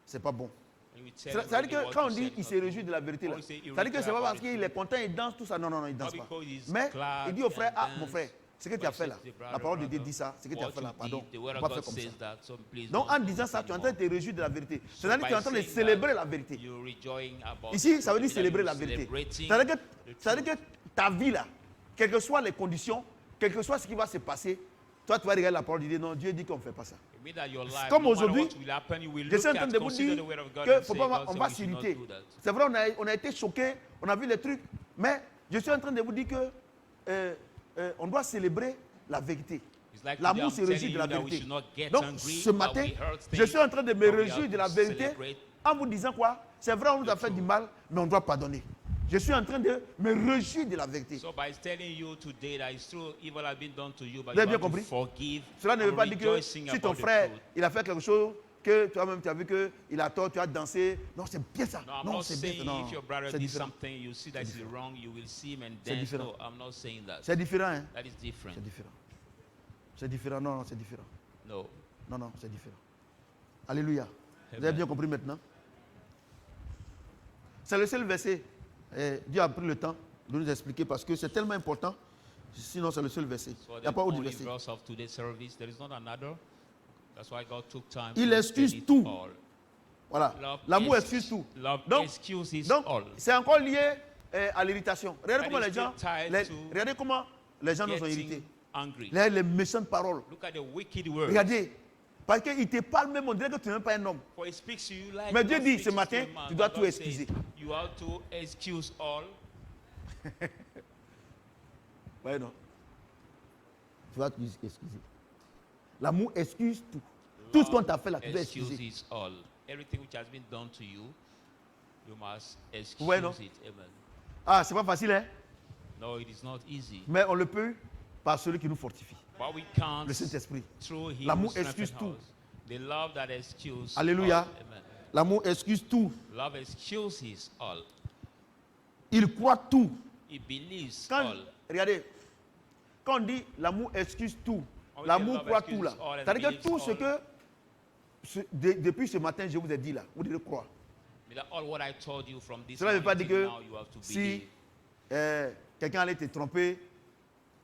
c'est pas bon. And you tell him C'est-à-dire really que what quand on you dit said il is se not réjouit de la vérité là, Or you say he c'est-à-dire que c'est pas rejoice parce about qu'il it. est content, il danse, tout ça. Non, il danse Not pas. because he's Mais glad il dit au frère, and mon frère, ce que tu as fait là, la parole de Dieu dit ça, ce que tu as fait là, pardon, The on word ne of peut pas God faire comme says ça. that, so please Donc don't en do disant this ça, tu es en anymore. train de te réjouir de la vérité. So C'est-à-dire que tu es en by train de saying célébrer that, la vérité. you're rejoicing about Ici, ça veut dire that célébrer you're la vérité. celebrating C'est-à-dire que ta vie là, quelles que soient les conditions, quel que soit ce qui va se passer, toi tu vas regarder la parole de Dieu. Non, Dieu dit qu'on ne fait pas ça. It means that your life, Comme no matter aujourd'hui, what will happen, you will Je look suis en train at, de vous consider dire the word of God que and faut say, pas, God on said va we should not s'irriter. do that. C'est vrai, on a été choqués, on a vu les trucs, mais je suis en train de vous dire que on doit célébrer la vérité. It's like L'amour today, se I'm réjouit telling de la you that we vérité. should not get Donc angry, ce but matin, we heard je things, suis en train de me but we have réjouir de to la vérité celebrate. en vous disant quoi? C'est vrai, on nous a The fait du truth. mal, mais on doit pardonner. Je suis en train de me réjouir de la vérité. So by telling you today that it's true, evil has been done to you, but Vous avez you bien have to compris? forgive. Cela ne veut and pas dire que rejoicing si ton about the frère truth. il a fait quelque chose, que toi-même tu as vu qu'il a tort, tu as dansé. Non, c'est bien ça. No, I'm Non, not c'est bien ça. saying Non, if your brother c'est did différent. something, you see that it's wrong, you will see him and C'est dance. différent. No, I'm not saying that. C'est différent, hein? That is different. C'est différent. C'est différent. Non, c'est différent. No. Non, c'est différent. Alléluia. Vous avez Amen. bien compris maintenant? C'est le seul verset. Dieu a pris le temps de nous expliquer parce que c'est tellement important. Sinon, c'est le seul verset. So Il n'y the a pas autre only verset. verse of today's service, there is not another. That's why God took time Il to excuse explain it tout. all. Voilà. Love L'amour is- excuse tout. Love Donc, excuses Donc, all. c'est encore lié à l'irritation. Regardez But comment it's les gens, still tied les- to regardez comment les gens nous ont irrités. Getting angry. Les méchantes paroles. Look at the wicked words. Regardez. Parce qu'il te parle même, on dirait que tu n'es même pas un homme. For he speaks to you like Mais Dieu God dit, speaks ce to matin, a man. tu dois But tout God says, excuser. You have to excuse all. Ouais, non. Tu vas excuser. L'amour excuse tout. Tout ce qu'on t'a fait là, tu dois excuser. Excuses all. Everything which has been done to you, you must excuse Ouais, non. it. Amen. Ah, c'est pas facile, hein? No, it is not easy. Mais on le peut par celui qui nous fortifie. But we can't Le Saint-Esprit. through him L'amour who strengthens excuse tout. us. The love that excuses Alléluia. all. Amen. L'amour excuse tout. Love excuses all. Il croit tout. He believes Quand, all. regardez, quand on dit l'amour excuse tout, On dit l'amour love croit excuses tout là. all and C'est-à-dire que believes tout ce all. que, depuis ce matin, je vous ai dit là, vous devez croire. But all what I told you from this Cela ne veut pas morning dire till que now, you have to si believe. quelqu'un allait te tromper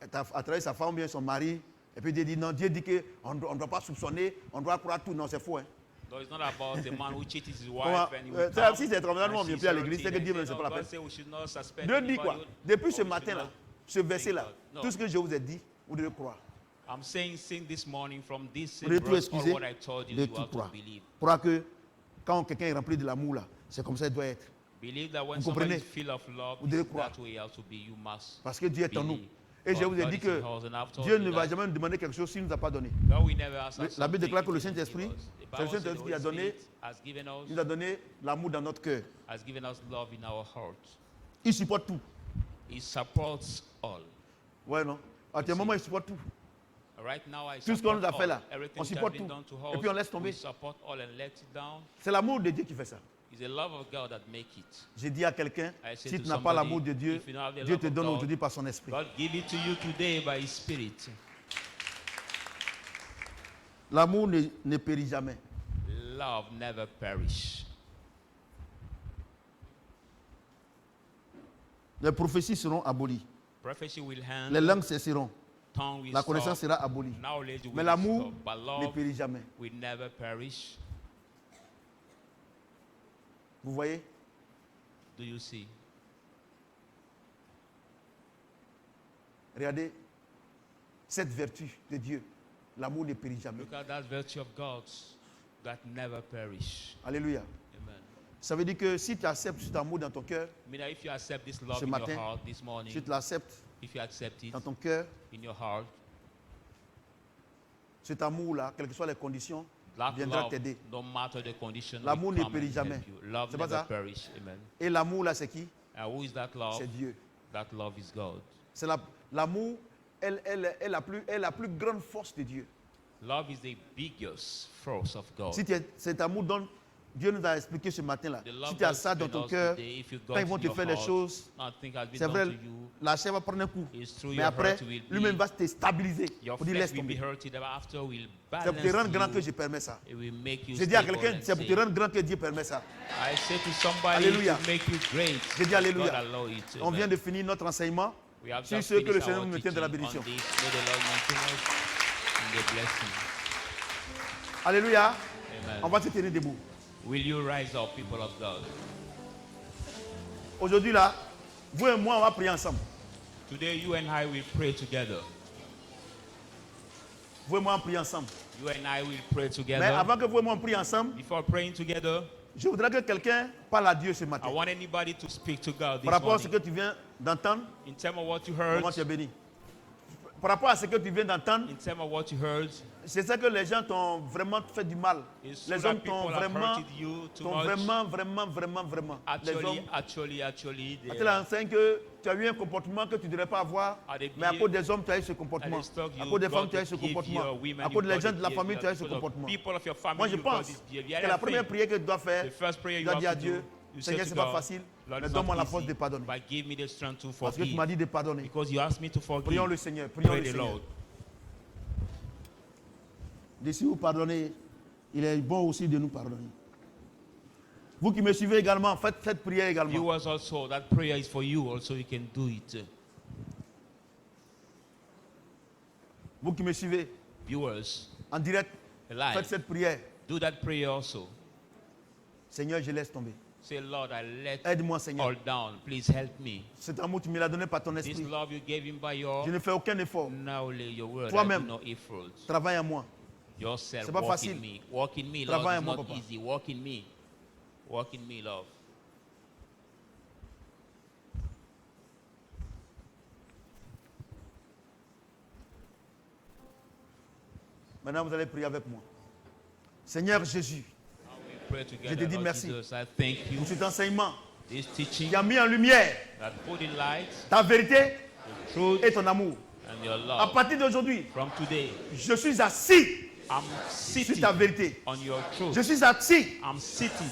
à travers sa femme ou bien son mari, et puis Dieu dit non, Dieu dit qu'on ne doit pas soupçonner, on doit croire tout. Non, c'est faux. Hein. No, it's not about the man who cheated his Comment, wife and he will come si c'est trompé, nous on ne vient and plus à she's l'église, c'est que hurting Dieu and ne say, sait pas no, la God peine. say we should not suspect Dieu dit anybody. quoi? Depuis Or ce we should matin-là, not ce verset-là, think God. No. tout ce que je vous ai dit, vous devez croire. I'm saying this morning from this Vous devez tout verse, all excuser, what I told you, de you tout have to croire. believe. Croire que quand quelqu'un est rempli de l'amour là, c'est comme ça qu'il doit être. Believe that when Vous somebody comprenez? is full of love, Vous devez it's croire. that way it has to be. You must Parce que Dieu est en nous. believe. Et je God vous ai is dit in que us, and I've told Dieu you ne va that jamais nous demander quelque chose s'il ne nous a pas donné. God will never ask us La Bible something déclare que le if he didn't Saint-Esprit, give us. The c'est le Bible says the Saint-Esprit qui a Holy donné, Spirit has given us, il nous a donné l'amour dans notre cœur. has given us love in our heart. Il supporte tout. He supports all. Ouais, non? À un moment, il supporte tout. Tout ce qu'on nous a fait là, on supporte tout. Et puis on laisse tomber. C'est l'amour de Dieu qui fait ça. J'ai dit à quelqu'un, si tu n'as pas l'amour de Dieu, Dieu te donne aujourd'hui par son esprit. L'amour ne périt jamais. Love never perish. Les prophéties seront abolies. Les langues cesseront. La connaissance sera abolie. Mais l'amour ne périt jamais. Vous voyez? Do you see? Regardez cette vertu de Dieu. L'amour ne périt jamais. Look at that virtue of God that never perish. Alléluia. Amen. Ça veut dire que si tu acceptes cet amour dans ton cœur, If you accept this love ce in matin, your heart this morning, si tu l'acceptes if you accept it dans ton cœur, in your heart, cet amour-là, quelles que soient les conditions, that viendra love, t'aider. no matter the condition, L'amour will ne come périt and jamais. help you. Love C'est pas never ça? perish. Amen. Et l'amour-là, c'est qui? And who is that love? C'est Dieu. That love is God. C'est l'amour, elle est la plus grande force de Dieu. Love is the biggest force of God. Si cet amour dont Dieu nous a expliqué ce matin-là, si tu as ça dans ton cœur, quand ils vont te faire les choses, c'est vrai, la chair va prendre un coup. Mais après, lui-même va te stabiliser. Pour dire laisse tomber. C'est pour te rendre grand que je permets ça. Je dis à quelqu'un, c'est pour te rendre grand que Dieu permet ça. Alléluia. Je dis alléluia. On vient de finir notre enseignement sur ce que le Seigneur nous tient de la bénédiction. Alléluia. Amen. On va se tenir debout. Will you rise up, people of God? Aujourd'hui là, vous et moi, on va prier ensemble. Today, you and I will pray together. Vous et moi, on prie ensemble. You and I will pray together. Mais avant que vous et moi, on prie ensemble, Before praying together, je voudrais que quelqu'un parle à Dieu ce matin. I want anybody to speak to God this Par rapport à ce morning. que tu viens d'entendre, In terms of what you heard, comment tu es béni. Par rapport à ce que tu viens d'entendre, in terms of what you heard, c'est ça que les gens t'ont vraiment fait du mal. it's Les so that hommes t'ont people have vraiment, hurted you too much. vraiment. Les hommes, Actually, on te l'enseigne que tu as eu un comportement que tu ne devrais pas avoir, mais à cause des hommes, tu as eu ce comportement. À cause des femmes, tu as eu ce comportement. À cause des gens de la famille, tu as eu ce comportement. Moi, je pense que la première prière que tu dois faire, tu dois dire à Dieu, Seigneur, ce n'est pas facile, mais donne-moi la force de pardonner. Parce que tu m'as dit de pardonner. Because you asked me to forgive. Prions le Seigneur, prions Pray le the Seigneur. Lord. Et si vous pardonnez, il est bon aussi de nous pardonner. Vous qui me suivez également, faites cette prière également. Viewers also, that prayer is for you also, you can do it. Vous qui me suivez Viewers, en direct, live, faites cette prière. do that prayer also. Seigneur, je laisse tomber. Say, Lord, I let Aide-moi, Seigneur. all down. Please help me. Cet amour, tu me l'as donné par ton This esprit. love you gave him by your Je ne fais aucun effort. knowledge, your word, I do Toi-même. no effort. Travaille en moi. Yourself, C'est pas walk facile. in me. Walk in me, Lord. Travaille en It's moi, not papa. easy. Walk in me. Walk in me, love. Maintenant, vous allez prier avec moi. Seigneur Jésus, Pray together, Je te dis Lord merci. Jesus. I thank you. pour cet enseignement This teaching qui a mis en lumière that put in light ta vérité the truth et ton amour. and your À love. partir d'aujourd'hui, From today, je suis assis I'm sur sitting ta vérité. on your truth. Je suis assis I'm sitting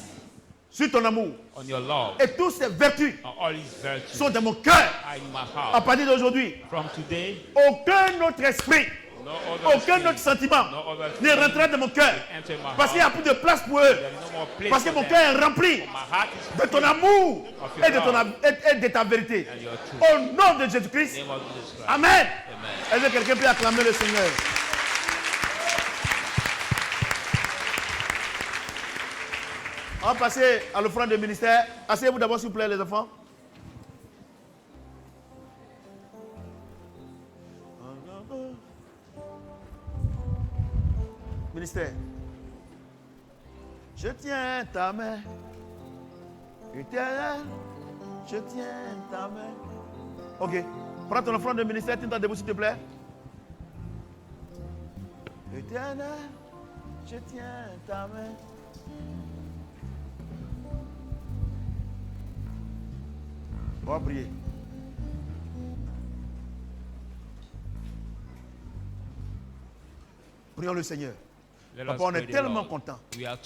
sur ton amour. on your love. Et toutes ces vertus And all his virtues sont dans mon cœur. are in my À heart. partir d'aujourd'hui, From today, aucun autre esprit, no other aucun spirit, autre sentiment no other ne feeling rentrera dans mon cœur. enter my Parce qu'il n'y a heart. plus de place pour eux. There is no more place Parce que for mon them. cœur est rempli My heart is de ton amour of your et de, love et de ta vérité. and your truth. Au nom de Jésus-Christ. In the name of Jesus Christ. Amen. Amen. Est-ce que quelqu'un peut acclamer le Seigneur? On va passer à l'offrande de ministère. Asseyez-vous d'abord, s'il vous plaît, les enfants. Ministère. Je tiens ta main. Éternel, je tiens ta main. Ok. Prends ton offrande de ministère, tiens-toi debout, s'il te plaît. Éternel, je tiens ta main. On va prier. Prions le Seigneur. Papa, on est tellement content.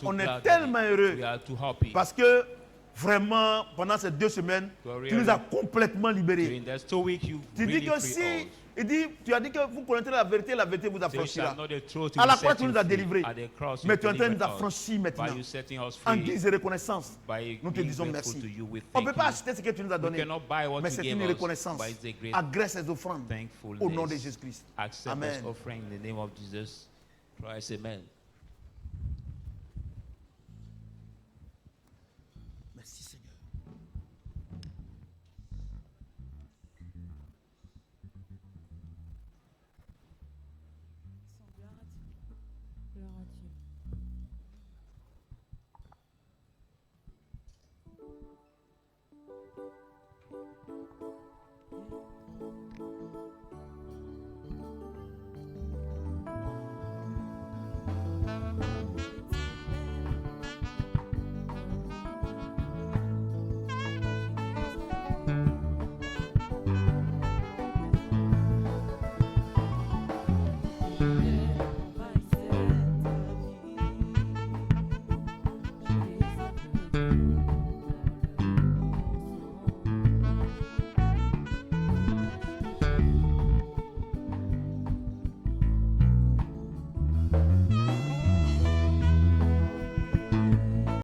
On est tellement heureux. Parce que vraiment, pendant ces 2 semaines, tu nous as complètement libérés. Tu dis que si, tu as dit que vous connaîtrez la vérité vous affranchira. À la croix, tu nous as délivrés. Mais tu es en train de nous affranchir maintenant. En guise de reconnaissance, nous te disons merci. On ne peut pas acheter ce que tu nous as donné. Mais c'est une reconnaissance. Agresse ces offrandes au nom de Jésus-Christ. Amen. Merci Seigneur.